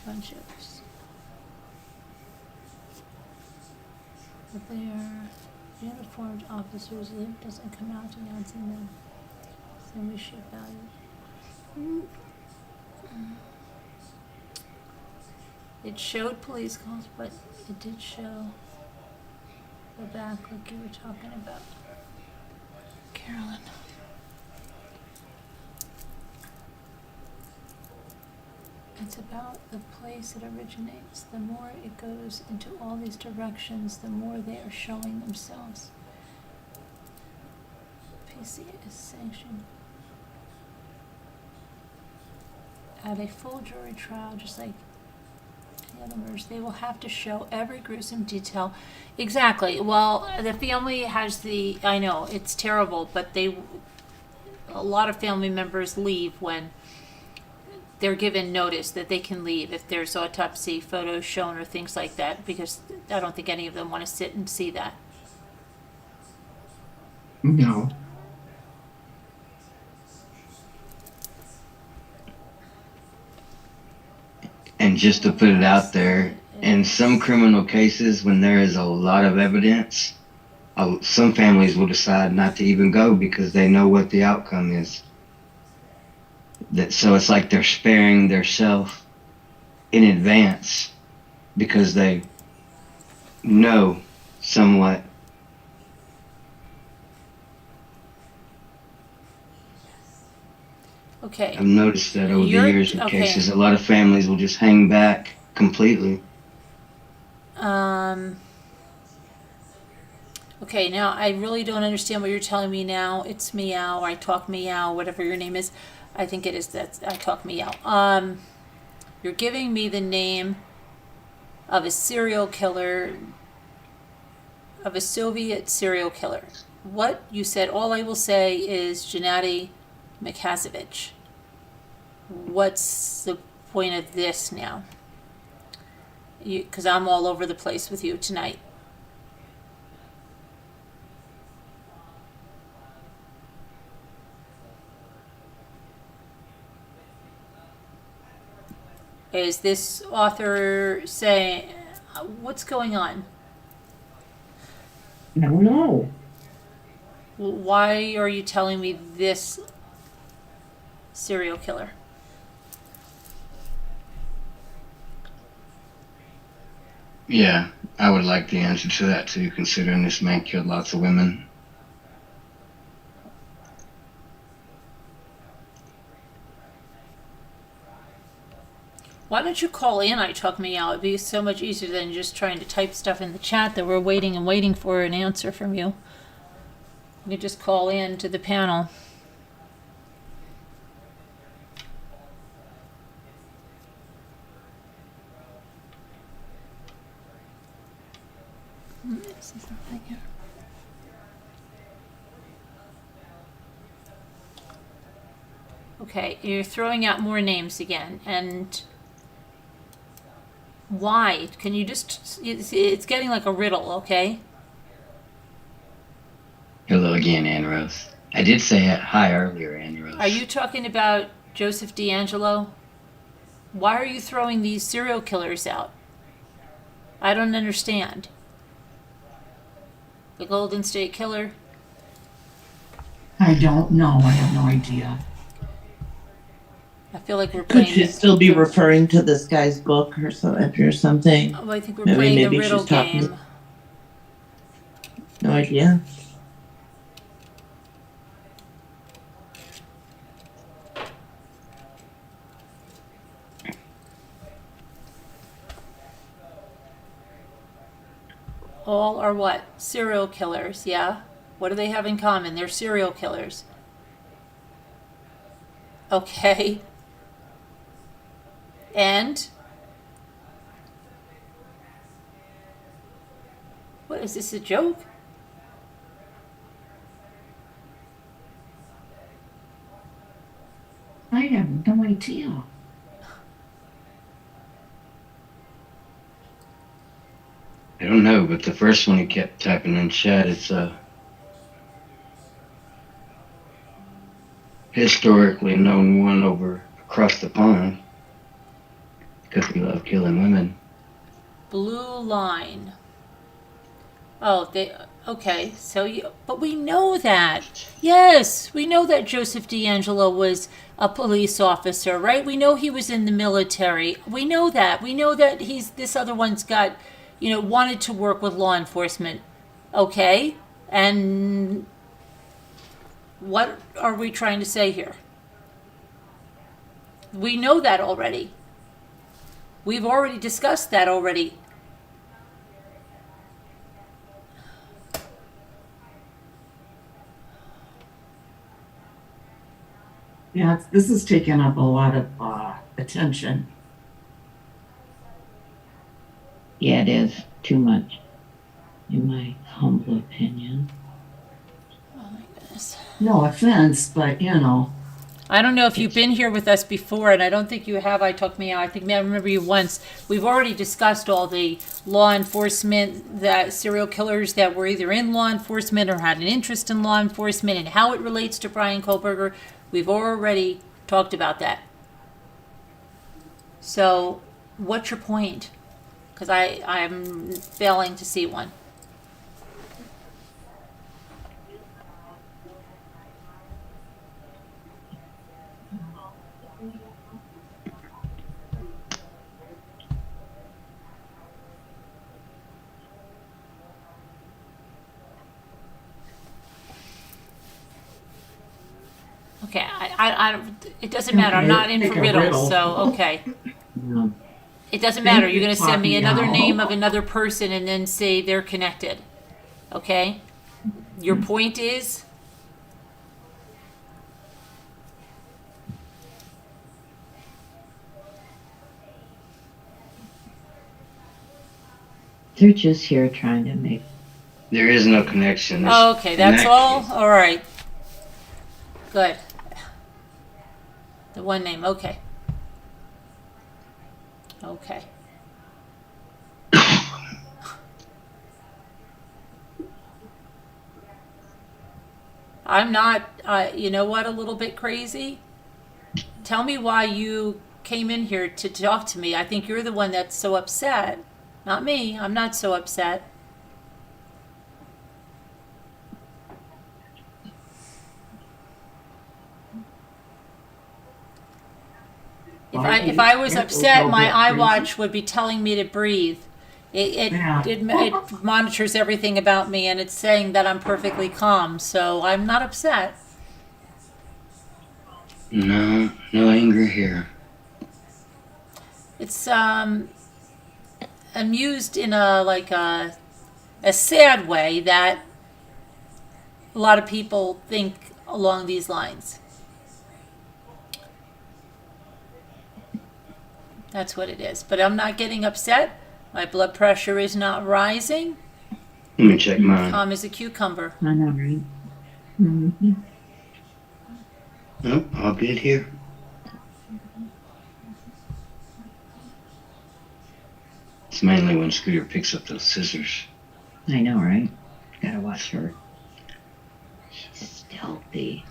bunches. But they are uniformed officers. Link doesn't come out announcing them. Then we should value. It showed police calls, but it did show the back like you were talking about. Carolyn. It's about the place it originates. The more it goes into all these directions, the more they are showing themselves. PC is sanctioned. At a full jury trial, just like any other murders, they will have to show every gruesome detail. Exactly. Well, the family has the, I know, it's terrible, but a lot of family members leave when they're given notice that they can leave if there's autopsy photos shown or things like that, because I don't think any of them want to sit and see that. No. And just to put it out there, in some criminal cases, when there is a lot of evidence, some families will decide not to even go because they know what the outcome is. So it's like they're sparing themselves in advance because they know somewhat. Okay. I've noticed that over the years with cases, a lot of families will just hang back completely. Okay, now I really don't understand what you're telling me now. It's meow, I talk meow, whatever your name is. I think it is that I talk meow. You're giving me the name of a serial killer, of a Soviet serial killer. What you said, all I will say is Gennady Mikhasevich. What's the point of this now? Because I'm all over the place with you tonight. Is this author saying, what's going on? I don't know. Why are you telling me this serial killer? Yeah, I would like the answer to that too, considering this man killed lots of women. Why don't you call in? I talk me out. It'd be so much easier than just trying to type stuff in the chat that we're waiting and waiting for an answer from you. You just call in to the panel. Okay, you're throwing out more names again, and why? Can you just, it's getting like a riddle, okay? Hello again, Ann Rose. I did say hi earlier, Ann Rose. Are you talking about Joseph D'Angelo? Why are you throwing these serial killers out? I don't understand. The Golden State Killer? I don't know. I have no idea. I feel like we're playing. Could you still be referring to this guy's book or something? Oh, I think we're playing the riddle game. No idea. All are what? Serial killers, yeah? What do they have in common? They're serial killers. Okay. And? What, is this a joke? I have no idea. I don't know, but the first one he kept typing in chat, it's historically known one over across the pond. because we love killing women. Blue line. Oh, okay. So but we know that. Yes, we know that Joseph D'Angelo was a police officer, right? We know he was in the military. We know that. We know that this other one's got, wanted to work with law enforcement. Okay. And what are we trying to say here? We know that already. We've already discussed that already. Yeah, this is taking up a lot of attention. Yeah, it is too much, in my humble opinion. Oh my goodness. No offense, but I don't know if you've been here with us before, and I don't think you have. I think I remember you once. We've already discussed all the law enforcement, that serial killers that were either in law enforcement or had an interest in law enforcement, and how it relates to Bryan Kohberger. We've already talked about that. So, what's your point? Because I'm failing to see one. Okay, it doesn't matter. I'm not in for riddles, so okay. No. It doesn't matter. You're going to send me another name of another person and then say they're connected. Okay? Your point is? They're just here trying to make... There is no connection. Oh, okay, that's all? All right. Good. The one name, okay. Okay. I'm not, you know what, a little bit crazy? Tell me why you came in here to talk to me. I think you're the one that's so upset. Not me. I'm not so upset. If I was upset, my iWatch would be telling me to breathe. It monitors everything about me, and it's saying that I'm perfectly calm. So I'm not upset. No anger here. It's amused in a sad way that a lot of people think along these lines. That's what it is. But I'm not getting upset. My blood pressure is not rising. Let me check mine. Calm as a cucumber. I know, right? Mm-hmm. Nope, all good here. It's mainly when Scooter picks up those scissors. I know, right? Gotta watch her. She's stealthy.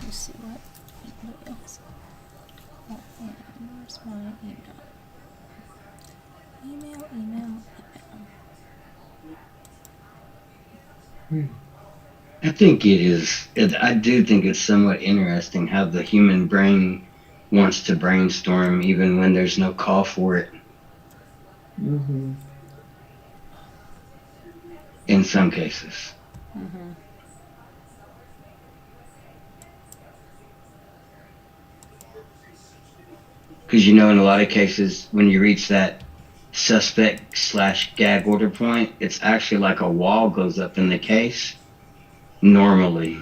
Let's see what else. Oh, yeah, where's my email? I think it is. I do think it's somewhat interesting how the human brain wants to brainstorm even when there's no call for it. Mm-hmm. In some cases. Mm-hmm. Because in a lot of cases, when you reach that suspect/gag order point, it's actually like a wall goes up in the case. Normally.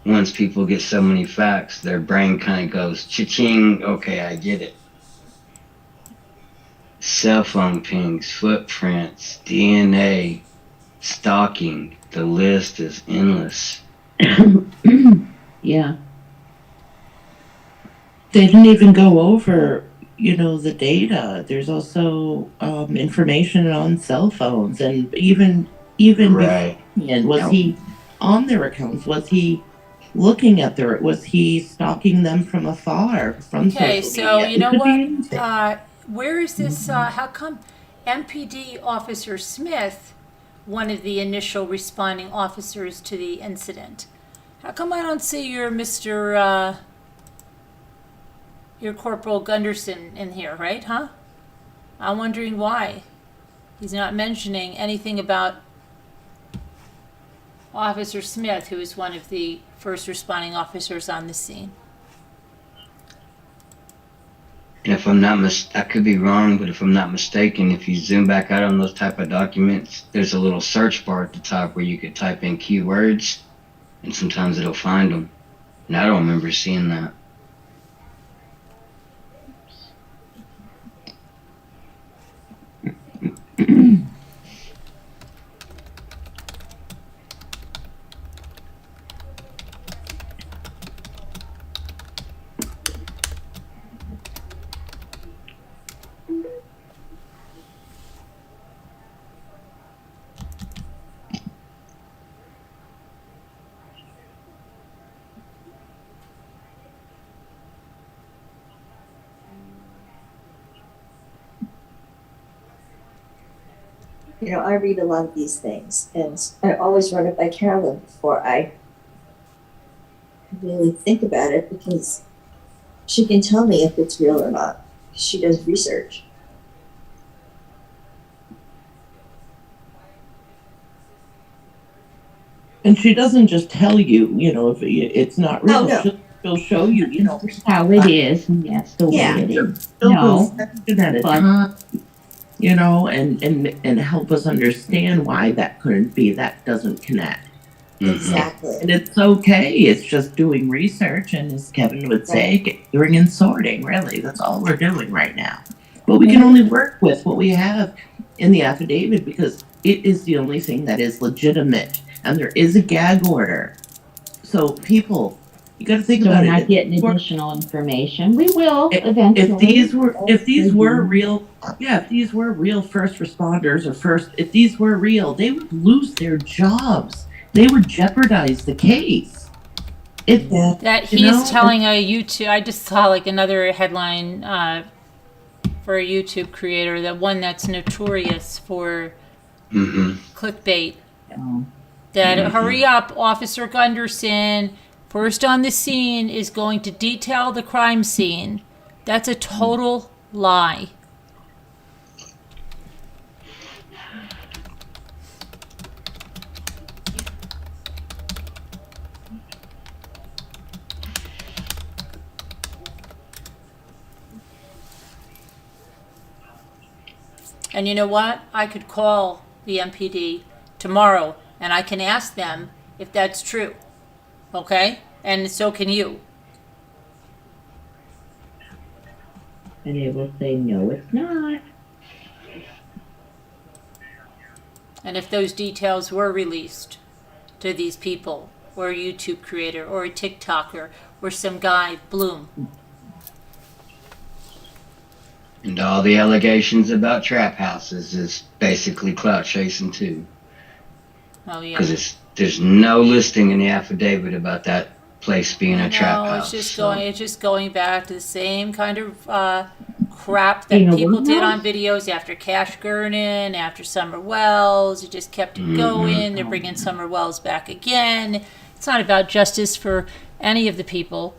Once people get so many facts, their brain kind of goes, cha-ching, okay, I get it. Cell phone pings, footprints, DNA, stalking, the list is endless. Yeah. They didn't even go over, the data. There's also information on cell phones, and even Right. beforehand, was he on their accounts? Was he looking at was he stalking them from afar from Okay, social so media? you It know could be what? anything. Where is this? How come MPD Officer Smith, one of the initial responding officers to the incident, how come I don't see your your Corporal Gunderson in here, right? Huh? I'm wondering why he's not mentioning anything about Officer Smith, who is one of the first responding officers on the scene. And if I'm not I could be wrong, but if I'm not mistaken, if you zoom back out on those type of documents, there's a little search bar at the top where you could type in keywords, and sometimes it'll find them. And I don't remember seeing that. I read a lot of these things, and I always run it by Carolyn before I really think about it, because she can tell me if it's real or not. She does research. And she doesn't just tell you, if it's not real. Oh, no. She'll show you, Here's how it is, and that's the way it is. She'll No, go at a but- time, and help us understand why that couldn't be. That doesn't connect. Exactly. And it's okay. It's just doing research, and as Kevin would say, doing and sorting. Really, that's all we're doing right now. But we can only work with what we have in the affidavit, because it is the only thing that is legitimate, and there is a gag order. So people, you got to think So about we're not it. getting additional information. We will eventually. If these were real, if these were real first responders, if these were real, they would lose their jobs. They would jeopardize the case. That he's telling a YouTube. I just saw like another headline for a YouTube creator, that one that's notorious for clickbait. That hurry up, Officer Gunderson, first on the scene, is going to detail the crime scene. That's a total lie. And you know what? I could call the MPD tomorrow and I can ask them if that's true. Okay? And so can you. And they will say, no, it's not. And if those details were released to these people, or a YouTube creator, or a TikToker, or some guy, Bloom. And all the allegations about trap houses is basically clout chasing too. Oh yeah. Because there's no listing in the affidavit about that place being a trap house. It's just going back to the same kind of crap that people did on videos after Cash Gurnan, after Summer Wells. It just kept it going. They're bringing Summer Wells back again. It's not about justice for any of the people.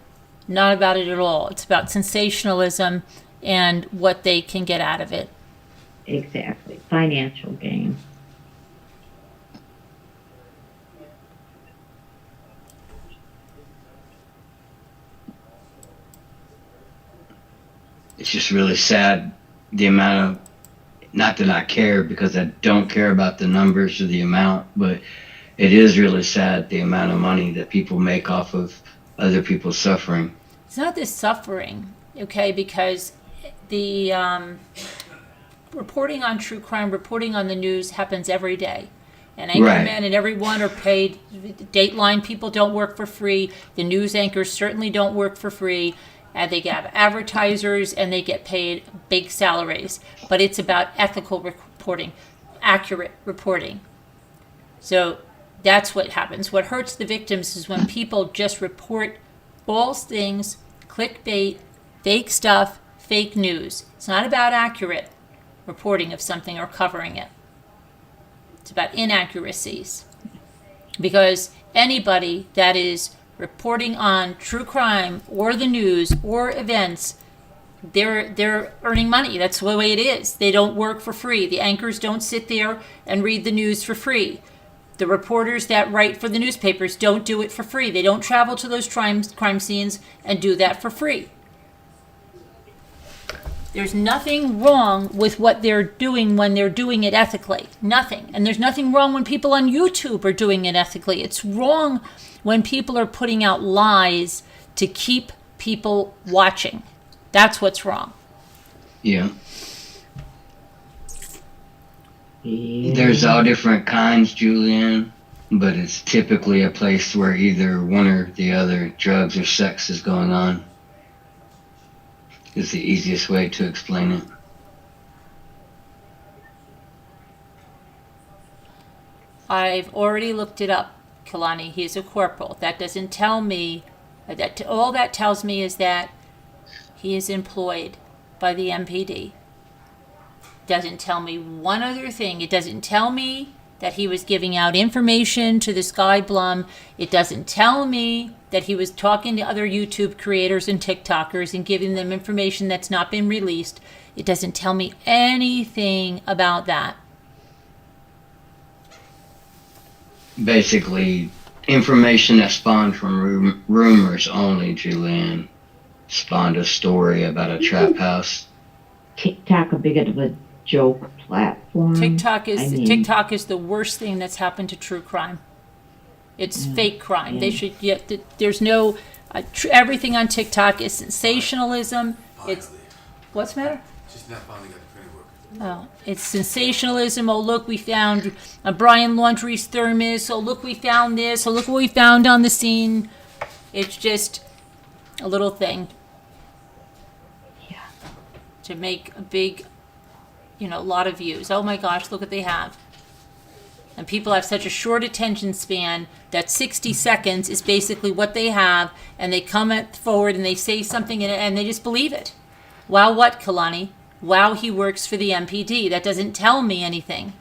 Not about it at all. It's about sensationalism and what they can get out of it. Exactly. Financial gain. It's just really sad the amount of, not that I care because I don't care about the numbers or the amount, but it is really sad the amount of money that people make off of other people's suffering. It's not this suffering, okay, because the reporting on true crime, reporting on the news happens every day. And anchormen and everyone are paid. Dateline people don't work for free. The news anchors certainly don't work for free. and they have advertisers, and they get paid big salaries. But it's about ethical reporting, accurate reporting. So that's what happens. What hurts the victims is when people just report false things, clickbait, fake stuff, fake news. It's not about accurate reporting of something or covering it. It's about inaccuracies. Because anybody that is reporting on true crime or the news or events, they're earning money. That's the way it is. They don't work for free. The anchors don't sit there and read the news for free. The reporters that write for the newspapers don't do it for free. They don't travel to those crime scenes and do that for free. There's nothing wrong with what they're doing when they're doing it ethically. Nothing. And there's nothing wrong when people on YouTube are doing it ethically. It's wrong when people are putting out lies to keep people watching. That's what's wrong. Yeah. There's all different kinds, Julianne, but it's typically a place where either one or the other, drugs or sex, is going on. Is the easiest way to explain it. I've already looked it up, Kalani. He's a corporal. That doesn't tell me, all that tells me is that he is employed by the MPD. Doesn't tell me one other thing. It doesn't tell me that he was giving out information to this guy Blum. It doesn't tell me that he was talking to other YouTube creators and TikTokers and giving them information that's not been released. It doesn't tell me anything about that. Basically, information that spawned from rumors only, Julianne, spawned a story about a trap house. TikTok a bit of a joke platform. TikTok is the worst thing that's happened to true crime. It's fake crime. They should there's no everything on TikTok is sensationalism. It's what's the matter? She's not finally got the framework. Oh, it's sensationalism. Oh, look, we found a Brian Laundrie's thermos. Oh, look, we found this. Oh, look what we found on the scene. It's just a little thing. Yeah. To make a big, a lot of views. Oh my gosh, look what they have. And people have such a short attention span that 60 seconds is basically what they have, and they comment forward and they say something and they just believe it. Wow, what, Kalani? Wow, he works for the MPD. That doesn't tell me anything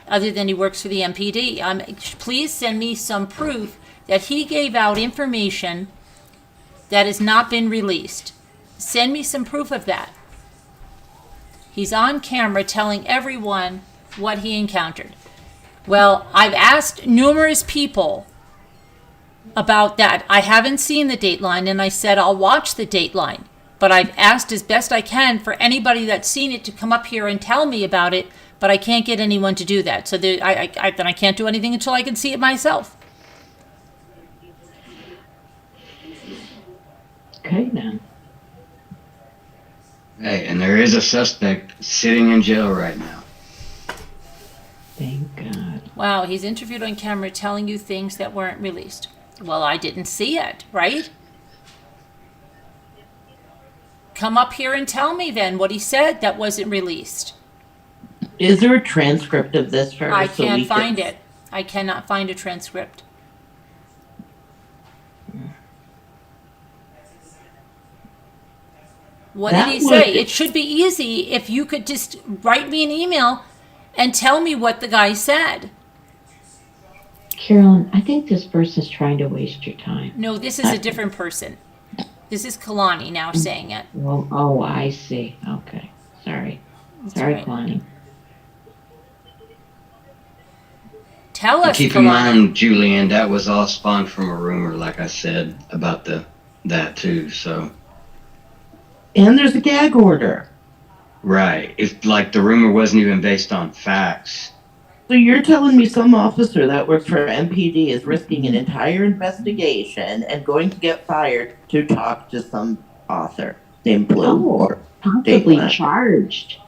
other than he works for the MPD. Please send me some proof that he gave out information that has not been released. Send me some proof of that. He's on camera telling everyone what he encountered. Well, I've asked numerous people about that. I haven't seen the Dateline, and I said I'll watch the Dateline. But I've asked as best I can for anybody that's seen it to come up here and tell me about it, but I can't get anyone to do that. So then I can't do anything until I can see it myself. Okay, then. Hey, and there is a suspect sitting in jail right now. Thank God. Wow, he's interviewed on camera telling you things that weren't released. Well, I didn't see it, right? Come up here and tell me then what he said that wasn't released. Is there a transcript of this for I can't find it. I cannot find a transcript. What did he say? It should be easy if you could just write me an email and tell me what the guy said. Carolyn, I think this person's trying to waste your time. No, this is a different person. This is Kalani now saying it. Well, oh, I see. Okay. Sorry. Sorry, right. Kalani. Tell us, Keep in mind, Julianne, that was all spawned from a rumor, like I said, about that too, so. And there's a gag order. Right. It's like the rumor wasn't even based on facts. So you're telling me some officer that works for MPD is risking an entire investigation and going to get fired to talk to some author named Blue or Possibly Dateline. charged.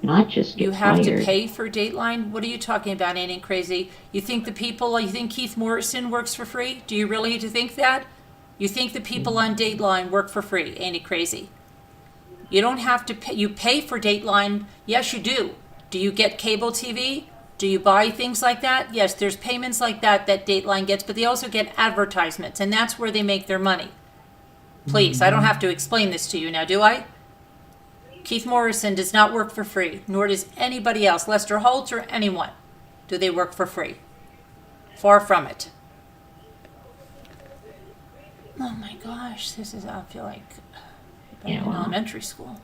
Not just get You have fired. to pay for Dateline? What are you talking about, ain't crazy? You think Keith Morrison works for free? Do you really think that? You think the people on Dateline work for free? Ain't it crazy? You don't have to pay. You pay for Dateline. Yes, you do. Do you get cable TV? Do you buy things like that? Yes, there's payments like that that Dateline gets, but they also get advertisements, and that's where they make their money. Please, I don't have to explain this to you now, do I? Keith Morrison does not work for free, nor does anybody else, Lester Holt or anyone. Do they work for free? Far from it. Oh my gosh, I feel like I'm in elementary school.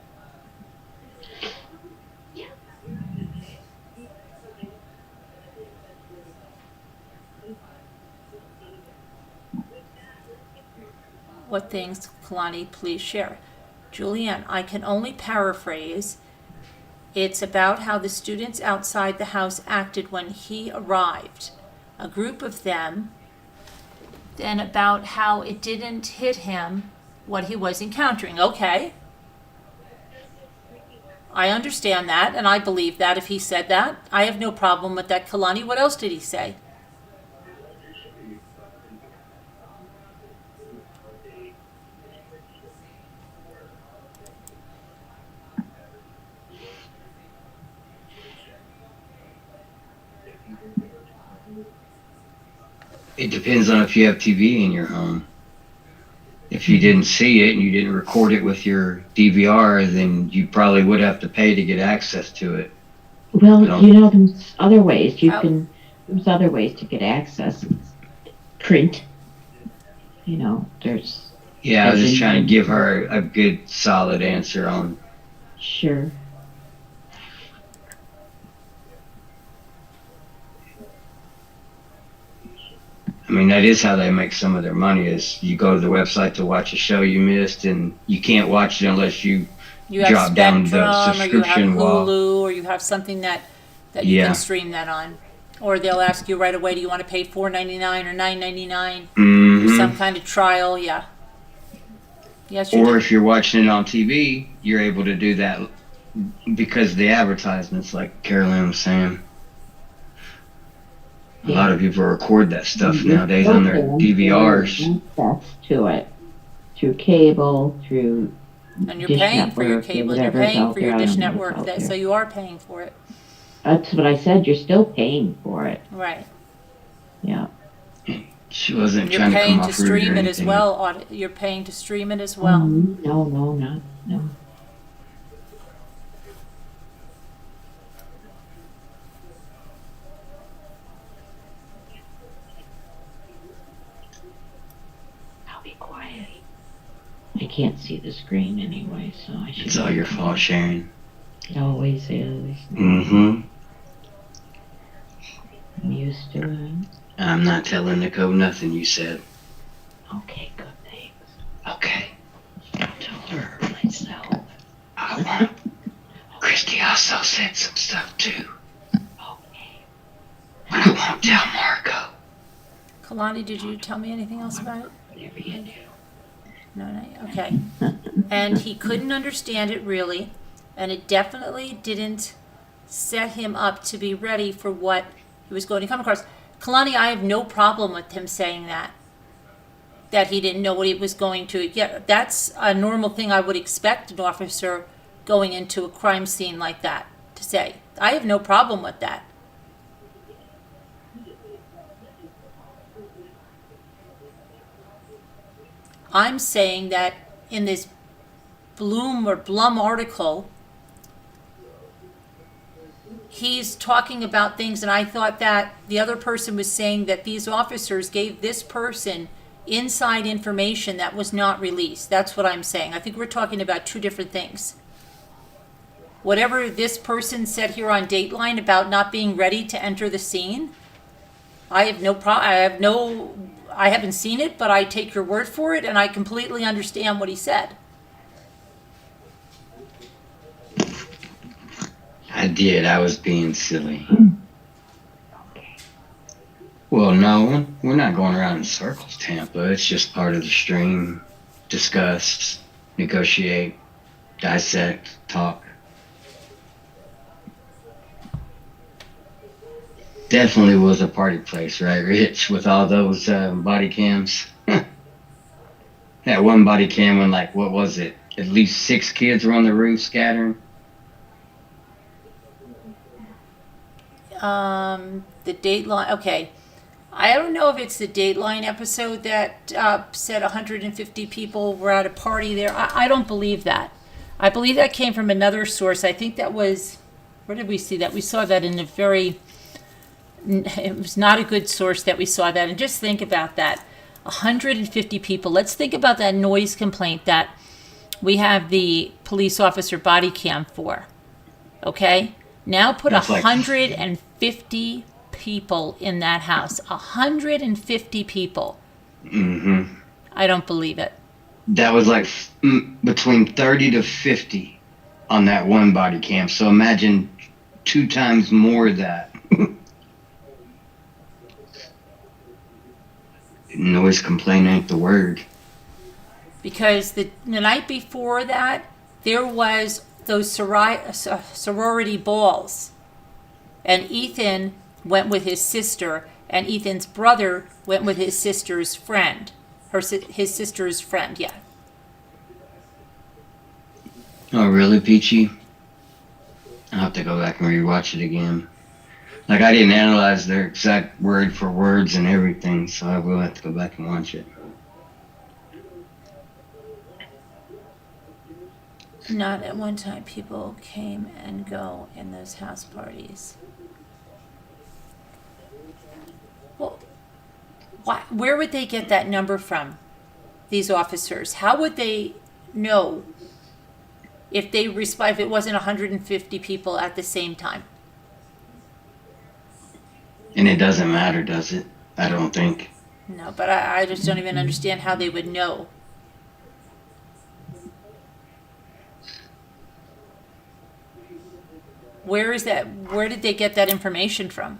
What things, Kalani, please share. Julianne, I can only paraphrase. It's about how the students outside the house acted when he arrived. A group of them. Then about how it didn't hit him what he was encountering. Okay. I understand that, and I believe that if he said that. I have no problem with that, Kalani. What else did he say? It depends on if you have TV in your home. If you didn't see it and you didn't record it with your DVR, then you probably would have to pay to get access to it. Well, there's other ways. There's other ways to get access. Print. There's... Yeah, I was just trying to give her a good, solid answer on... Sure. I mean, that is how they make some of their money, is you go to the website to watch a show you missed, and you can't watch it unless you have drop down the Spectrum, subscription or you have Hulu, or you have something that you can stream that on. Or they'll ask you right away, do you want to pay $4.99 or $9.99 for some kind of trial? Yeah. Yes, you do. Or if you're watching it on TV, you're able to do that because of the advertisements, like Carolyn was saying. A lot of people record that stuff nowadays on their DVRs. Access to it through cable, through and you're Dish paying Network, for your cable, and you're paying for your Dish Network, so you are paying for it. That's what I said. You're still paying for it. Right. Yeah. She wasn't You're trying to paying come to off rude stream or it as anything. well. You're paying to stream it as well. No. I'll be quiet. I can't see the screen anyway, so I should... It's all your fault, Sharon. It always is. Mm-hmm. I'm used to it. I'm not telling Nico nothing you said. Okay, good, thanks. Okay. I'll tell her myself. I won't. Christy also said some stuff too. Okay. But I won't tell Marco. Kalani, did you tell me anything else about it? Whatever you do. No, okay. And he couldn't understand it really, and it definitely didn't set him up to be ready for what he was going to come across. Kalani, I have no problem with him saying that he didn't know what he was going to get. That's a normal thing I would expect an officer going into a crime scene like that to say. I have no problem with that. I'm saying that in this Bloom or Blum article, he's talking about things, and I thought that the other person was saying that these officers gave this person inside information that was not released. That's what I'm saying. I think we're talking about two different things. Whatever this person said here on Dateline about not being ready to enter the scene, I have no problem. I haven't seen it, but I take your word for it, and I completely understand what he said. I did. I was being silly. Well, no, we're not going around in circles, Tampa. It's just part of the stream. Discuss, negotiate, dissect, talk. Definitely was a party place, right, Rich, with all those body cams? That one body cam when, like, what was it? At least 6 kids were on the roof scattering. The Dateline. Okay, I don't know if it's the Dateline episode that said 150 people were at a party there. I don't believe that. I believe that came from another source. I think that was, where did we see that? We saw that in a very, it was not a good source that we saw that. And just think about that. 150 people. Let's think about that noise complaint that we have the police officer body cam for. Okay? Now put That's like 150 people in that house. 150 people. Mm-hmm. I don't believe it. That was like between 30 to 50 on that one body cam. So imagine 2 times more of that. Noise complaint ain't the word. Because the night before that, there was those sorority balls. And Ethan went with his sister, and Ethan's brother went with his sister's friend. His sister's friend, yeah. Oh, really, Peachy? I'll have to go back and rewatch it again. Like, I didn't analyze their exact word for words and everything, so I will have to go back and watch it. Not at one time. People came and go in those house parties. Well, where would they get that number from, these officers? How would they know if they respond, if it wasn't 150 people at the same time? And it doesn't matter, does it? I don't think. No, but I just don't even understand how they would know. Where is that? Where did they get that information from?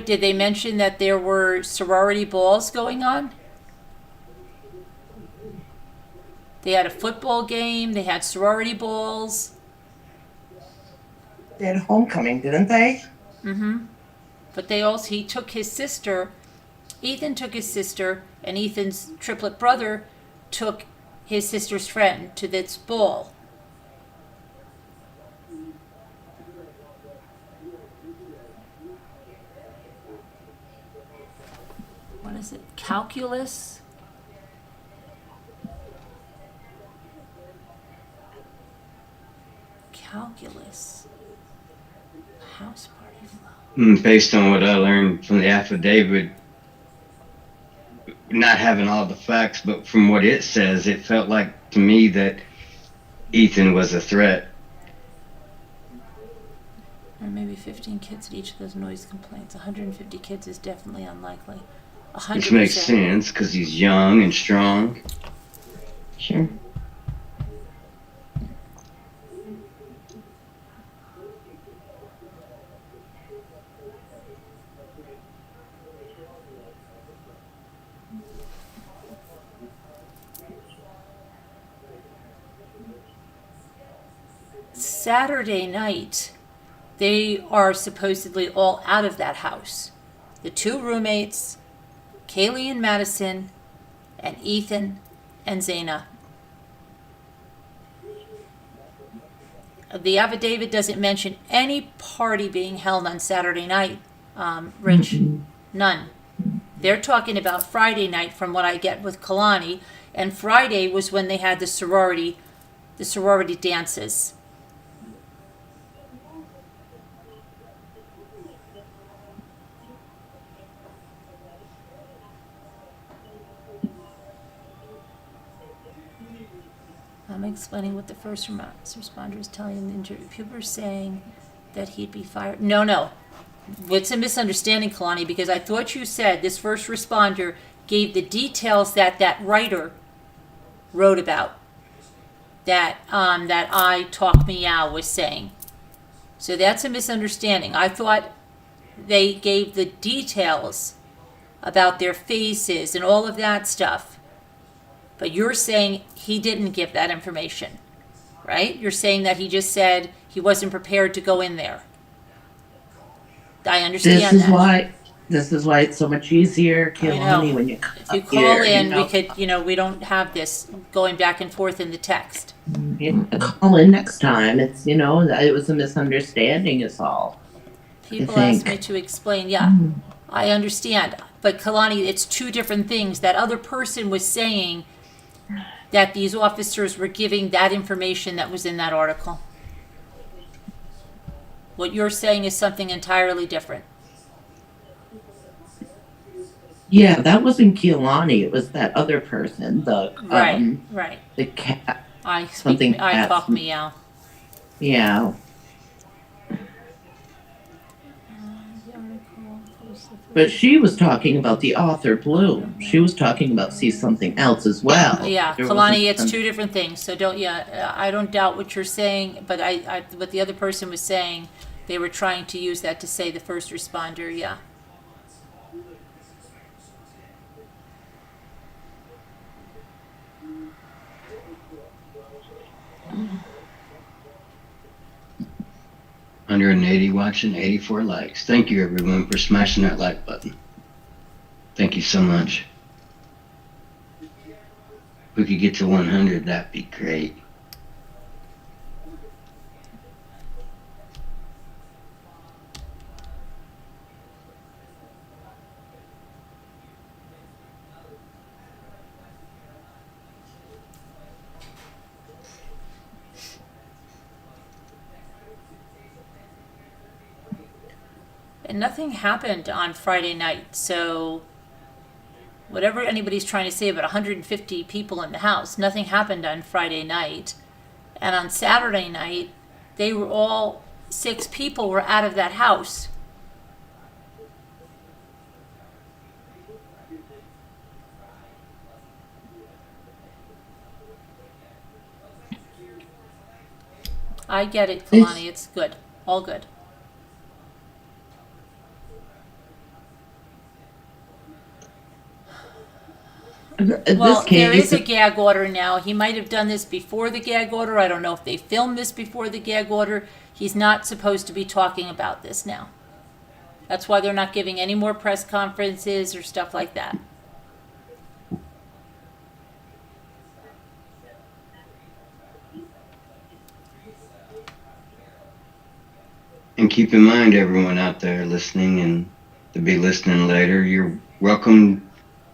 Did they mention that there were sorority balls going on? They had a football game, they had sorority balls. They had homecoming, didn't they? Mm-hmm. But he took his sister, Ethan took his sister, and Ethan's triplet brother took his sister's friend to this ball. What is it? Calculus? Calculus. House party flow. Based on what I learned from the affidavit, not having all the facts, but from what it says, it felt like to me that Ethan was a threat. Or maybe 15 kids at each of those noise complaints. 150 kids is definitely unlikely. 100%. Which makes sense because he's young and strong. Sure. Saturday night, they are supposedly all out of that house. The 2 roommates, Kaylee and Madison, and Ethan and Zaina. The affidavit doesn't mention any party being held on Saturday night, Rich. Mm-hmm. None. They're talking about Friday night from what I get with Kalani, and Friday was when they had the sorority dances. I'm explaining what the first responder is telling the interview. People are saying that he'd be fired. No. It's a misunderstanding, Kalani, because I thought you said this first responder gave the details that writer wrote about, that I Talk Meow was saying. So that's a misunderstanding. I thought they gave the details about their faces and all of that stuff. But you're saying he didn't give that information, right? You're saying that he just said he wasn't prepared to go in there. I understand This is why it's so much easier, Kehlani, when you come if you up call here, in, we could, we don't have this going back and forth in the text. Call in next time. It's, it was a misunderstanding is all. People ask me to explain, I understand. But Kalani, it's two different things. That other person was saying that these officers were giving that information that was in that article. What you're saying is something entirely different. Yeah, that wasn't Kehlani. It was that other person. Right. The cat. I talk meow. Yeah. But she was talking about the author Bloom. She was talking about see something else as well. Yeah, Kalani, it's two different things. So I don't doubt what you're saying, but what the other person was saying, they were trying to use that to say the first responder, yeah. Under 80 watching, 84 likes. Thank you everyone for smashing that like button. Thank you so much. If we could get to 100, that'd be great. And nothing happened on Friday night, so whatever anybody's trying to say about 150 people in the house, nothing happened on Friday night. And on Saturday night, they were all 6 people were out of that house. I get it, Kalani. It's good. All good. Well, there is a gag order now. He might have done this before the gag order. I don't know if they filmed this before the gag order. He's not supposed to be talking about this now. That's why they're not giving any more press conferences or stuff like that. And keep in mind, everyone out there listening and to be listening later, you're welcome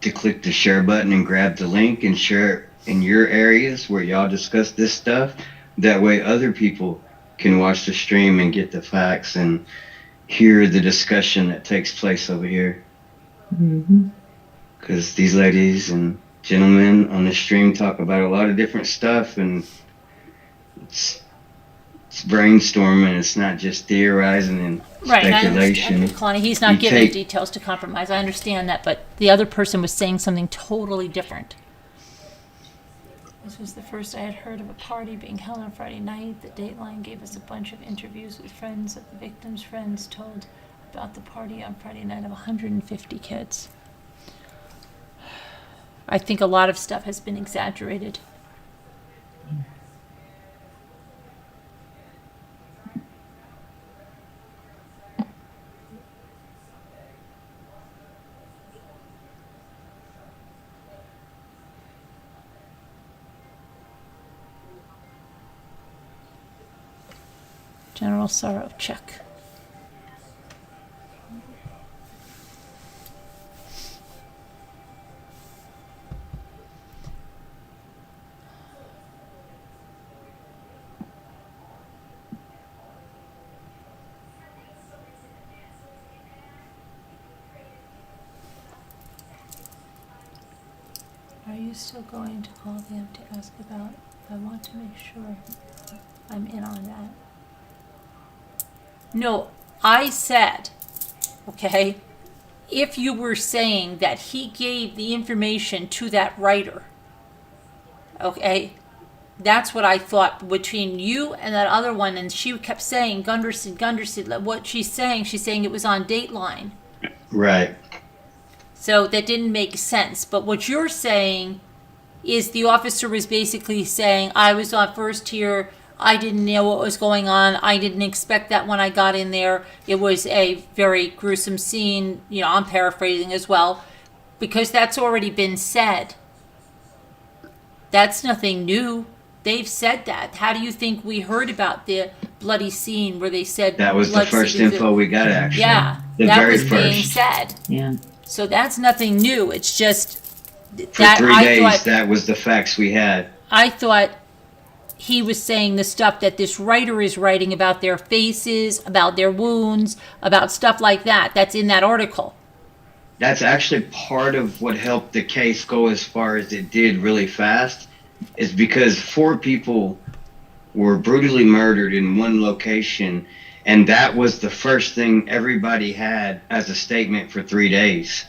to click the share button and grab the link and share it in your areas where y'all discuss this stuff. That way other people can watch the stream and get the facts and hear the discussion that takes place over here. Because these ladies and gentlemen on the stream talk about a lot of different stuff, and it's brainstorming. It's not just theorizing and speculation. Right, Kalani, he's not giving details to compromise. I understand that, but the other person was saying something totally different. This was the first I had heard of a party being held on Friday night. The Dateline gave us a bunch of interviews with friends of the victims. Friends told about the party on Friday night of 150 kids. I think a lot of stuff has been exaggerated. General sorrow, check. Are you still going to call them to ask about? I want to make sure I'm in on that. No, I said, okay, if you were saying that he gave the information to that writer, okay, that's what I thought between you and that other one, and she kept saying, Gunderson, what she's saying it was on Dateline. Right. So that didn't make sense. But what you're saying is the officer was basically saying, I was on first here, I didn't know what was going on, I didn't expect that when I got in there. It was a very gruesome scene, you know, I'm paraphrasing as well, because that's already been said. That's nothing new. They've said that. How do you think we heard about the bloody scene where they said That was the blood first seeping info we got, actually. Yeah, The that very was being first. said. Yeah. So that's nothing new. It's just For that 3 I days, thought that was the facts we had. I thought he was saying the stuff that this writer is writing about their faces, about their wounds, about stuff like that. That's in that article. That's actually part of what helped the case go as far as it did really fast, is because 4 people were brutally murdered in one location, and that was the first thing everybody had as a statement for 3 days.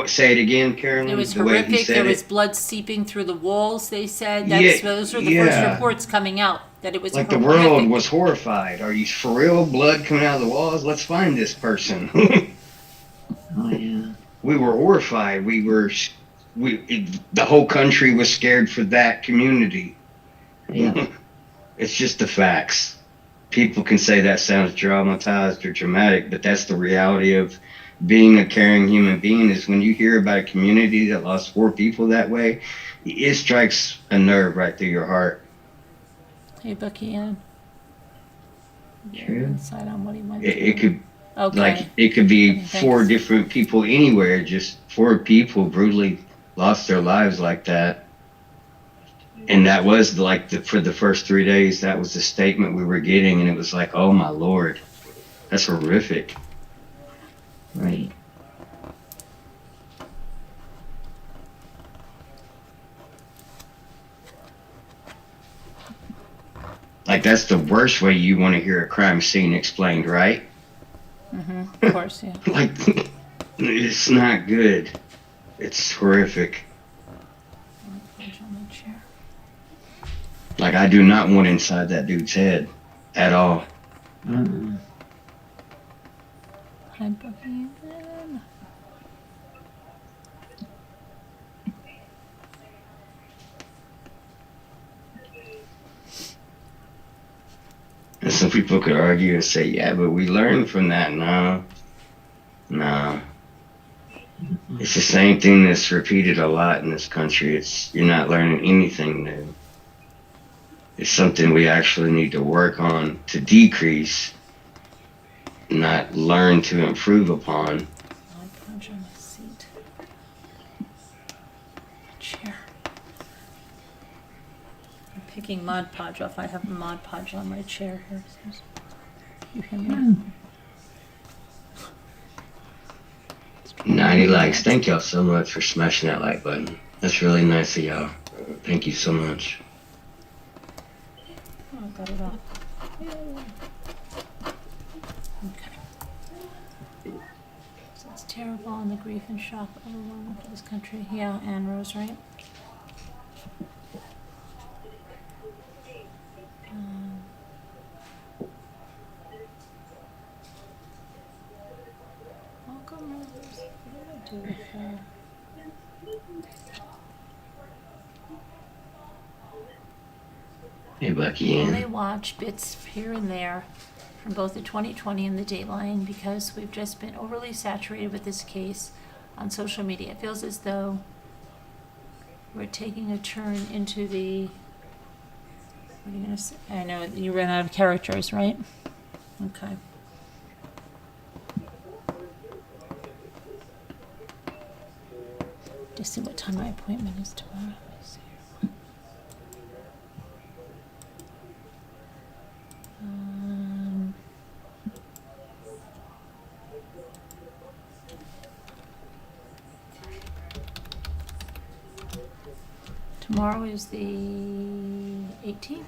Say it again, Carolyn. It was the way he horrific. said There it. was blood seeping through the walls, they said. Those were the Yeah. first reports coming out, that it was Like the horrific. world was horrified. Are you for real? Blood coming out of the walls? Let's find this person. Oh yeah. We were horrified. The whole country was scared for that community. Yeah. It's just the facts. People can say that sounds dramatized or dramatic, but that's the reality of being a caring human being. Is when you hear about a community that lost 4 people that way, it strikes a nerve right through your heart. Hey, Bucky, True. insight on what he went It through. could Okay. Like it could be Okay, 4 thanks. different people anywhere. Just 4 people brutally lost their lives like that. And that was for the first 3 days, that was the statement we were getting, and it was like, oh my Lord, that's horrific. Right. Like that's the worst way you want to hear a crime scene explained, right? Mm-hmm. Of course, yeah. Like it's not good. It's horrific. Like I do not want inside that dude's head at all. Uh-uh. Hi, Bucky. And some people could argue and say, yeah, but we learned from that. No. It's the same thing that's repeated a lot in this country. You're not learning anything new. It's something we actually need to work on to decrease, not learn to improve upon. I'll punch on my seat. Chair. I'm picking Mod Podge off. I have a Mod Podge on my chair here. You hear me? 90 likes. Thank y'all so much for smashing that like button. That's really nice of y'all. Thank you so much. Oh, I got it off. Okay. So it's terrible and the grief and shock overwhelming for this country. Yeah, Anne Rose, right? Welcome, Rose. What do I do with her? Hey, Bucky. Only watch bits here and there from both the 2020 and the Dateline because we've just been overly saturated with this case on social media. It feels as though we're taking a turn into the... What are you going to say? I know you ran out of characters, right? Okay. Just see what time my appointment is tomorrow. Let me see here. Tomorrow is the 18th?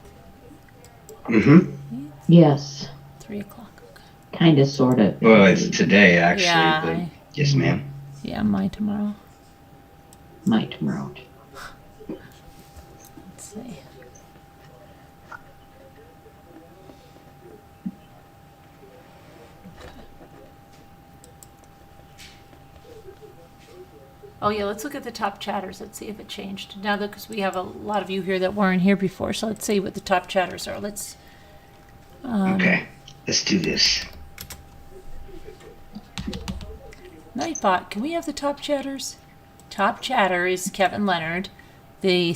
Mm-hmm. Yes. 3 o'clock, okay. Kind of, sort of. Well, it's today, actually. Yeah, But yes, ma'am. Yeah, mine tomorrow. My tomorrow. Let's see. Oh yeah, let's look at the top chatters. Let's see if it changed now, because we have a lot of you here that weren't here before. So let's see what the top chatters are. Let's. Okay, let's do this. Nightbot, can we have the top chatters? Top chatter is Kevin Leonard. The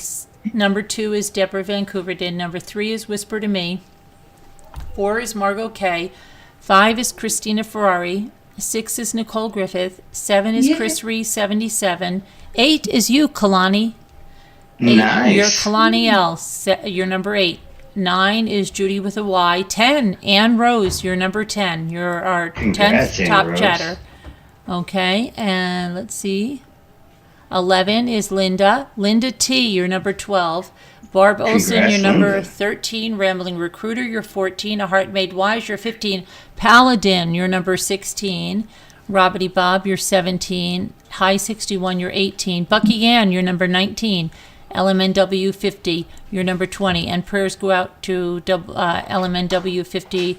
number 2 is Deborah Van Couverdin. Number 3 is Whisper to Me. 4 is Margot Kay. 5 is Christina Ferrari. 6 is Nicole Griffith. 7 is Chris Reese 77. 8 is you, Kalani. 8, Nice. You're Kalani L. You're number 8. 9 is Judy with a Y. 10, Ann Rose. You're number 10. You're our Congrats, 10th Ann top Rose. chatter. Okay, and let's see. 11 is Linda. Linda T, you're number 12. Barb Olson, Congrats, you're number Linda. 13. Rambling Recruiter, you're 14. A Heart Made Wise, you're 15. Paladin, you're number 16. Robbity Bob, you're 17. High 61, you're 18. Bucky Ann, you're number 19. LMNW 50, you're number 20. And prayers go out to LMNW 50.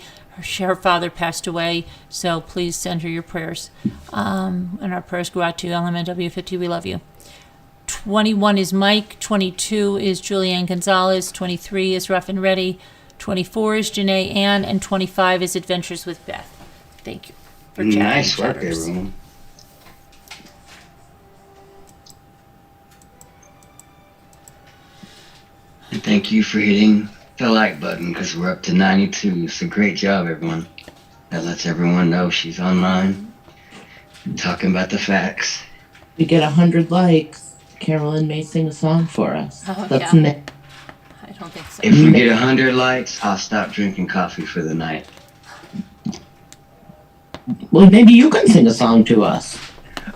Her father passed away, so please send her your prayers. And our prayers go out to LMNW 50. We love you. 21 is Mike. 22 is Julianne Gonzalez. 23 is Rough and Ready. 24 is Janae Ann. And 25 is Adventures with Beth. Thank you for chatting. Nice work, chatters. everyone. And thank you for hitting the like button, because we're up to 92. So great job, everyone. That lets everyone know she's online, talking about the facts. We get 100 likes. Carolyn may sing a song for us. Oh, That's yeah. next. I don't think so. If we get 100 likes, I'll stop drinking coffee for the night. Well, maybe you can sing a song to us.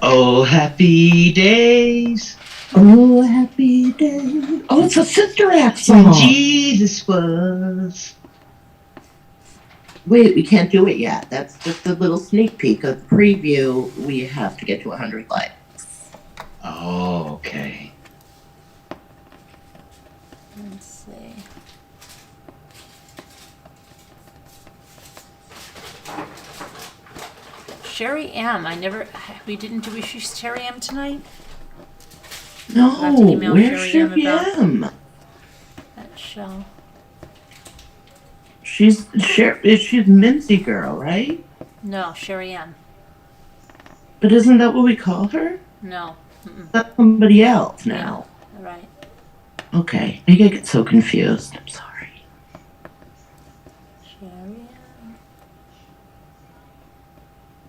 Oh, happy days Oh, happy day. Oh, it's a Sister Act when song. Jesus was. Wait, we can't do it yet. That's just a little sneak peek, a preview. We have to get to 100 likes. Oh, okay. Let's see. Sherry M. We didn't do Sherry M tonight? No, I'll have to email where's Sherry M Sherry about M? that show. She's Mincy Girl, right? No, Sherry M. But isn't that what we call her? No. Mm-mm. That's somebody else now. All right. Okay, I get so confused. I'm sorry. Sherry M.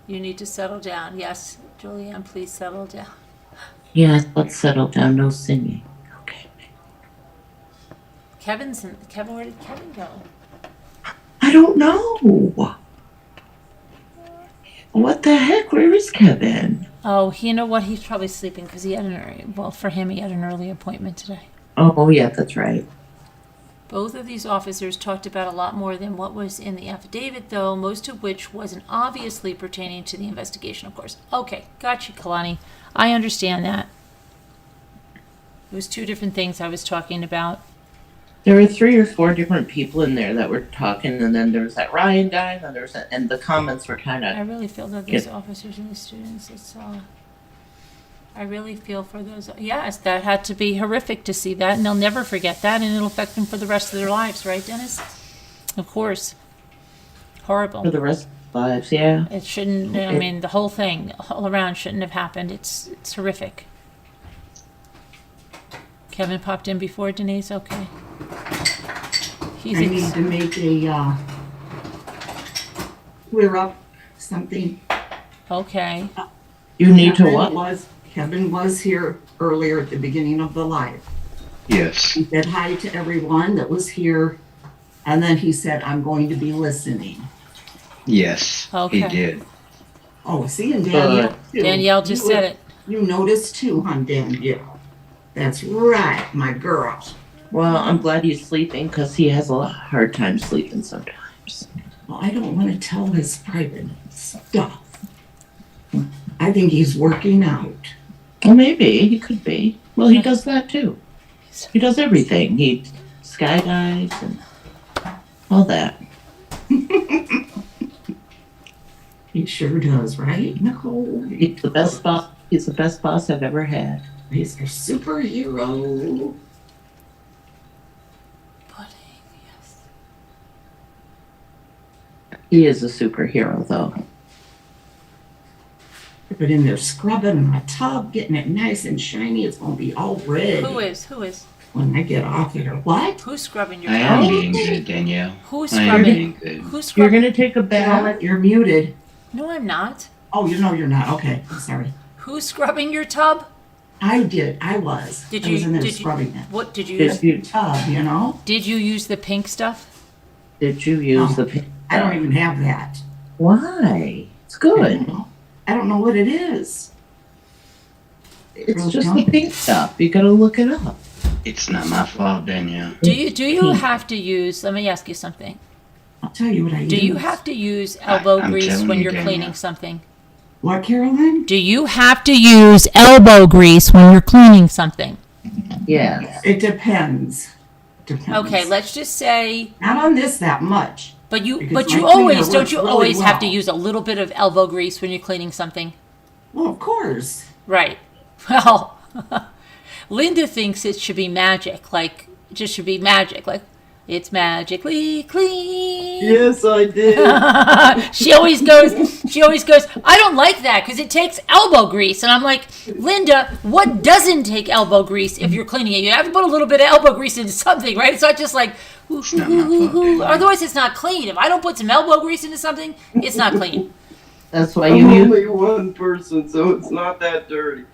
You need to settle down. Yes, Julianne, please settle down. Yes, let's settle down. No singing. Okay. Kevin, where did Kevin go? I don't know. What the heck? Where is Kevin? Oh, you know what? He's probably sleeping because he had for him, he had an early appointment today. Oh, yeah, that's right. Both of these officers talked about a lot more than what was in the affidavit, though, most of which wasn't obviously pertaining to the investigation, of course. Okay, got you, Kalani. I understand that. It was 2 different things I was talking about. There were 3 or 4 different people in there that were talking, and then there was that Ryan guy, and then there was and the comments were kind I of. really feel that those officers and the students, I really feel for those. Yes, that had to be horrific to see that, and they'll never forget that, and it'll affect them for the rest of their lives, right, Dennis? Of course. Horrible. For the rest of their lives, yeah. It shouldn't, I mean, the whole thing all around shouldn't have happened. It's horrific. Kevin popped in before Denise, okay. I need to make a, clear up something. Okay. You need to what? Kevin was here earlier at the beginning of the live. Yes. He said hi to everyone that was here, and then he said, I'm going to be listening. Yes, Okay. he did. Oh, see, and Danielle too. Danielle just said it. You noticed too, huh, Danielle? That's right, my girl. Well, I'm glad he's sleeping because he has a hard time sleeping sometimes. Well, I don't want to tell his private stuff. I think he's working out. Well, maybe. He could be. Well, he does that too. He does everything. He skydives and all that. He sure does, right, Nicole? He's the best spot He's the best boss I've ever had. He's a superhero. Pudding, yes. He is a superhero, though. Put it in there, scrubbing in my tub, getting it nice and shiny. It's gonna be all red. Who is? When I get off here. What? Who's scrubbing your I tub? am being good, Danielle. Who's I am scrubbing? being good. Who's You're scrubbing? gonna take a bath. You're muted. No, I'm not. Oh, you know you're not. Okay, I'm sorry. Who's scrubbing your tub? I did. I was. Did I was you? in there Did you? scrubbing it. What did you Did use? you, Tub, you know? Did you use the pink stuff? did you use Oh, the pink? I don't even have that. Why? It's I good. don't know. I don't know what it is. It's just the pink stuff. You gotta look it up. It's not my fault, Danielle. Do you have to use? Let me ask you something. I'll tell you what I use. Do you have to use elbow I'm grease telling when you, you're Danielle. cleaning something? What, Carolyn? Do you have to use elbow grease when you're cleaning something? Yes. It depends. Okay, let's just say. Not on this that much. But you Because my always cleaner don't works you really always have to well. use a little bit of elbow grease when you're cleaning something? Well, of course. Right. Well, Linda thinks it should be magic. Like, it just should be magic. Like, it's magically clean. Yes, I did. She always goes, I don't like that because it takes elbow grease. And I'm like, Linda, what doesn't take elbow grease if you're cleaning it? You have to put a little bit of elbow grease into something, right? It's not just like, otherwise it's not clean. If I don't put some elbow grease into something, it's not clean. That's why I'm you use. only one person, so it's not that dirty.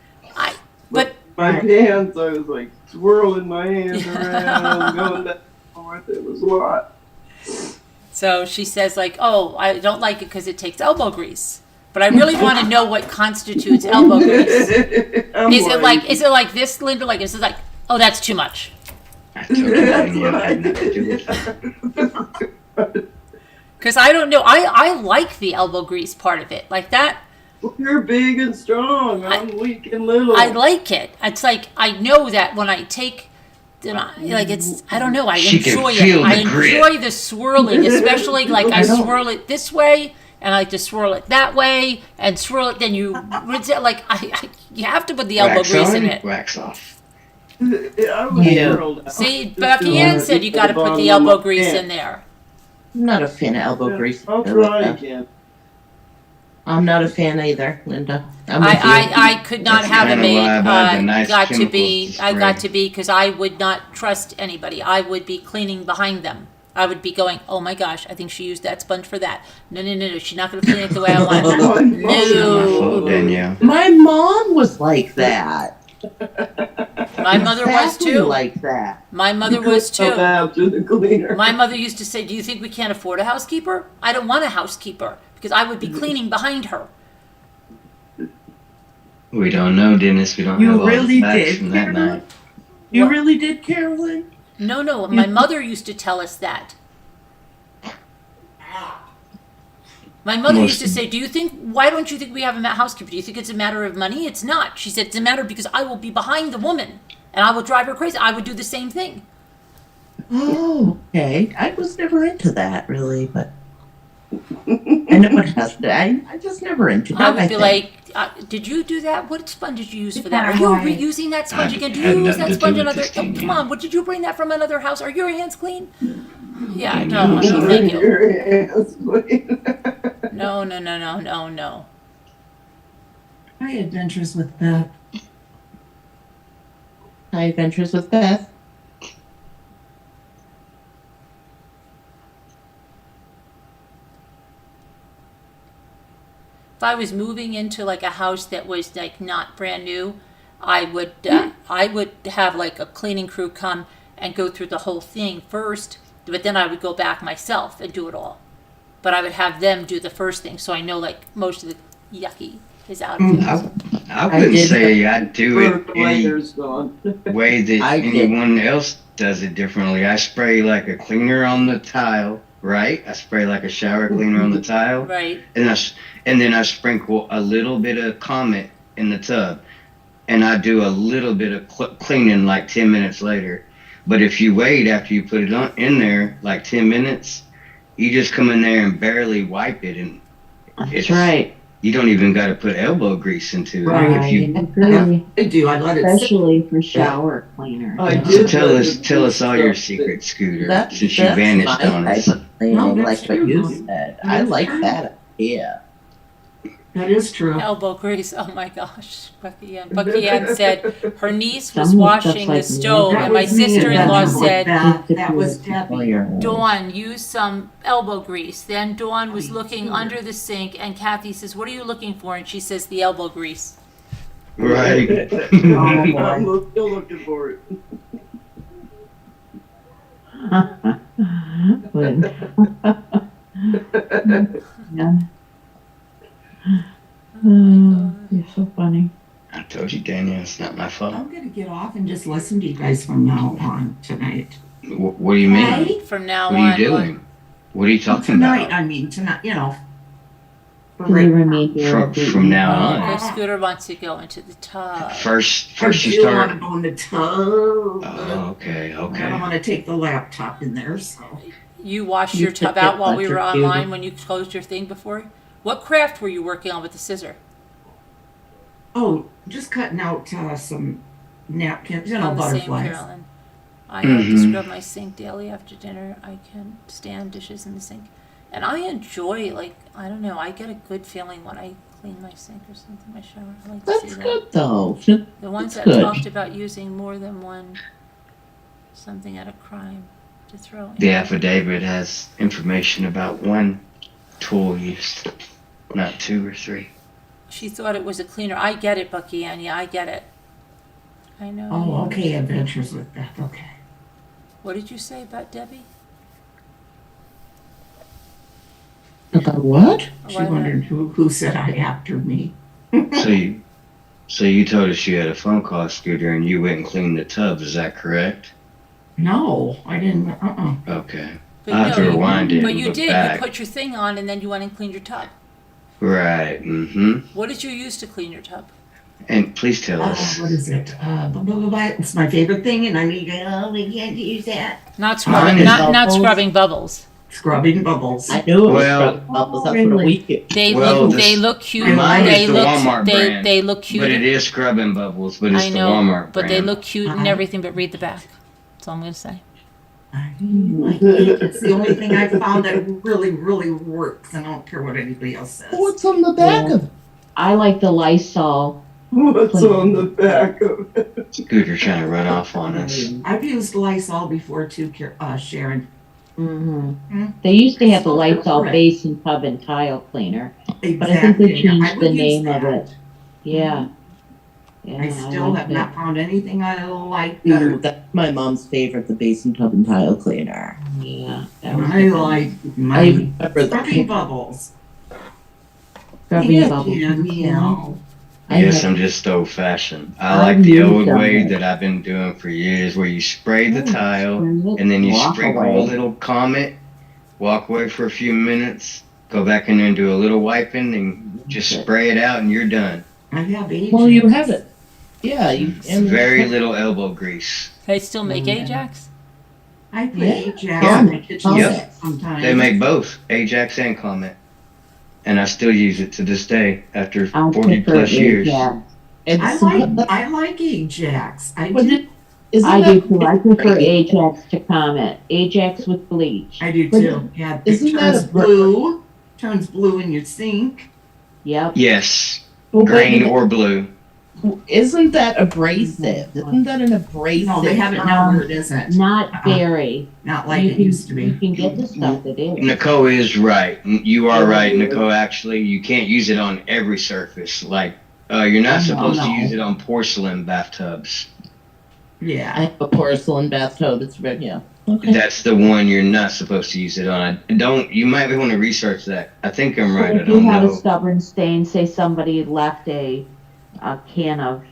But My hands, I was like swirling my hands around, going back and forth. It was a lot. so she says like, oh, I don't like it because it takes elbow grease. But I really want to know what constitutes elbow grease. Is it like this, Linda? Like, is it like, oh, that's too much? I told you, Danielle, I had nothing to do with it. Because I don't know. I like the elbow grease part of it. Like that. You're big and strong. I'm weak and little. I like it. It's like, I know that when I take, like it's, I don't know, I She can enjoy feel it. I the grit. enjoy the swirling, especially like I swirl it this way and I like to swirl it that way and swirl it. Then you, like, you have to put the elbow Wax grease on, in it. wax off. I was Yeah. swirled out. See, Just Becky doing Ann it said you to got to the put bottom the of my elbow grease pants. in there. I'm not a fan of elbow grease. I'll try again. I'm not a fan either, Linda. I'm with you. I could not That's have a kinda maid. why I buy the nice got to chemicals be. to I got spray. to be because I would not trust anybody. I would be cleaning behind them. I would be going, oh my gosh, I think she used that sponge for that. No, she's not going to clean it the way I want it. It's not my fault, No. Danielle. My mom was like that. My mother was Exactly too. like that. My mother was Go too. back to the cleaner. My mother used to say, do you think we can't afford a housekeeper? I don't want a housekeeper because I would be cleaning behind her. We don't know, Dennis. We don't You have all really the facts did, from that Carolyn? night. You What? really did, Carolyn? No, my mother used to tell us that. My mother used to say, why don't you think we have a housekeeper? Do you think it's a matter of money? It's not. She said, it's a matter because I will be behind the woman and I will drive her crazy. I would do the same thing. Oh, okay. I was never into that, really, but I know it has to. I just never into that. I would be think. like, did you do that? What sponge did you use for that? Are you reusing that sponge again? Do had you use nothing that to sponge do in with other? this thing, Come yeah. on, what did you bring that from another house? Are your hands clean? Yeah, No, no, no, thank you. Your hands, please. No. My adventures with Beth. My adventures with Beth. If I was moving into like a house that was like not brand new, I would have like a cleaning crew come and go through the whole thing first, but then I would go back myself and do it all. But I would have them do the first thing, so I know like most of the yucky is out of it. I wouldn't did- say I'd do it any Fertilizer's gone. way that I did. anyone else does it differently. I spray like a cleaner on the tile, right? I spray like a shower cleaner on the tile, Right. and then I sprinkle a little bit of Comet in the tub, and I do a little bit of cleaning like 10 minutes later. But if you wait after you put it in there like 10 minutes, you just come in there and barely wipe it, and That's right. You don't even got to put elbow grease into it. Right. If you agree. I do. I let it sit. Especially for shower cleaner. I So did tell us all your secret, Scooter, since you That's vanished my on type us. of cleaning, No, that's like what true, you honey. said. I That's like true. that idea. That is true. Elbow grease. Oh my gosh. Bucky Ann said her niece was Some washing stuff the like stove, That and my was me and sister-in-law Vegetable. said, That was Debbie. Dawn, use some elbow grease. Then Dawn was looking under the sink, and Kathy says, what are you looking for? And she says, the elbow grease. Right. I'm still looking for it. Yeah. Oh, you're so funny. I told you, Daniel, it's not my fault. I'm going to get off and just listen to you guys from now on tonight. What do you mean? Right? From now What on. are you doing? What are you talking Tonight, about? I mean, tonight, you know. For the remainder of the From now Oh, on. because Scooter wants to go into the tub. First I you do want start. to go in the tub. Oh, okay, I don't okay. want to take the laptop in there, so. You washed You your tub took out it while we were electrocuted. online when you closed your thing before? What craft were you working on with the scissor? Oh, just cutting out some napkins, you know, On the same, butterflies. Carolyn. I have to Mhm. scrub my sink daily after dinner. I can stand dishes in the sink. And I enjoy, like, I don't know, I get a good feeling when I clean my sink or something, my shower. I like to That's see that. good though. The ones That's that good. talked about using more than one something at a crime to throw in. The affidavit has information about one tool used, not two or three. She thought it was a cleaner. I get it, Bucky Ann. Yeah, I get it. I know. Oh, you okay, understand. adventures with Beth, okay. What did you say about Debbie? About what? She Why not? wondered who said I after me. So you told us you had a phone call, Scooter, and you went and cleaned the tub. Is that correct? No, I didn't, Okay. But I have to no, rewind it But and you look did. back. You put your thing on and then you went and cleaned your tub. Right. Mm-hmm. What did you use to clean your tub? And please tell us. What is it? Blah, blah, blah, blah. It's my favorite thing, and I need we can't use that. Not scrubbing. Mine is Not bubbles. scrubbing bubbles. Scrubbing bubbles. I knew it was Well- from bubbles. That's what we do. They Well, look. this- They look cute. Mine They is the look. Walmart They brand, they look cute. But it is scrubbing bubbles, but it's I the know. Walmart But brand. they look cute and Uh-huh. everything. But read the back. That's all I'm gonna say. It's the only thing I found that really, really works. I don't care what anybody else says. What's on the back Yeah. of it? I like the Lysol. What's on the back of it? Scooter trying to run off on us. I've used Lysol before too, Sharon. Mm-hmm. They used to have the Lysol Correct. basin tub and tile cleaner, Exactly. but I think they I changed would the use name of that. it. Yeah. Yeah, I still like have it. not found anything I like Ooh, better. that's my mom's favorite, the basin tub and tile cleaner. Yeah, that was I good. like I my remember scrubbing that. bubbles. Scrubbing Yeah, bubbles. yeah. I Yes, have- I'm just old fashioned. I I like the knew old some way of it. that I've been doing for years, where you spray the tile and then you Walk sprinkle away. a little Comet, walk away for a few minutes, go back in there and do a little wiping, and just spray it out, and you're done. I have Ajax. Well, you have it. Yeah, you. It's very little elbow grease. They still make Mm. Ajax. I put Yeah. Ajax Yeah. in my kitchen Yep. sometimes. They make both Ajax and Comet, and I still use it to this day after I'll 40 prefer plus years. Ajax. It's, I like Ajax. I but do. it, isn't I that do too. I prefer Ajax to Comet. Ajax with bleach. I do But too. Yeah, it isn't that turns a blue. Turns blue in your sink. Yep. Yes, Well, green but or blue. isn't that abrasive? Isn't that an abrasive? No, they have it now where it isn't. Not very. Not like You it can- used to You be. can get the stuff that is. Nicole is right. You are right, Nicole. Actually, you can't use it on every surface. Like, you're not supposed to no. use it on porcelain bathtubs. I Yeah. have a porcelain bathtub. It's very, yeah. Okay. That's the one you're not supposed to use it on. You might want to research that. I think I'm right. I If you don't have a know. stubborn stain, say somebody left a can of,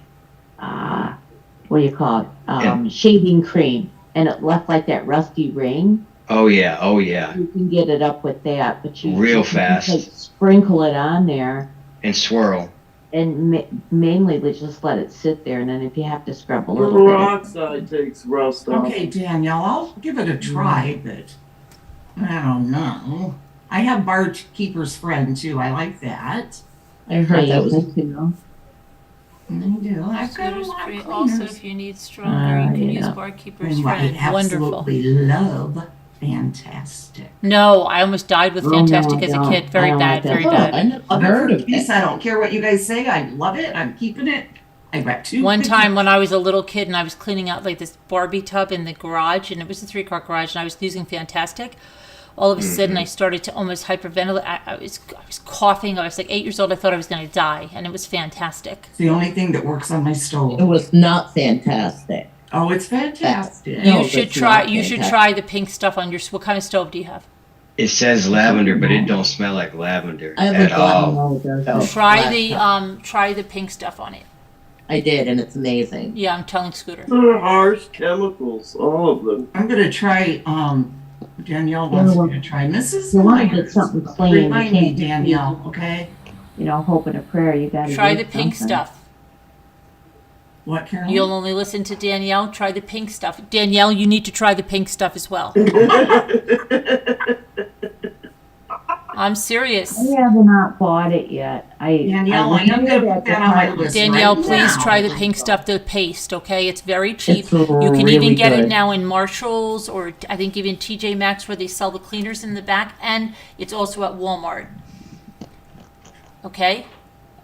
what do you call it? Shaving cream, and it left like that rusty ring. Oh yeah. Oh yeah. You can get it up with that, but you Real you can, fast. like, sprinkle it on there, And swirl. and mainly we just let it sit there, and then if you have to scrub a little bit. Peroxide takes rust off. Okay, Danielle, I'll give it a try, but I don't know. I have Barkeeper's Friend too. I like that. I heard that Yes, was too. I do. I've got a Scooter's lot free. of Also, cleaners. if you need stronger, you can use Yeah. Barkeeper's And what I Friend. Wonderful. absolutely love Fantastic. No, I almost died with Oh, no, Fantastic I as a don't. kid. Very I don't bad, like that very Oh, bad. I never Love it heard for of peace. it. I don't care what you guys say. I love it. I'm keeping it. I got two. One good- time when I was a little kid and I was cleaning out like this Barbie tub in the garage, and it was a 3-car garage, and I was using Fantastic. All of a sudden, I started to almost hyperventilate. I was coughing. I was like 8 years old. I thought I was going to die, and it was fantastic. It's the only thing that works on my It stove. was not fantastic. Oh, it's fantastic. No, You should that's try. not You should fantastic. try the pink stuff on your. What kind of stove do you have? It says lavender, but it don't smell like lavender I have a at all. Oh, it does. Try the pink stuff on it. I did, and it's amazing. Yeah, I'm telling Scooter. They're harsh chemicals, all of them. I'm gonna try. Danielle wants me to try Mrs. You want to Myers. get something clean. You Remind me, can't just Danielle. Okay. be, hope and a prayer. You got to Try the pink stuff. What, Carol? You'll only listen to Danielle. Try the pink stuff. Danielle, you need to try the pink stuff as well. I'm serious. I have not bought it yet. Danielle, I am gonna put that on my list. Danielle, right please now. try the pink stuff, the paste, okay? It's very cheap. It's You can really even get it good. now in Marshall's, or I think even TJ Maxx, where they sell the cleaners in the back, and it's also at Walmart. Okay?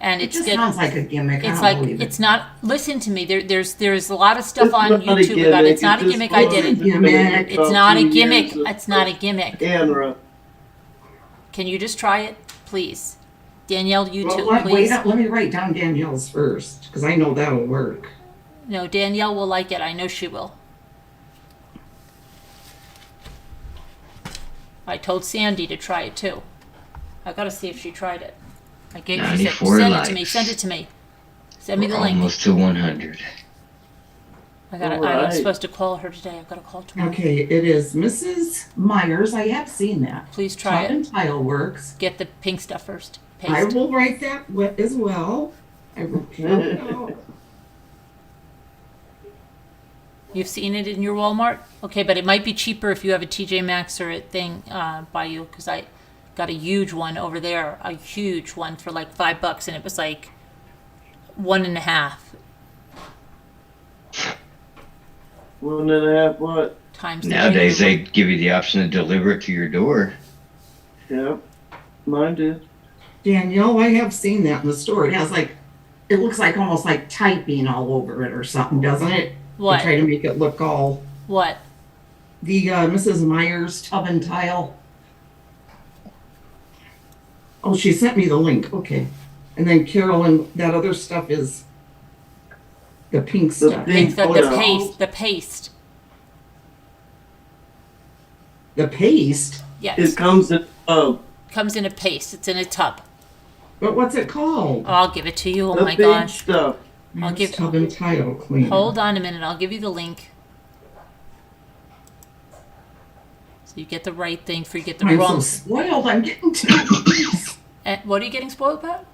And It it's just good. sounds like a gimmick. I It's don't like, believe it. it's not, listen to me, there's a lot of stuff It's on not a YouTube about it. It's gimmick, not a it's gimmick, just I did it. Gimmick. It's not a 2 gimmick, years of- it's not a gimmick. Camera. Can you just try it, please? Danielle, you Well, too, wait please. up. Let me write down Danielle's first, because I know that'll work. No, Danielle will like it, I know she will. I told Sandy to try it too. I gotta see if she tried it. She said, 94 send it to me, likes. send it to me. Send me We're the link. almost to 100. I'm Alright. supposed to call her today. I've got to call tomorrow. Okay, it is Mrs. Myers. I have seen that. Please try Tub it. and Tile Works. Get the pink stuff first. I Paste. will write that as well. I will count it out. You've seen it in your Walmart? Okay, but it might be cheaper if you have a TJ Maxx or a thing by you, because I got a huge one over there, a huge one for like $5, and it was like 1.5 1.5 what? times. the Nowadays, they minimum. give you the option to deliver it to your door. Yep. Mine did. Danielle, I have seen that in the store. It has it looks like almost like typing all over it or something, doesn't it? What? They try to make it look all. What? The Mrs. Myers Tub and Tile. Oh, she sent me the link. Okay. And then Carolyn, that other stuff is the pink The stuff. pink- The, Oh, the no. paste. The paste. The paste? Yes. It comes in Comes in a paste. It's in a tub. But what's it called? Oh, I'll give it to you. Oh the my big gosh. stuff. I'll give. Tub and Tile Cleaner. Hold on a minute. I'll give you the link. So you get the right thing for you get the I'm wrong. so spoiled. I'm getting two links. What are you getting spoiled about?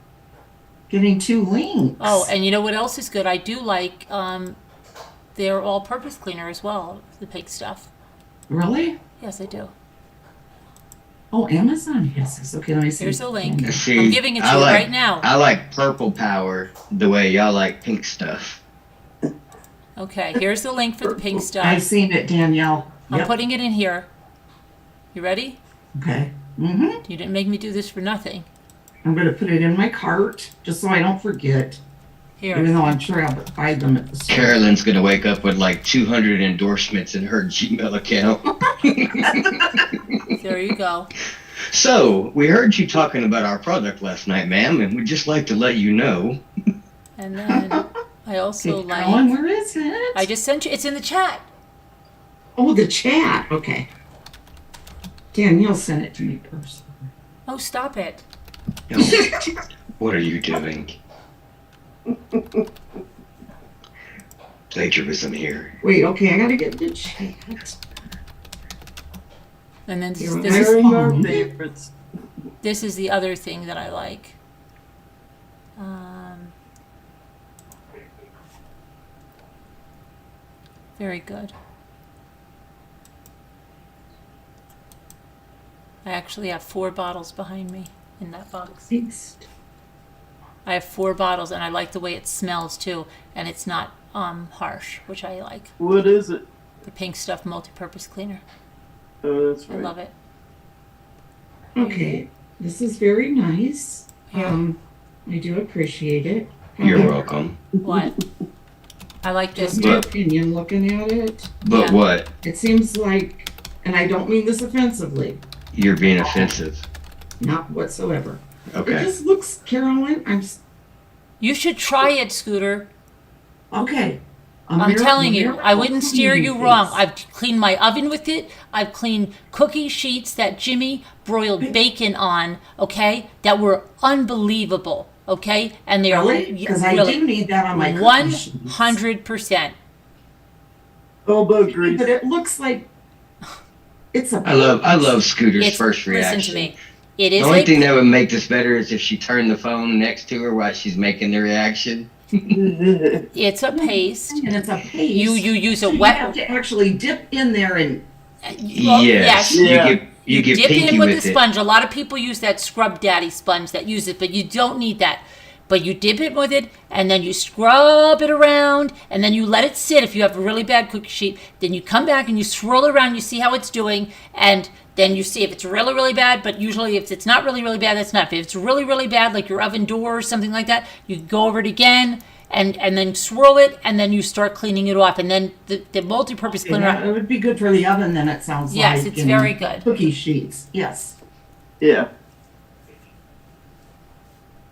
Getting two links. Oh, and you know what else is good? I do like their all-purpose cleaner as well. The pink stuff. Really? Yes, I do. Oh, Amazon has this. Okay, let me see. Here's the link. See, I'm giving it to I you like- right now. I like purple power the way y'all like pink stuff. Okay, here's the link for the pink I've stuff. seen it, Danielle. I'm Yep. putting it in here. You ready? Okay. Mm-hmm. You didn't make me do this for nothing. I'm going to put it in my cart just so I don't forget. Even Here. though I'm sure I'll buy them at the store. Carolyn's gonna wake up with like 200 endorsements in her Gmail account. There you go. So, we heard you talking about our product last night, ma'am, and we'd just like to let you know. And then I also Okay, Carolyn, like. where is it? I just sent you. It's in the chat. Oh, the chat. Okay. Danielle sent it to me personally. Oh, stop it. What are you doing? Plagiarism here. Wait, okay, I got to get the chat. And then You're this is Sharing our phone. favorites. this is the other thing that I like. Very good. I actually have 4 bottles behind me in that box. Paste. I have 4 bottles, and I like the way it smells too, and it's not harsh, which I like. What is it? The Pink Stuff multi-purpose cleaner. Oh, that's I right. love it. Okay, this is very nice. I do appreciate it. You're welcome. What? I like this. Just my opinion looking at it. But Yeah. what? It seems like, and I don't mean this offensively, You're being offensive. not whatsoever. It Okay. just looks, Carolyn, You should try it, Scooter. okay. I'm telling you, I wouldn't steer you wrong. I've cleaned my oven with it. I've cleaned cookie sheets that Jimmy broiled bacon on, okay, that were unbelievable, okay? And they're Really? Because I do need that on my cookie sheets. 100%. Elbow grease. But it looks like it's a. I love Scooter's first reaction. Listen to me. It is The only a thing that would make this better is if she turned the phone next to her while she's making the reaction. it's a paste. And it's a paste. You use a So wet. You have to actually dip in there and. Yes. Yeah. You get dip pinky in with with the it. sponge. A lot of people use that Scrub Daddy sponge that use it, but you don't need that. But you dip it with it, and then you scrub it around, and then you let it sit. If you have a really bad cookie sheet, then you come back and you swirl it around. You see how it's doing, and then you see if it's really, really bad. But usually, if it's not really, really bad, that's not. If it's really, really bad, like your oven door or something like that, you go over it again. And then swirl it, and then you start cleaning it off. And then the multi-purpose cleaner. Yeah, it would be good for the oven. Then it sounds like. Yes, it's very good. Cookie sheets. Yes. Yeah.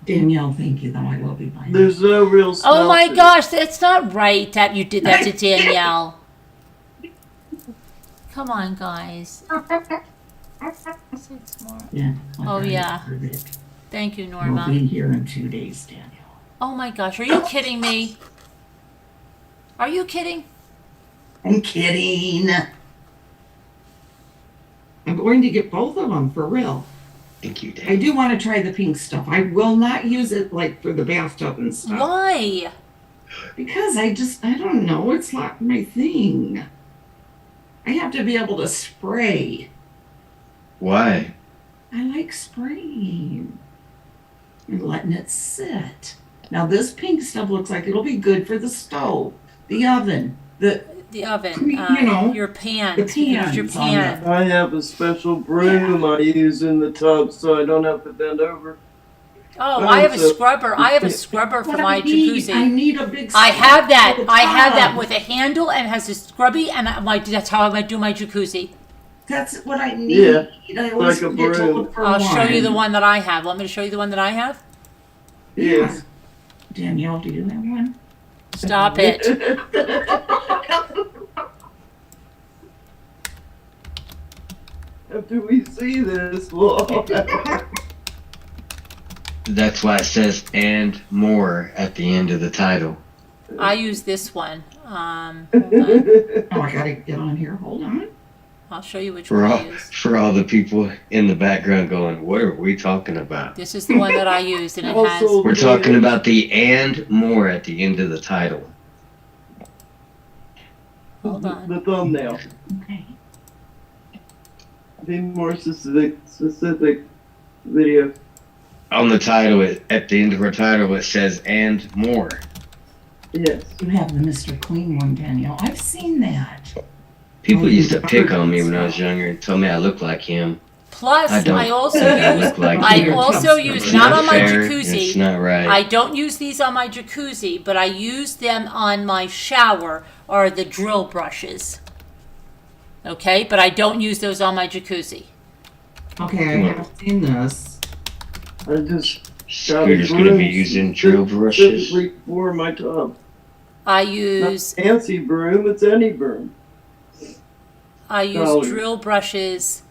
Danielle, thank you. Though I will be buying. There's no real smell. Oh my to it. gosh, that's not right that you did that to Danielle. Come on, guys. 6 more. Yeah. Oh, yeah. Thank you, Norma. We'll be here in 2 days, Danielle. Oh my gosh, are you kidding me? Are you kidding? I'm kidding. I'm going to get both of them for real. Thank you, I do want to try the pink stuff. I will not use it like for the bathtub and stuff. Why? Because I don't know. It's not my thing. I have to be able to spray. Why? I like spraying and letting it sit. Now this pink stuff looks like it'll be good for the stove, the oven, The oven, your pans. the You use your pans on pan. I have a special broom I use in the tub so I don't have to bend over. Oh, I have a scrubber. I have a scrubber for What my I need- jacuzzi. I need a big. I have that. scrubber for the I have that tub. with a handle and has a scrubby, and that's how I do my jacuzzi. That's what I need. Yeah, I always like a forget to broom. look for I'll show you the one. one that I have. Want me to show you the one that I have? Yes. Danielle, do you have one? Stop it. After we see this, we'll That's why it says "and more" at the end of the title. I use this one. Hold on. Oh, I gotta get on here. Hold on. I'll show you which For one all I use. for all the people in the background going, "What are we talking about?" This is the one that I used, and it has. Also- We're talking about the "and more" at the end of the title. Hold on. the thumbnail. Okay. Be more specific video. On the title, at the end of our title, it says "and more." Yes. You have the Mr. Clean one, Danielle. I've seen that. People used to pick on me when I was younger and tell me I looked like him. Plus, I don't. I also I use. look like I him. also It's use It's not on my fair, jacuzzi. It's not right. I don't use these on my jacuzzi, but I use them on my shower or the drill brushes. Okay, but I don't use those on my jacuzzi. Okay, I have seen this. I just got a Scooter's gonna be broom using drill brushes. specifically for my tub. I Not use fancy broom, it's any broom. Dollar. drill brushes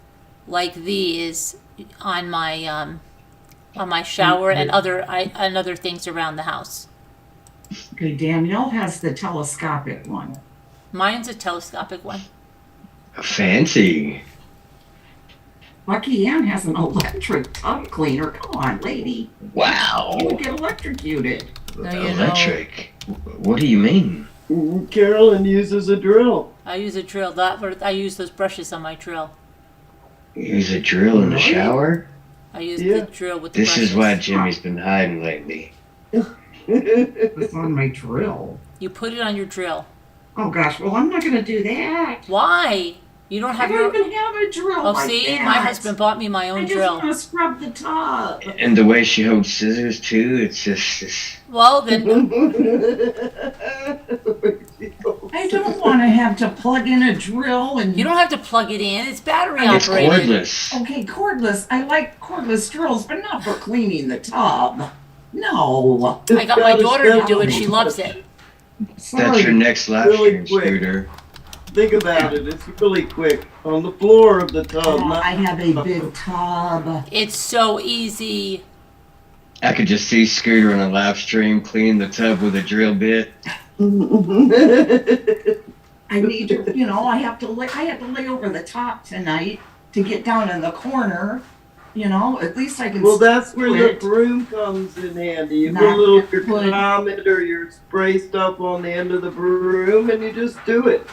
like these on my shower and other things around the house. Okay, Danielle has the telescopic one. Mine's a telescopic one. Fancy. Lucky Ann has an electric tub cleaner. Come on, lady. Wow. You would get electrocuted. No, you know. Electric. What do you mean? Carolyn uses a drill. I use a drill. I use those brushes on my drill. You use a drill in the shower? I use Yeah. the drill with the This brushes. is why Jimmy's been hiding lately. It's on my drill. You put it on your drill. Oh gosh, well I'm not gonna do that. Why? You don't I have your. don't even have a drill. Oh, like see, that. my husband bought me my own I just drill. want to scrub the tub. And the way she holds scissors too, it's just. Well, then I don't want to have to plug in a drill and. you don't have to plug it in. It's battery It's operated. cordless. Okay, cordless. I like cordless drills, but not for cleaning the tub. No. I got my daughter to do it. She loves it. That's your next live Really stream, quick. Scooter. Think about it. It's really quick. On the floor of the tub. Oh, not I have a big tub. It's so easy. I could just see Scooter on a live stream cleaning the tub with a drill bit. I need to, I had to lay over the top tonight to get down in the corner. At least I can. Well, that's where do the it. broom comes in handy. You Not put a little that your would- comment or your spray stuff on the end of the broom, and you just do it.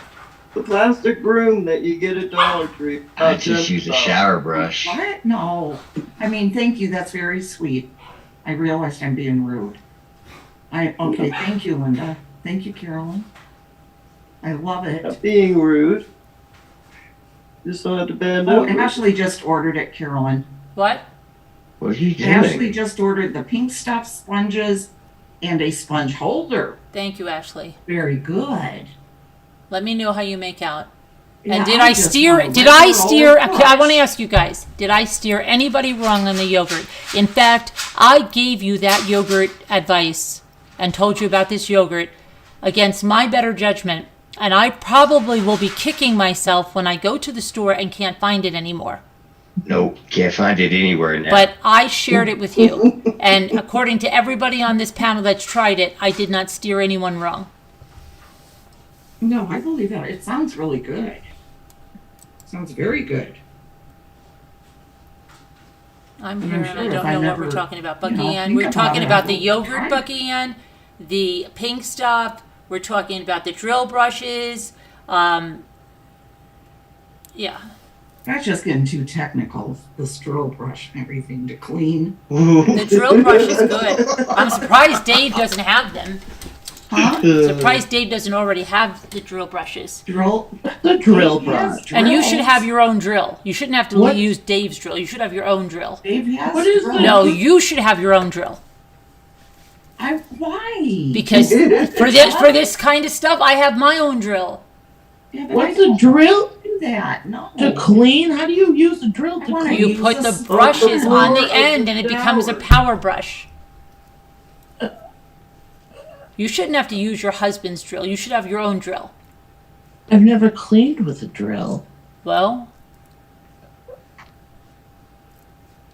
The plastic broom that you get at Dollar Tree. I just use a shower brush. What? No. I mean, thank you. That's very sweet. I realized I'm being rude. Okay. Thank you, Linda. Thank you, Carolyn. I love it. Not being rude. Just don't have to bend Oh, over. Ashley just ordered it, Carolyn. What? What are you doing? Ashley just ordered the pink stuff sponges and a sponge holder. Thank you, Ashley. Very good. Let me know how you make out. Yeah, And did I just steer? want a Did I regular steer? old Okay, I want to brush. ask you guys. Did I steer anybody wrong on the yogurt? In fact, I gave you that yogurt advice and told you about this yogurt against my better judgment, and I probably will be kicking myself when I go to the store and can't find it anymore. Nope, can't find it anywhere now. But I shared it with you, and according to everybody on this panel that's tried it, I did not steer anyone wrong. No, I believe that. It sounds really good. Sounds very good. I'm And here I'm and sure I if don't I know what never, we're talking about. you know, Bucky Ann. think We're about talking it, about I the will yogurt, try it. Bucky Ann, the pink stuff. We're talking about the drill brushes. Yeah. That's just getting too technical. The strobe brush and everything to clean. The drill brush is good. I'm surprised Dave doesn't have them. Huh? Surprised Dave doesn't already have the drill brushes. The drill Dave has brush. And you drills. should have your own drill. You shouldn't have to What? use Dave's drill. You should have your own drill. Dave has What is drills. No, you should have your own drill. Why? Because for this kind of stuff, I have my own drill. Yeah, but What's I a don't drill? do that. No. To clean? How do you use a drill I to wanna clean? You use put a the spoon. brushes on the floor of end the and it becomes a shower. power brush. You shouldn't have to use your husband's drill. You should have your own drill. I've never cleaned with a drill. Well,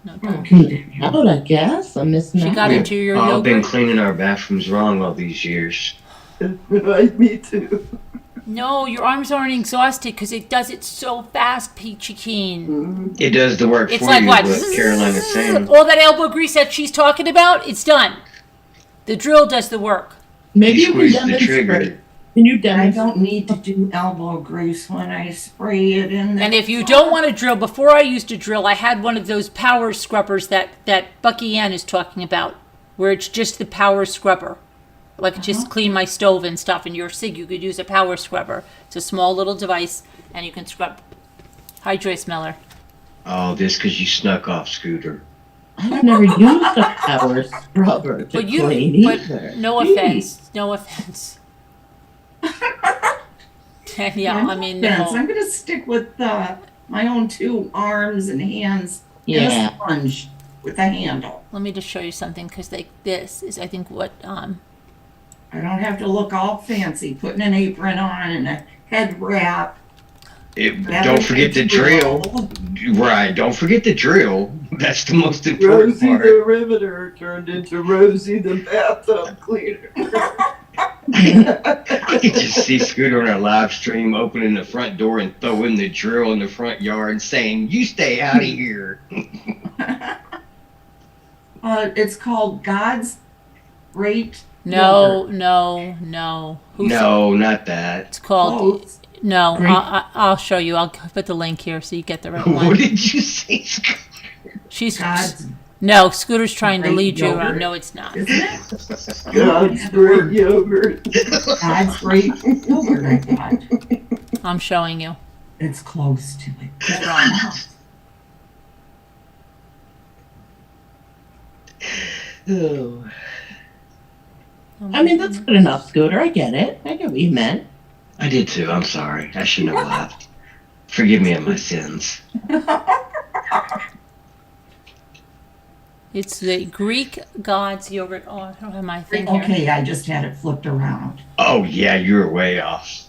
no, don't. Okay. How I guess I'm missing She out. got into your I've been yogurt. cleaning our bathrooms wrong all these years. Me too. No, your arms aren't exhausted because it does it so fast, Peachy Keen. It does the work It's for like you, what? what Carolina's saying. All that elbow grease that she's talking about, it's done. The drill does the work. Maybe You you can squeeze the demonstrate. trigger. Can you I demonstrate? don't need to do elbow grease when I spray it in the And if you don't want to drill, before I used to drill, I had one of those power scrubbers that Bucky Ann is talking about, where it's just the power scrubber. Like just clean my stove and stuff. And your SIG, you could use a power scrubber. It's a small little device, and you can scrub. Hi, Joyce Miller. Oh, this because you snuck off, Scooter. I've never used a power scrubber to But you, clean either. but no offense, no offense. Yeah, I mean, Fence. no. I'm going to stick with my own two arms and hands and Yeah. a sponge with a handle. Let me just show you something because this is, I think, what I don't have to look all fancy, putting an apron on and a head wrap. Don't forget the drill. Right, don't forget the drill. That's the most important Rosie part. the Riveter turned into Rosie the bathtub cleaner. I could just see Scooter on our live stream opening the front door and throwing the drill in the front yard saying, "You stay out of here." It's called God's Great no, Yogurt. no. No, not that. It's called, Clothes. no, Great. I'll show you. I'll put the link here so you get the right What one. did you say, Scooter? She's, God's No, Scooter's trying to Great lead you yogurt. around. No, it's not. Isn't it? God's great yogurt. God's great yogurt, I thought. I'm showing you. It's close to it. It's wrong. Oh. I mean, that's good enough, Scooter. I get it. I get what you meant. I did too. I'm sorry. I shouldn't have laughed. Forgive me of my sins. It's the Greek gods yogurt. Oh, I don't have my thing here. Okay, I just had it flipped around. Oh, yeah, you were way off.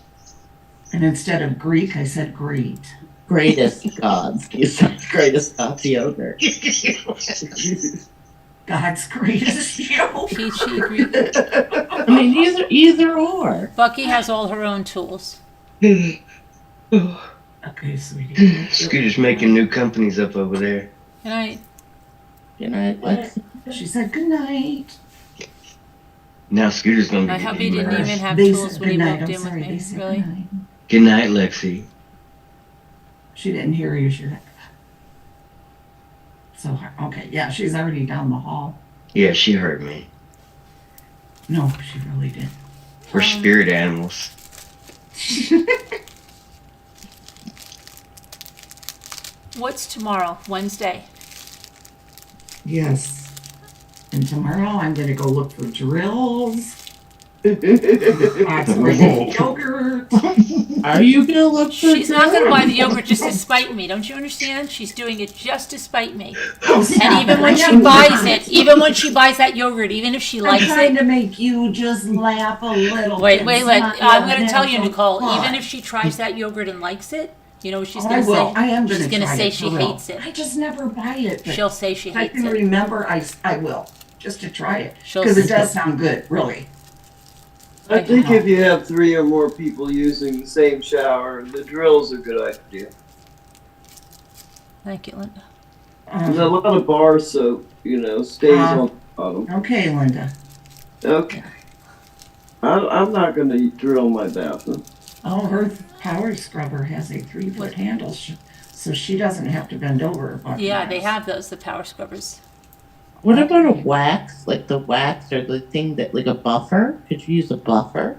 And instead of Greek, I said great. Greatest gods. You said greatest gods yogurt. God's greatest yogurt. Peachy Greek. I mean, either or. Bucky has all her own tools. Okay, sweetie. Scooter's making new companies up over there. And I, You know, let's. She said good night. Now Scooter's gonna be I hope he getting didn't murdered. even have They tools said when he good night. moved I'm in sorry, with they me. said Really? good night. Good night, Lexi. She didn't hear you. She so okay, yeah, she's already down the hall. Yeah, she heard me. No, she really did. We're spirit animals. What's tomorrow? Wednesday. Yes. And tomorrow I'm gonna go look for drills. Yogurt. Are you gonna look for? She's not going to buy the yogurt just to spite me. Don't you understand? She's doing it just to spite me. And even when she buys it, even when she buys that yogurt, even if she likes I'm trying it. to make you just laugh a little. Wait. It's I'm not going to tell you, so Nicole. fun. Even if she tries that yogurt and likes it, you know what she's Oh, going to say? I am She's going to say it, she for real. hates it. I just never buy it. but She'll say she if I hates can it. remember, I will. Just to try it. She'll Because it say- does sound good, really. I think if you have 3 or more people using the same shower, the drill's a good idea. Thank you, Linda. And a lot of bar soap, stays on the bottom. Okay, Linda. Okay. I'm not going to drill my bathroom. Oh, her power scrubber has a 3-foot handle, so she doesn't have to bend over. Yeah, they have those, the power scrubbers. What about a wax? Like the wax or the thing that, like a buffer? Could you use a buffer?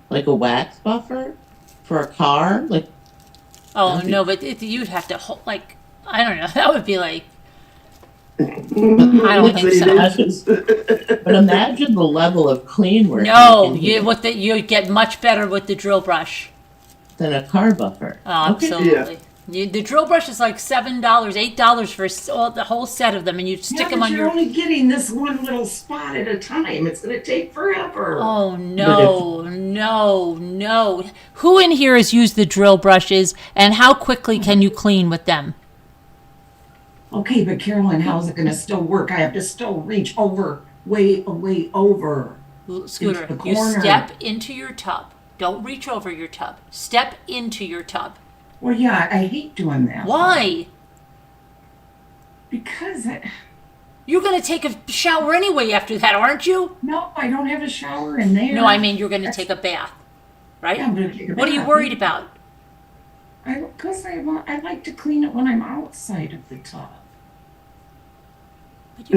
Like a wax buffer? For a car? Like. Oh, no, but you'd have to, I don't know. That would be like. I don't think so. But imagine the level of clean work. No, you get much better with the drill brush. Than a car buffer. Oh, absolutely. The drill brush is like $7, $8 for the whole set of them, and you stick them on you're only getting this one little spot at a time. It's going to take forever. Oh, no. Who in here has used the drill brushes, and how quickly can you clean with them? Okay, but Carolyn, how's it going to still work? I have to still reach way over. Scooter, into the you corner. step into your tub. Don't reach over your tub. Step into your tub. Well, yeah, I hate doing that. Why? Because you're going to take a shower anyway after that, aren't you? No, I don't have a shower in there. No, I mean you're going to take a bath, right? Yeah, I'm going to take a What are you bath. worried about? Because I like to clean it when I'm outside of the tub. But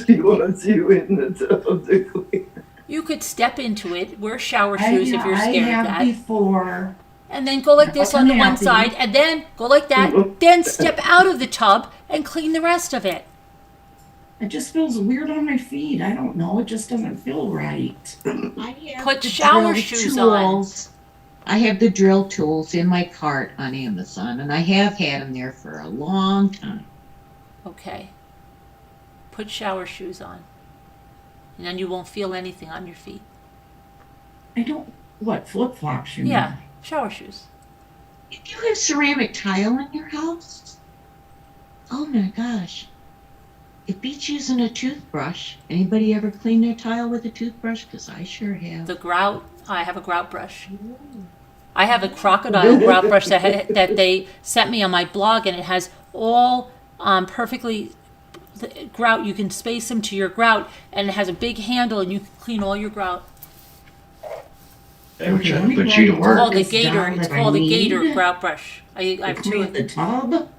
She wants you in the tub to clean. You could step into it, wear shower shoes if you're scared I of have that. before. And then go like this on the one side, and then go like that, then step out of the tub and clean the rest of it. It just feels weird on my feet. I don't know. It just doesn't feel right. Put shower shoes on. I have the drill tools in my cart on Amazon, and I have had them there for a long time. Okay. Put shower shoes on. And then you won't feel anything on your feet. I don't. What, flip-flops you Yeah, mean? shower shoes. If you have ceramic tile in your house, oh my gosh, it beats using a toothbrush. Anybody ever clean their tile with a toothbrush? Because I sure have. The grout, I have a grout brush. I have a crocodile grout brush that they sent me on my blog, and it has all perfectly grout. You can space them to your grout, and it has a big handle, and you can clean all your grout. They were trying to put you to It's work. called the Gator. It's called the Gator grout brush. I have two of the them. tub?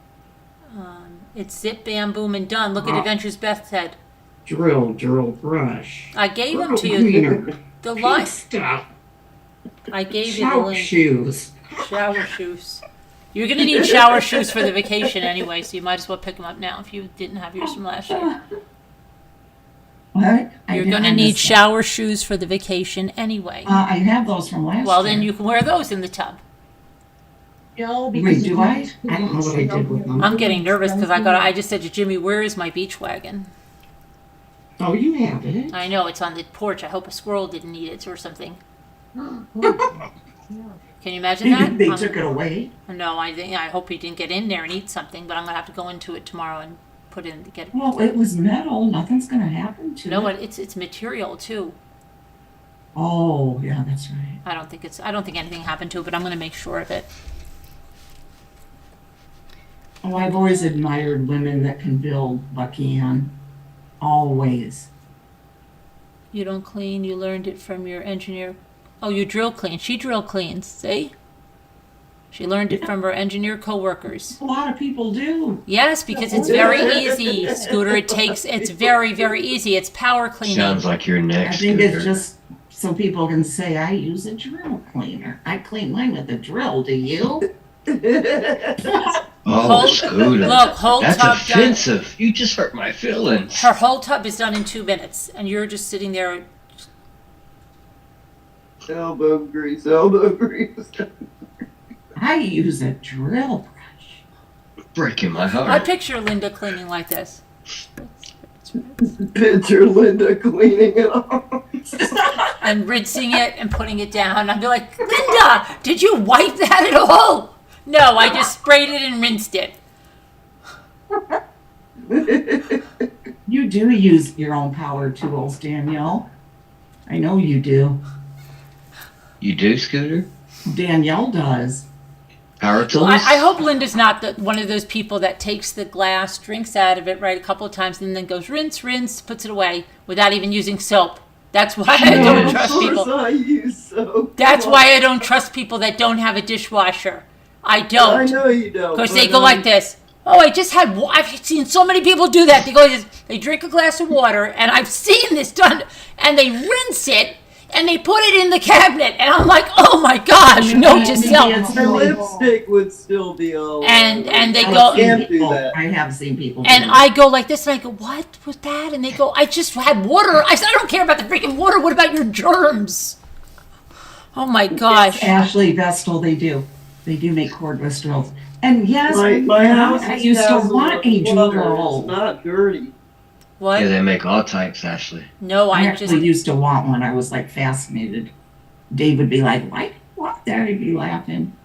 It's zip, bam, boom, and done. Look at Adventures Beth said. Drill, brush. I gave them to you. Cleaner. The line. Stuff. I gave you the Shower link. shoes. Shower shoes. You're going to need shower shoes for the vacation anyway, so you might as well pick them up now if you didn't have yours from last year. What? You're going to need shower shoes for the vacation anyway. I have those from last year. Well, then you can wear those in the tub. No, because Wait, do I? I don't know what I did with them. I'm getting nervous because I just said to Jimmy, "Where is my beach wagon?" Oh, you have it. I know it's on the porch. I hope a squirrel didn't eat it or something. Can you imagine that? They took it away. No, I hope he didn't get in there and eat something. But I'm gonna have to go into it tomorrow and put in to get it. Well, it was metal. Nothing's gonna happen to it. No, it's material too. Oh, yeah, that's right. I don't think anything happened to it, but I'm gonna make sure of it. Oh, I've always admired women that can build, Bucky Ann. Always. You don't clean. You learned it from your engineer. Oh, you drill clean. She drill cleans. See? She learned it from her engineer coworkers. A lot of people do. Yes, because it's very easy, Scooter. It's very, very easy. It's power cleaning. Sounds like you're next. I think it's just so people can say, I use a drill cleaner. I clean mine with a drill. Do you? Oh, Scooter. Look, whole That's tub offensive. Done. You just hurt my feelings. Her whole tub is done in 2 minutes, and you're just sitting there. Elbow grease, elbow grease. I use a drill brush. Breaking my heart. I picture Linda cleaning like this. Picture Linda cleaning it off. And rinsing it and putting it down. I'd be like, Linda, did you wipe that at all? No, I just sprayed it and rinsed it. You do use your own power tools, Danielle. I know you do. You do, Scooter? Danielle does. Power tools? Well, I hope Linda's not one of those people that takes the glass, drinks out of it, right, a couple of times, and then goes rinse, rinse, puts it away without even using soap. That's why I don't trust people. I use soap. That's why I don't trust people that don't have a dishwasher. I don't. I know you don't. Because they go like this. Oh, I've seen so many people do that. They drink a glass of water, and I've seen this done, and they rinse it, and they put it in the cabinet, and I'm like, oh my gosh, note to self. The lipstick would still be all and they go, can't do that. I have seen people do and that. I go like this, and I go, what was that? And they go, I just had water. I said, I don't care about the freaking water. What about your germs? Oh my gosh. Ashley Vestal, they do. They do make cordless drills. And yes, my house I used to want a drill. It's not dirty. What? Yeah, they make all types, Ashley. No, I actually used to want one. I was like fascinated. Dave would be like, why do you want that? He'd be laughing.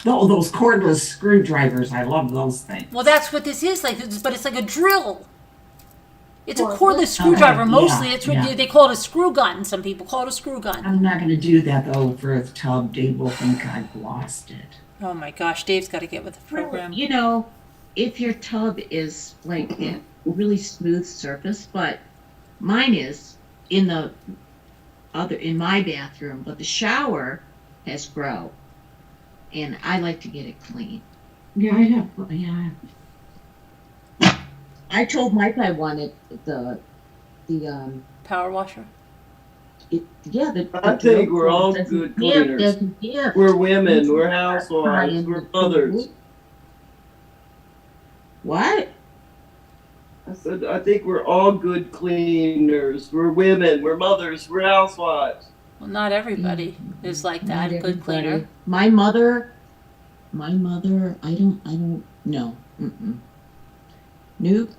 Oh, those cordless screwdrivers. I love those things. Well, that's what this is like, but it's like a drill. It's a cordless screwdriver. Mostly, it's what they call it a screw gun. Some people call it a screw gun. I'm not going to do that, though, for a tub. Dave will think I've lost it. Oh, my gosh. Dave's got to get with the program. You know, if your tub is like a really smooth surface, but mine is in my bathroom, but the shower has grow, and I like to get it clean. Yeah, I have. Yeah. I told Mike I wanted the power washer. I think we're all good cleaners. We're women. We're housewives. We're mothers. What? I said, I think we're all good cleaners. We're women. We're mothers. We're housewives. Well, not everybody is like that. A good cleaner. My mother, I don't know. Nope.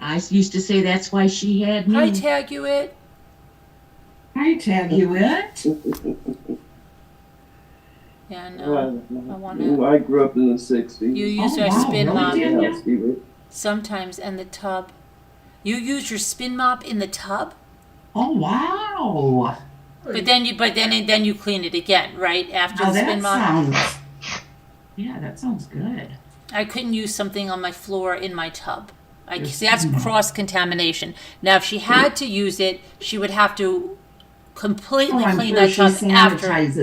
I used to say that's why she had me. I tag you it. I tag you it. Yeah, no. I want to. I grew up in the 60s. You use your spin mop sometimes in the tub. You use your spin mop in the tub? Oh wow! But then you clean it again, right? After the spin mop. That sounds good. I couldn't use something on my floor in my tub. See, that's cross contamination. Now, if she had to use it, she would have to completely clean that tub after and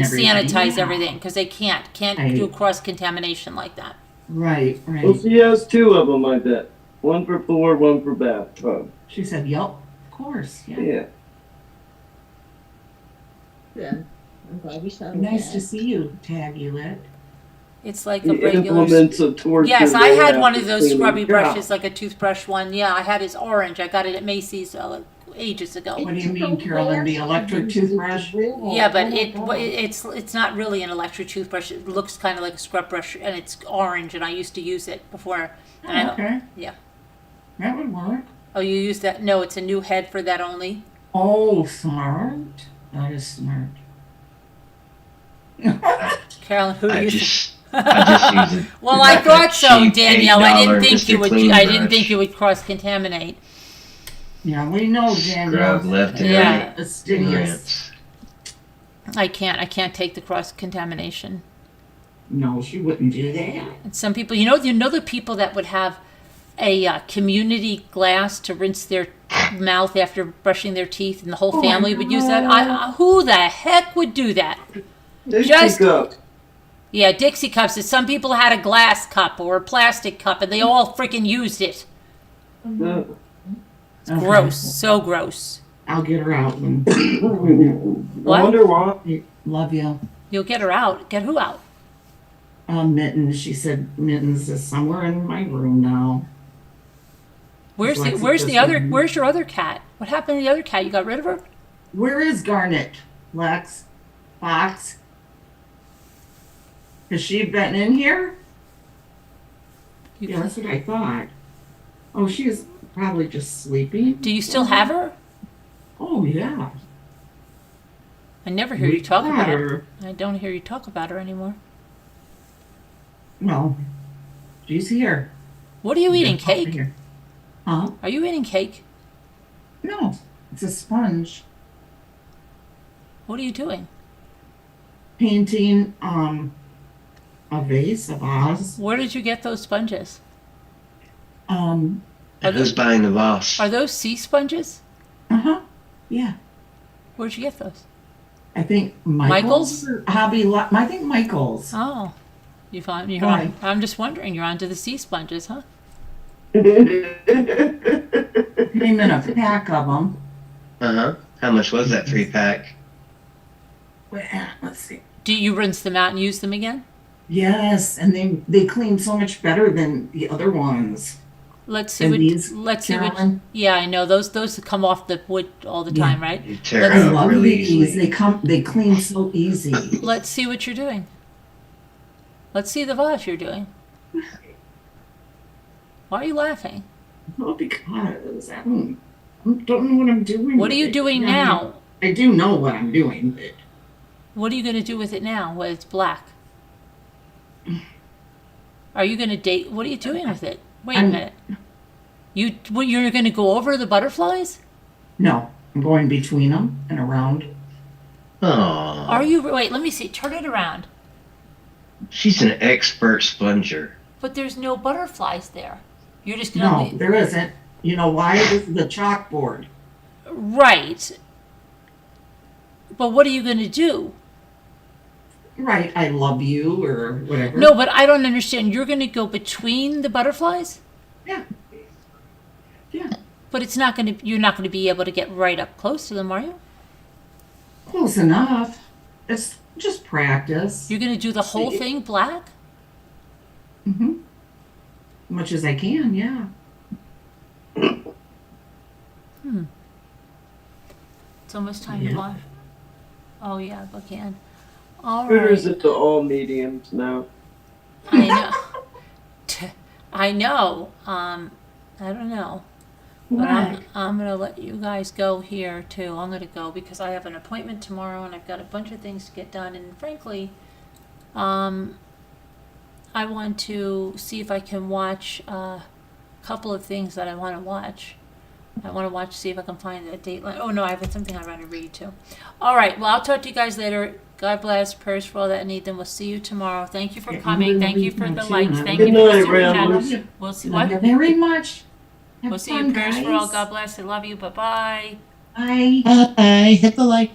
sanitize everything because they can't do cross contamination like that. Right, Well, right. she has two of them, I bet. One for floor, one for bathtub. She said, yup, of course, yeah. Yeah. Yeah. I'm glad we saw Nice to see you, Taggy Lit. It's like a The regular. implements of torture. Yes, I they had have one to of those clean scrubby them. Yeah. brushes, like a toothbrush one. Yeah, I had his orange. I got it at Macy's ages ago. What do you mean, Carolyn? The electric toothbrush? Yeah, but it's not really an electric toothbrush. It looks kind of like a scrub brush, and it's orange. And I used to use it before. And Oh, okay. Yeah. That would work. Oh, you use that? No, it's a new head for that only. Oh, smart. That is smart. Carolyn, who I used just use it. Well, I like a thought so, cheap Danielle. I didn't $8 think you Mr. would. Clean I didn't brush. think you would cross contaminate. Yeah, we know, Danielle. Scrub left and Yeah. right. Fastidious. Rinse. I can't take the cross contamination. No, she wouldn't do that. And some people, you know the people that would have a community glass to rinse their mouth after brushing their teeth, and the whole Oh, family I would use that. know. Who the heck would do that? Dixie Just- cup. Yeah, Dixie cups. Some people had a glass cup or a plastic cup, and they all freaking used it. Yeah. Okay. Gross, so gross. I'll get her out. And What? I wonder why. love you. You'll get her out. Get who out? Mittens. She said Mittens is somewhere in my room now. Where's Lexi Where's just the other? said- Where's your other cat? What happened to the other cat? You got rid of her? Where is Garnet? Lex? Fox? Has she been in here? Yeah, that's what I thought. Oh, she is probably just sleeping. Do you still have her? Oh, yeah. I never hear We you talk got about her. her. I don't hear you talk about her anymore. Well, she's here. What are you eating? Just over Cake? here. Huh? Are you eating cake? No, it's a sponge. What are you doing? Painting a vase, a vase. Where did you get those sponges? Um, Are Who's buying the boss? Are those sea sponges? uh-huh. Yeah. Where'd you get those? I think Michael's or I think Michael's. Oh, you find you're Why? on. I'm just wondering. You're onto the sea sponges, huh? Came in a pack of them. Uh-huh. How much was that 3-pack? Let's see. Do you rinse them out and use them again? Yes, and they clean so much better than the other ones. Let's see And what. these, Let's see what. Carolyn? Yeah, I know those. Those come off the wood all the Yeah. time, right? You tear I it out love really these. easily. They clean so easy. Let's see what you're doing. Let's see the vase you're doing. Why are you laughing? Well, because I don't know what I'm doing. What are with you it. doing Yeah, now? I do know what I'm doing. But What are you going to do with it now when it's black? Are you going to date? What are you doing with it? Wait a I'm- minute. You're going to go over the butterflies? no, I'm going between them and around. Aw. Are you? Wait, let me see. Turn it around. She's an expert sponger. But there's no butterflies there. You're just going No, to. there isn't. You know why? This is the chalkboard. Right. But what are you going to do? Right, I love you or whatever. No, but I don't understand. You're going to go between the butterflies? Yeah. Yeah. But it's not going to. You're not going to be able to get right up close to them, are you? Close enough. It's just practice. You're going to do the whole See? thing black? Mm-hmm. Much as I can, yeah. It's almost time Yeah. to wash. Oh yeah, I can. All Where is right. it to all mediums now? I know. I know. I don't know. But Why? I'm gonna let you guys go here too. I'm gonna go because I have an appointment tomorrow and I've got a bunch of things to get done. And frankly, I want to see if I can watch a couple of things that I want to watch. I want to watch, see if I can find a dateline. Oh no, I have something I want to read too. All right. Well, I'll talk to you guys later. God bless. Prayers for all that need. Then we'll see you tomorrow. Thank you for Yeah, coming. we Thank love you you for the too, likes. and Thank Good you for the night, super Ramblers. chat. We'll see Love what. you very much. Have We'll see you. fun, Prayers for all. guys. God bless. I love you. Bye bye. Bye. Bye. Hit the like.